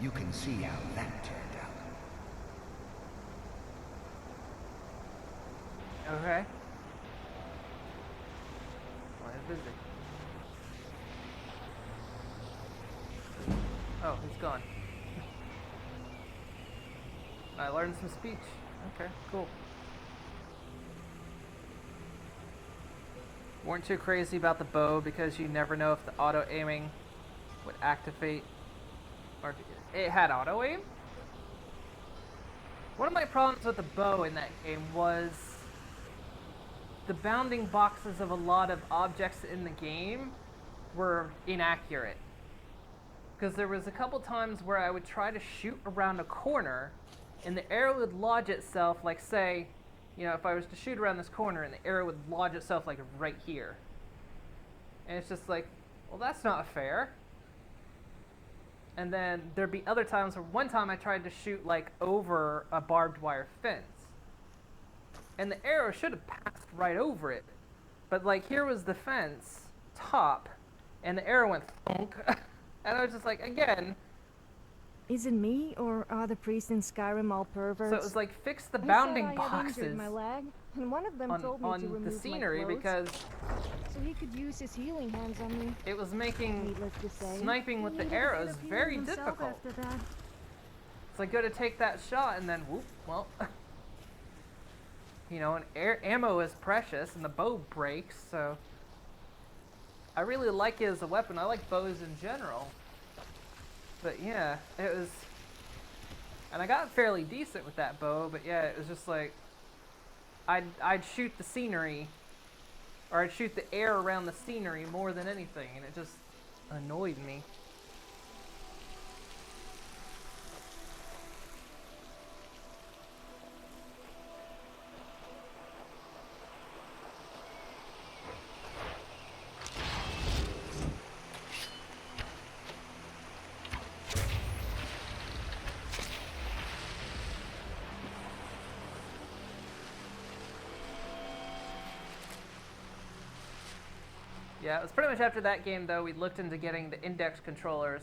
you can see how that turned out. Okay. Well, he's busy. Oh, he's gone. I learned some speech. Okay, cool. Weren't too crazy about the bow because you never know if the auto-aiming would activate. Or it had auto-aim? One of my problems with the bow in that game was the bounding boxes of a lot of objects in the game were inaccurate. Because there was a couple times where I would try to shoot around a corner and the arrow would lodge itself, like say, you know, if I was to shoot around this corner and the arrow would lodge itself like right here. And it's just like, well, that's not fair. And then there'd be other times where one time I tried to shoot like over a barbed wire fence. And the arrow should have passed right over it. But like here was the fence top and the arrow went thunk. And I was just like, again. Is it me, or are the priests in Skyrim all perverts? So it was like, fix the bounding I boxes injured my leg, and one of them told me to remove the scenery my clothes, because so he could use his healing hands on me. it was making Needless to say, sniping with he the needed a arrows bit of healing very himself difficult. after that. So I go to take that shot and then whoop, well, you know, and ammo is precious and the bow breaks, so I really like it as a weapon. I like bows in general. But yeah, it was, and I got fairly decent with that bow, but yeah, it was just like, I'd shoot the scenery, or I'd shoot the air around the scenery more than anything, and it just annoyed me. Yeah, it was pretty much after that game, though, we looked into getting the index controllers,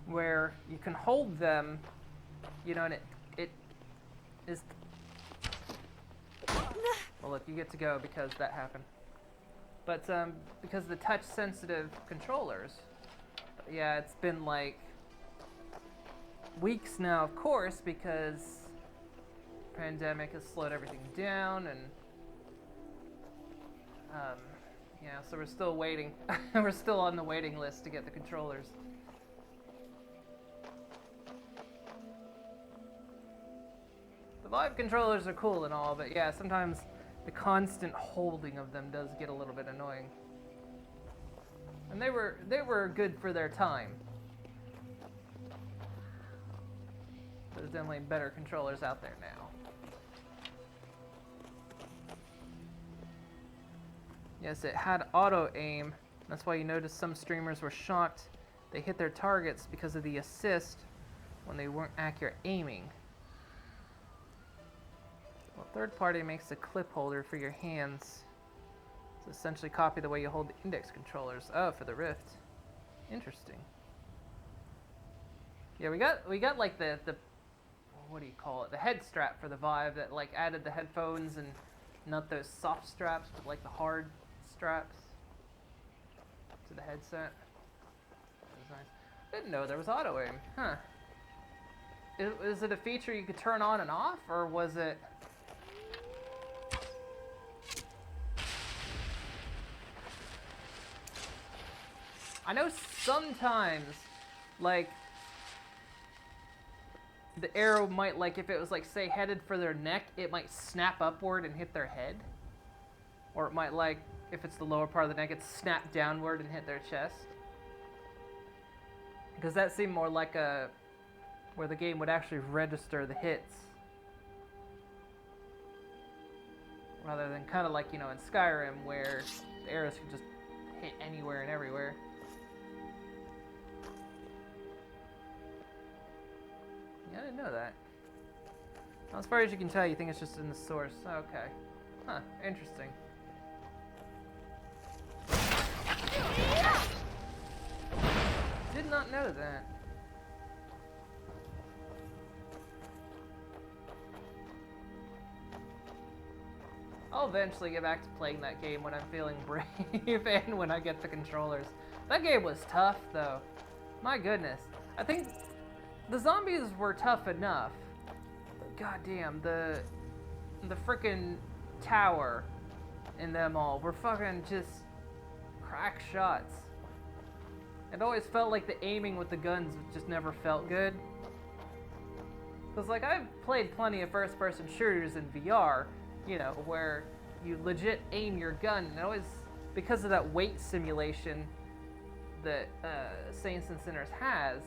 where you can hold them, you know, and it is... Well, look, you get to go because that happened. But, because the touch-sensitive controllers, yeah, it's been, like, weeks now, of course, because pandemic has slowed everything down, and, yeah, so we're still waiting. We're still on the waiting list to get the controllers. The Vive controllers are cool and all, but yeah, sometimes the constant holding of them does get a little bit annoying. And they were good for their time. There's definitely better controllers out there now. Yes, it had auto-aim. That's why you notice some streamers were shocked they hit their targets because of the assist when they weren't accurate aiming. Well, third party makes a clip holder for your hands. It's essentially copy the way you hold the index controllers. Oh, for the Rift. Interesting. Yeah, we got like the what do you call it? The head strap for the Vive that like added the headphones and not those soft straps, but like the hard straps to the headset. That was nice. Didn't know there was auto aim. Huh. Is it a feature you could turn on and off, or was it... I know sometimes, like, the arrow might, like, if it was, like, say, headed for their neck, it might snap upward and hit their head. Or it might, like, if it's the lower part of the neck, it's snap downward and hit their chest. Because that seemed more like a... where the game would actually register the hits. Rather than kind of like, you know, in Skyrim, where the arrows could just hit anywhere and everywhere. Yeah, I didn't know that. Well, as far as you can tell, you think it's just in the source. Okay. Huh, interesting. Did not know that. I'll eventually get back to playing that game when I'm feeling brave and when I get the controllers. That game was tough, though. My goodness. I think the zombies were tough enough. But goddamn, the frickin' tower in them all were fucking just crack shots. It always felt like the aiming with the guns just never felt good. Because, like, I've played plenty of first-person shooters in VR, you know, where you legit aim your gun, and always, because of that weight simulation that Saints and Sinners has,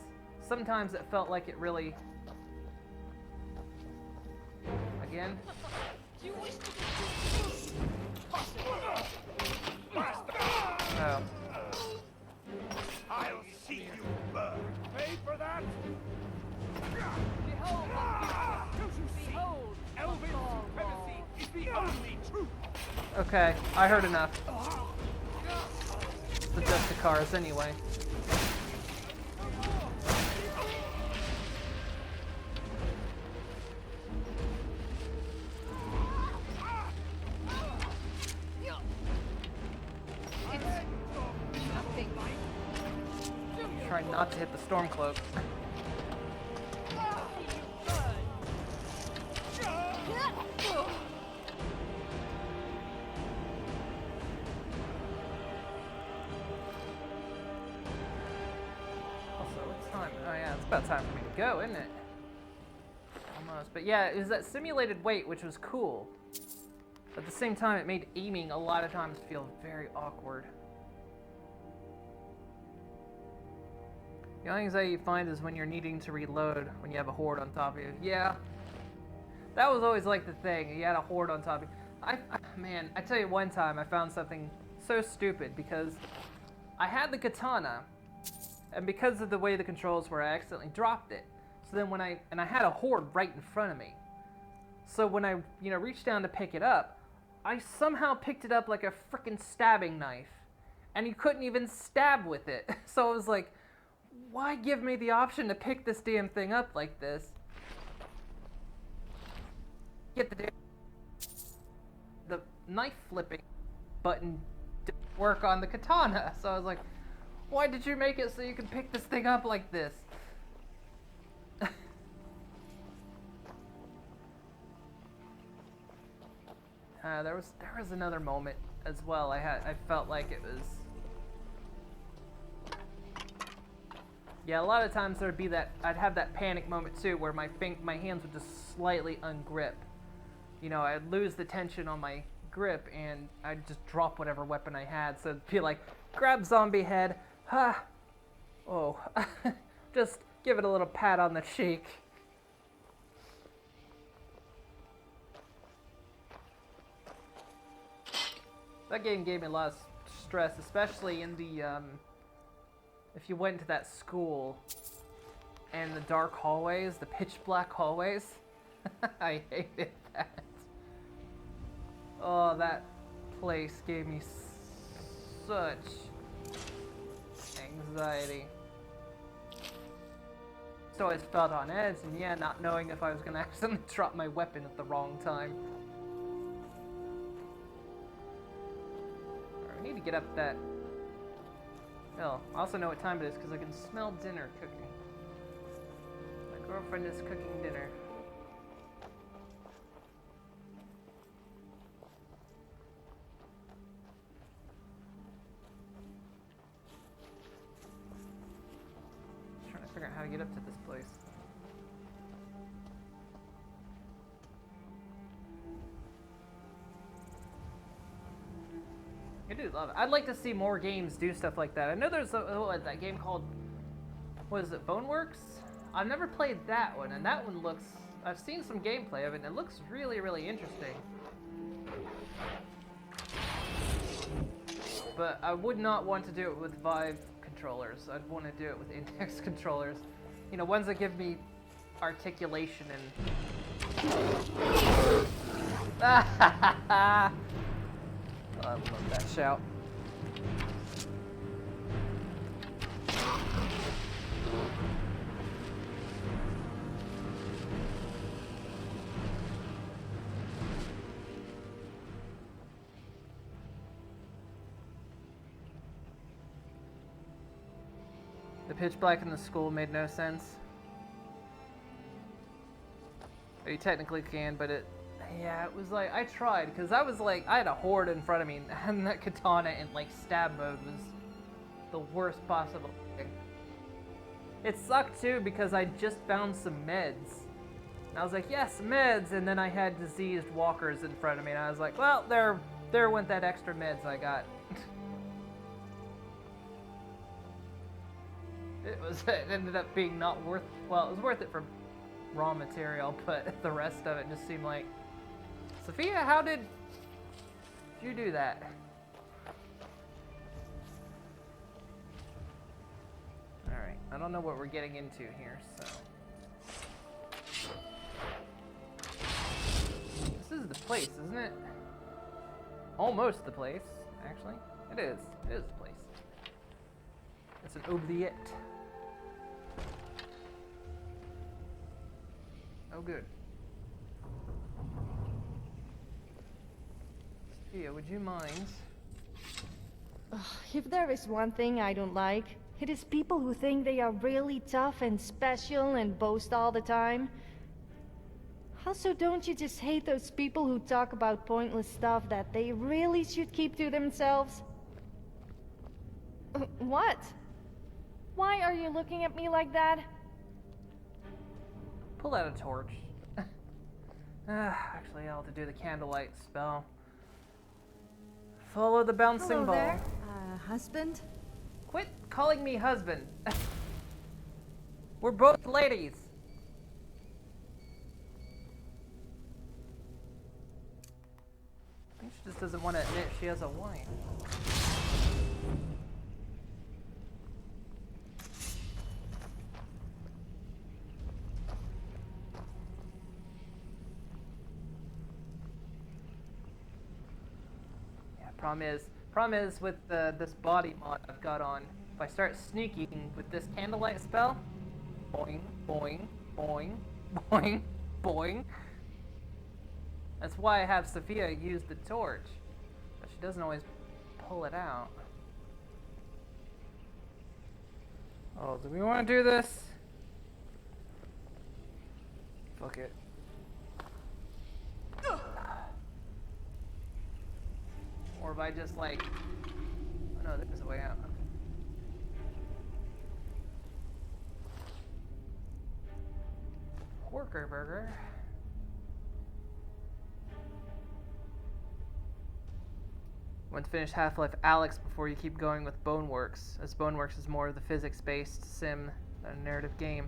sometimes it felt like it really... Again? Oh. I'll see you burn. Pay for that? Behold, behold, Elven supremacy is the only truth. Okay, I heard enough. The Justicars, anyway. Try not to hit the storm cloak. It's about time for me to go, isn't it? Almost. But yeah, it was that simulated weight, which was cool. At the same time, it made aiming a lot of times feel very awkward. The only anxiety you find is when you're needing to reload when you have a horde on top of you. Yeah. That was always like the thing. You had a horde on top of you. Man, I tell you, one time I found something so stupid because I had the katana, and because of the way the controls were, I accidentally dropped it. So then I had a horde right in front of me. So when I, you know, reached down to pick it up, I somehow picked it up like a frickin' stabbing knife. And you couldn't even stab with it. So I was like, why give me the option to pick this damn thing up like this? Get the knife flipping button didn't work on the katana. So I was like, why did you make it so you can pick this thing up like this? There was another moment as well. I felt like it was... Yeah, a lot of times there'd be that... I'd have that panic moment too where my hands would just slightly ungrip. You know, I'd lose the tension on my grip and I'd just drop whatever weapon I had. So it'd be like, grab zombie head. Ha! Oh. Just give it a little pat on the cheek. That game gave me a lot of stress, especially in the, if you went to that school and the dark hallways, the pitch black hallways. I hated that. Oh, that place gave me such anxiety. Just always felt on edge, and yeah, not knowing if I was gonna accidentally drop my weapon at the wrong time. Alright, we need to get up that Oh, I also know what time it is because I can smell dinner cooking. My girlfriend is cooking dinner. Just trying to figure out how to get up to this place. I do love it. I'd like to see more games do stuff like that. I know there's that game called, what is it, Boneworks? I've never played that one, and that one looks, I've seen some gameplay of it, and it looks really, really interesting. But I would not want to do it with Vive controllers. I'd want to do it with index controllers. You know, ones that give me articulation and... I love that shout. The pitch black in the school made no sense. You technically can, but it... Yeah, it was like, I tried, because I was like, I had a horde in front of me, and that katana in, like, stab mode was the worst possible thing. It sucked, too, because I just found some meds. And I was like, yes, meds, and then I had diseased walkers in front of me, and I was like, well, there went that extra meds I got. It ended up being not worth, well, it was worth it for raw material, but the rest of it just seemed like, Sophia, how did you do that? Alright, I don't know what we're getting into here, so. This is the place, isn't it? Almost the place, actually. It is. It is the place. It's an oubliette. Oh, good. Sophia, would you mind? If there is one thing I don't like, it is people who think they are really tough and special and boast all the time. Also, don't you just hate those people who talk about pointless stuff that they really should keep to themselves? What? Why are you looking at me like that? Pull out a torch. Actually, I'll have to do the candlelight spell. Follow the bouncing Hello ball. there, husband? Quit calling me husband. We're both ladies. I think she just doesn't want to admit she has a wife. Problem is with this body mod I've got on, if I start sneaking with this candlelight spell, boing, boing, boing, boing, boing. That's why I have Sophia use the torch, but she doesn't always pull it out. Oh, do we want to do this? Fuck it. Or if I just like, oh no, there's a way out. Okay. Worker burger. Want to finish Half-Life Alyx before you keep going with Boneworks, as Boneworks is more of the physics-based sim than a narrative game.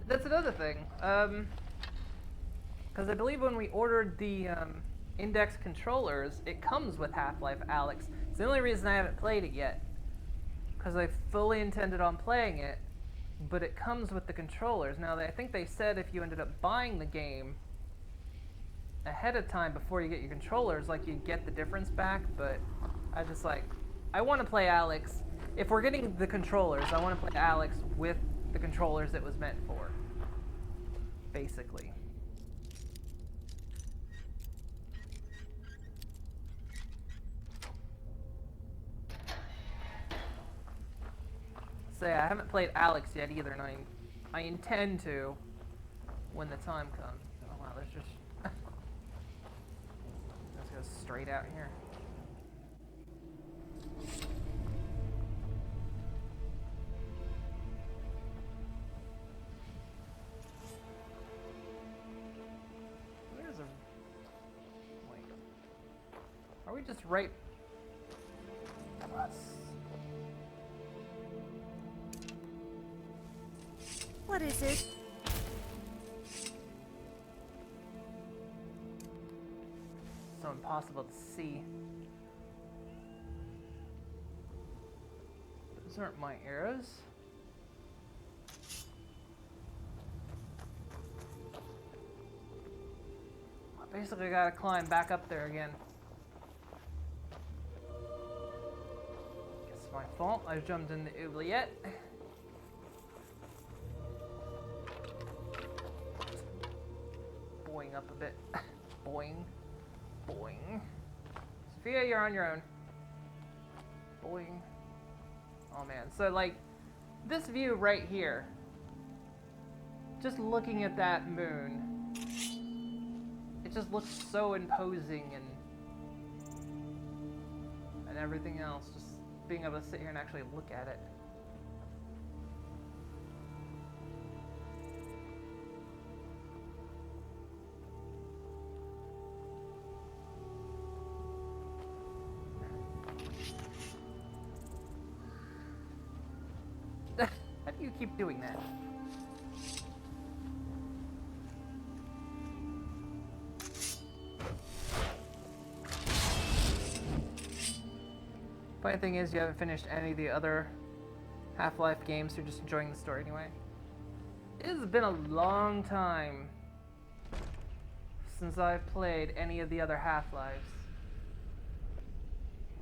That's another thing, because I believe when we ordered the Index controllers, it comes with Half-Life Alyx. It's the only reason I haven't played it yet, because I fully intended on playing it, but it comes with the controllers. Now, I think they said if you ended up buying the game ahead of time before you get your controllers, like, you get the difference back, but I just like, I want to play Alyx. If we're getting the controllers, I want to play Alyx with the controllers it was meant for, basically. Say, I haven't played Alex yet either, and I intend to when the time comes. Oh wow, there's just... Let's go straight out here. There's a... Wait. Are we just right... What is it? So impossible to see. Those aren't my arrows. I basically gotta climb back up there again. Guess it's my fault. I jumped in the oubliette. Boing up a bit. Boing. Boing. Sophia, you're on your own. Boing. Oh man, so like, this view right here, just looking at that moon, it just looks so imposing and everything else, just being able to sit here and actually look at it. How do you keep doing that? Funny thing is, you haven't finished any of the other Half-Life games, you're just enjoying the story anyway. It has been a long time since I've played any of the other Half-Lives.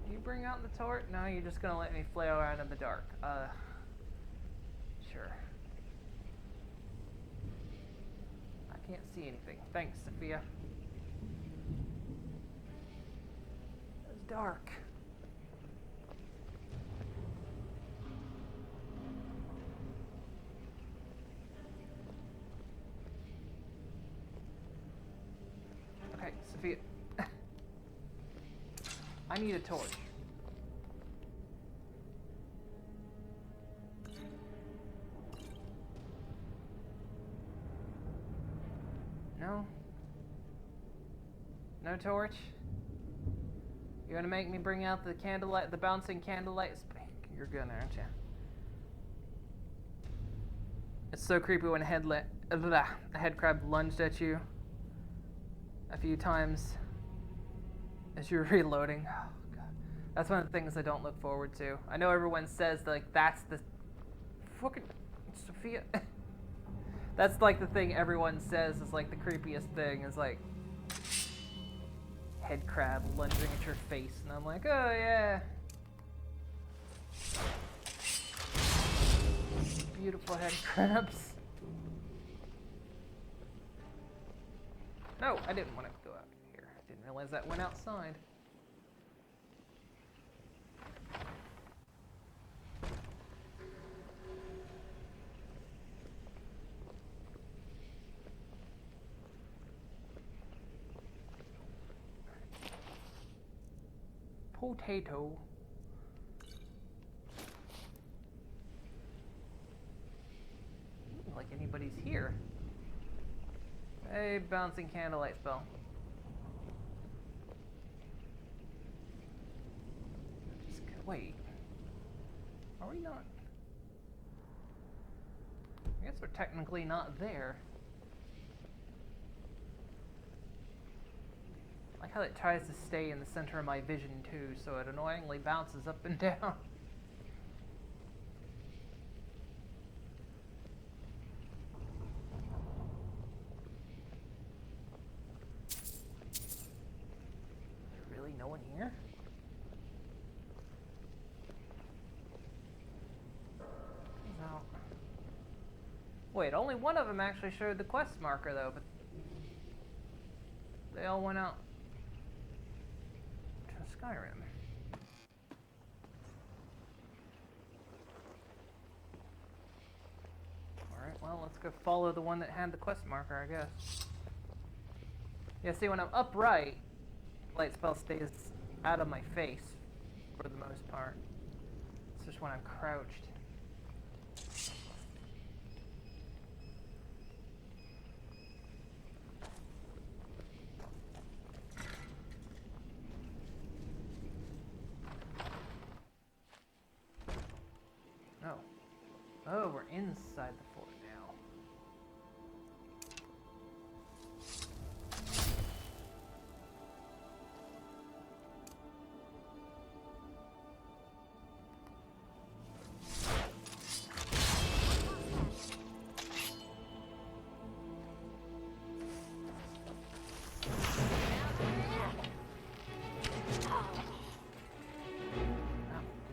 You bring out the torch? No, you're just gonna let me flail around in the dark. Sure. I can't see anything. Thanks, Sophia. It's dark. Okay, Sophia. I need a torch. No? No torch? You're gonna make me bring out the candlelight, the bouncing candlelight? You're gonna, aren't you? It's so creepy when a head crab lunged at you a few times as you're reloading. Oh god, that's one of the things I don't look forward to. I know everyone says that, like, that's the fucking Sophia. That's like the thing everyone says is like the creepiest thing is like head crab lunging at your face, and I'm like, oh yeah. Beautiful head crabs. No, I didn't want to go out here. I didn't realize that went outside. Potato. Like anybody's here. Hey, bouncing candlelight spell. Wait. Are we not? I guess we're technically not there. I like how it tries to stay in the center of my vision too, so it annoyingly bounces up and down. Really, no one here? No. Wait, only one of them actually showed the quest marker though, but they all went out to Skyrim. let's go follow the one that had the quest marker, I guess. Yeah, see, when I'm upright, light spell stays out of my face for the most part. It's just when I'm crouched. Oh. Oh, we're inside the fort now.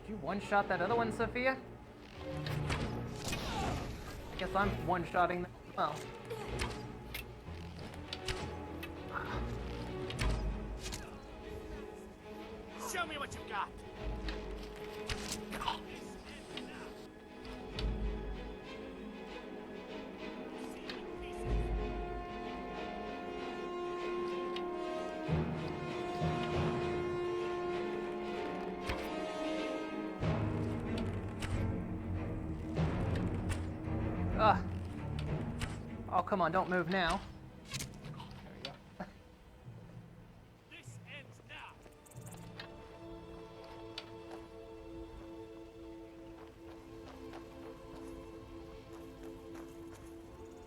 Did you one-shot that other one, Sophia? I guess I'm one-shotting them as well. Show me what you got. Ugh. Oh, come on, don't move now. There we go. This ends now.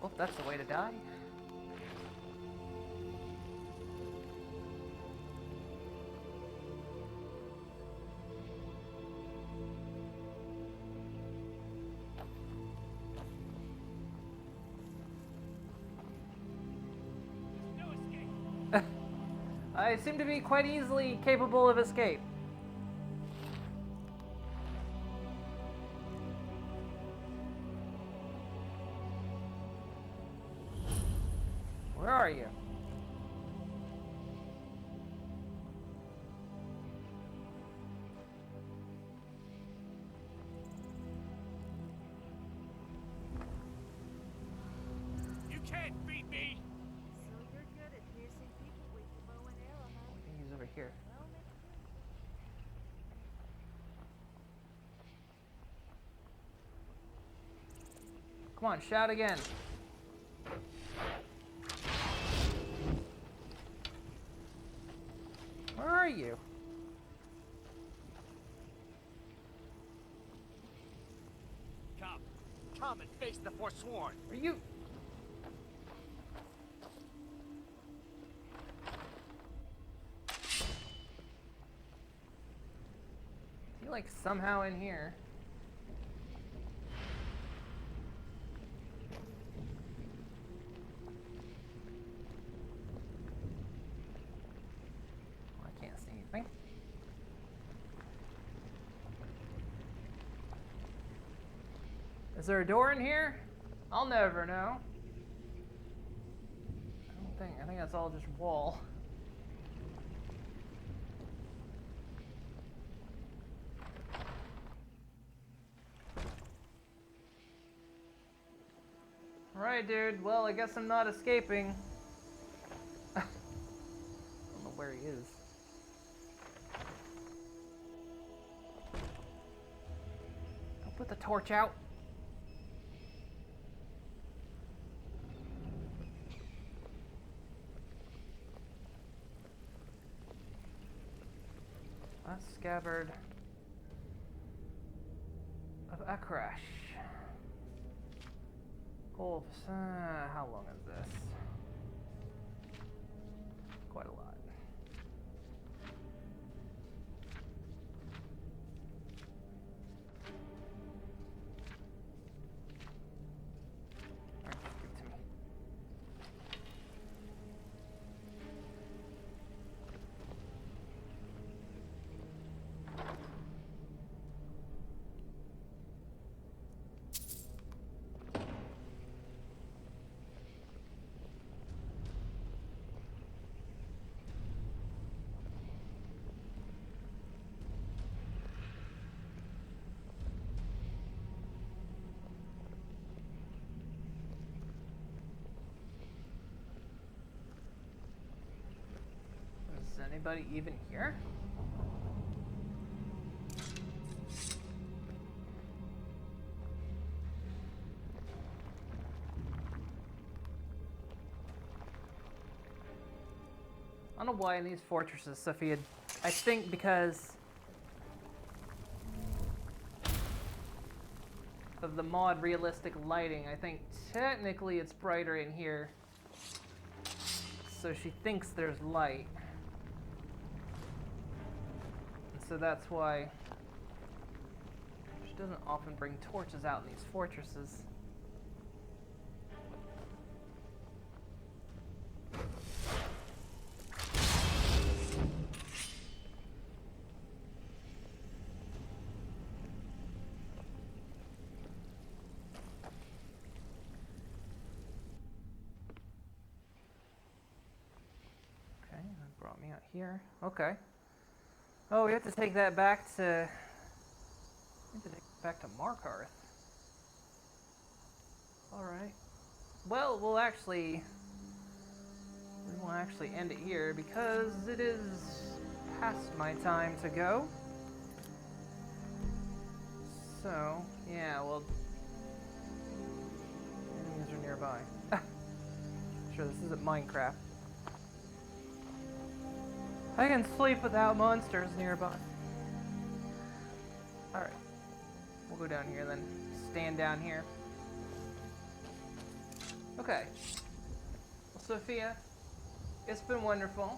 Well, that's the way to die. I seem to be quite easily capable of escape. Where are you? You can't beat me. So you're good at piercing people with your bow and arrow, huh? I think he's over here. Well, maybe. Come on, shout again. Where are you? Come and face the Forsworn. Are you? Is he like somehow in here? I can't see anything. Is there a door in here? I'll never know. I think that's all just wall. Alright, dude. Well, I guess I'm not escaping. I don't know where he is. Don't put the torch out. Last scabbard of Akrash. Gold. How long is this? Quite a lot. Alright, give it to me. Anybody even here? I don't know why in these fortresses, Sophia. I think because of the mod realistic lighting, I think technically it's brighter in here. So she thinks there's light. And so that's why she doesn't often bring torches out in these fortresses. Brought me out here. Okay. Oh, we have to take that back to... We have to take it back to Markarth. Alright. Well, we won't actually end it here because it is past my time to go. So, yeah, well... enemies are nearby. Sure, this isn't Minecraft. I can sleep without monsters nearby. Alright. We'll go down here then. Stand down here. Okay. Well, Sophia, it's been wonderful.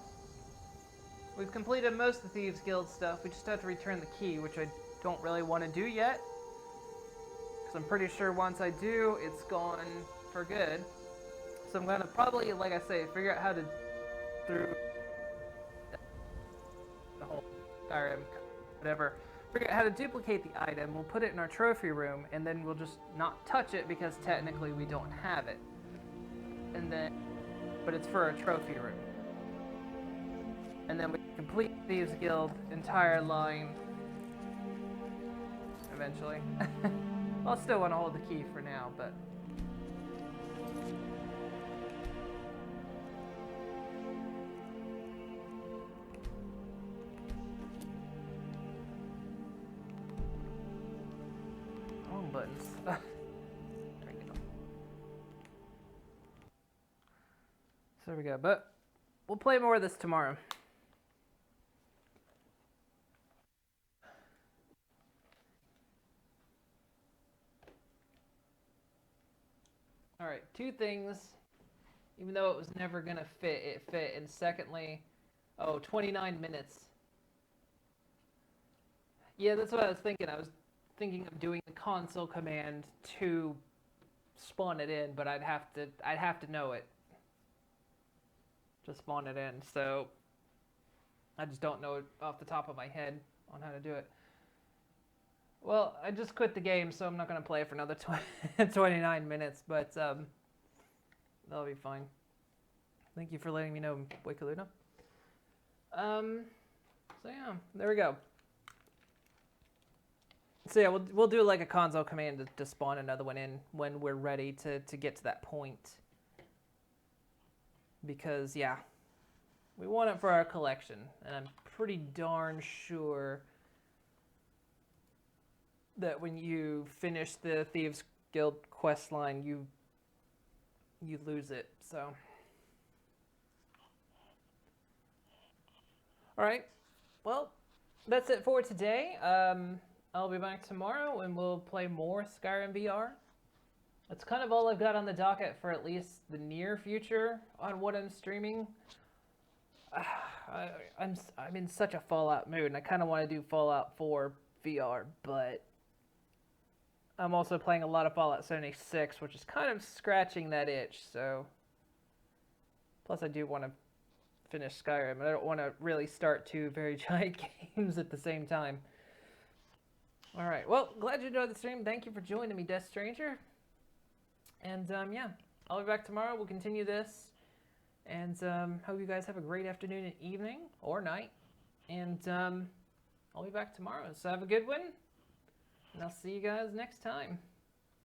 We've completed most of the Thieves Guild stuff. We just have to return the key, which I don't really want to do yet. Because I'm pretty sure once I do, it's gone for good. So I'm going to probably, like I say, figure out how to... through... the whole Skyrim, whatever. Figure out how to duplicate the item, we'll put it in our trophy room, and then we'll just not touch it because technically we don't have it. And then, but it's for a trophy room. And then we complete Thieves Guild entire line eventually. I'll still want to hold the key for now, but buttons. There we go. So there we go, but we'll play more of this tomorrow. Alright, two things. Even though it was never gonna fit, it fit. And secondly, 29 minutes. Yeah, that's what I was thinking. I was thinking of doing the console command to spawn it in, but I'd have to know it to spawn it in. So I just don't know it off the top of my head on how to do it. Well, I just quit the game, so I'm not gonna play for another 29 minutes, but that'll be fine. Thank you for letting me know, Wikaluna. So yeah, there we go. So yeah, we'll do like a console command to spawn another one in when we're ready to get to that point. Because yeah, we want it for our collection, and I'm pretty darn sure that when you finish the Thieves Guild quest line, you lose it. So, all right, well, that's it for today. I'll be back tomorrow and we'll play more Skyrim VR. That's kind of all I've got on the docket for at least the near future on what I'm streaming. I'm in such a Fallout mood, and I kind of want to do Fallout 4 VR, but I'm also playing a lot of Fallout 76, which is kind of scratching that itch, so... Plus I do want to finish Skyrim, and I don't want to really start two very giant games at the same time. Alright, well, glad you enjoyed the stream. Thank you for joining me, Death Stranger. And, yeah, I'll be back tomorrow. We'll continue this. And, hope you guys have a great afternoon and evening, or night. And, I'll be back tomorrow. So have a good one. And I'll see you guys next time.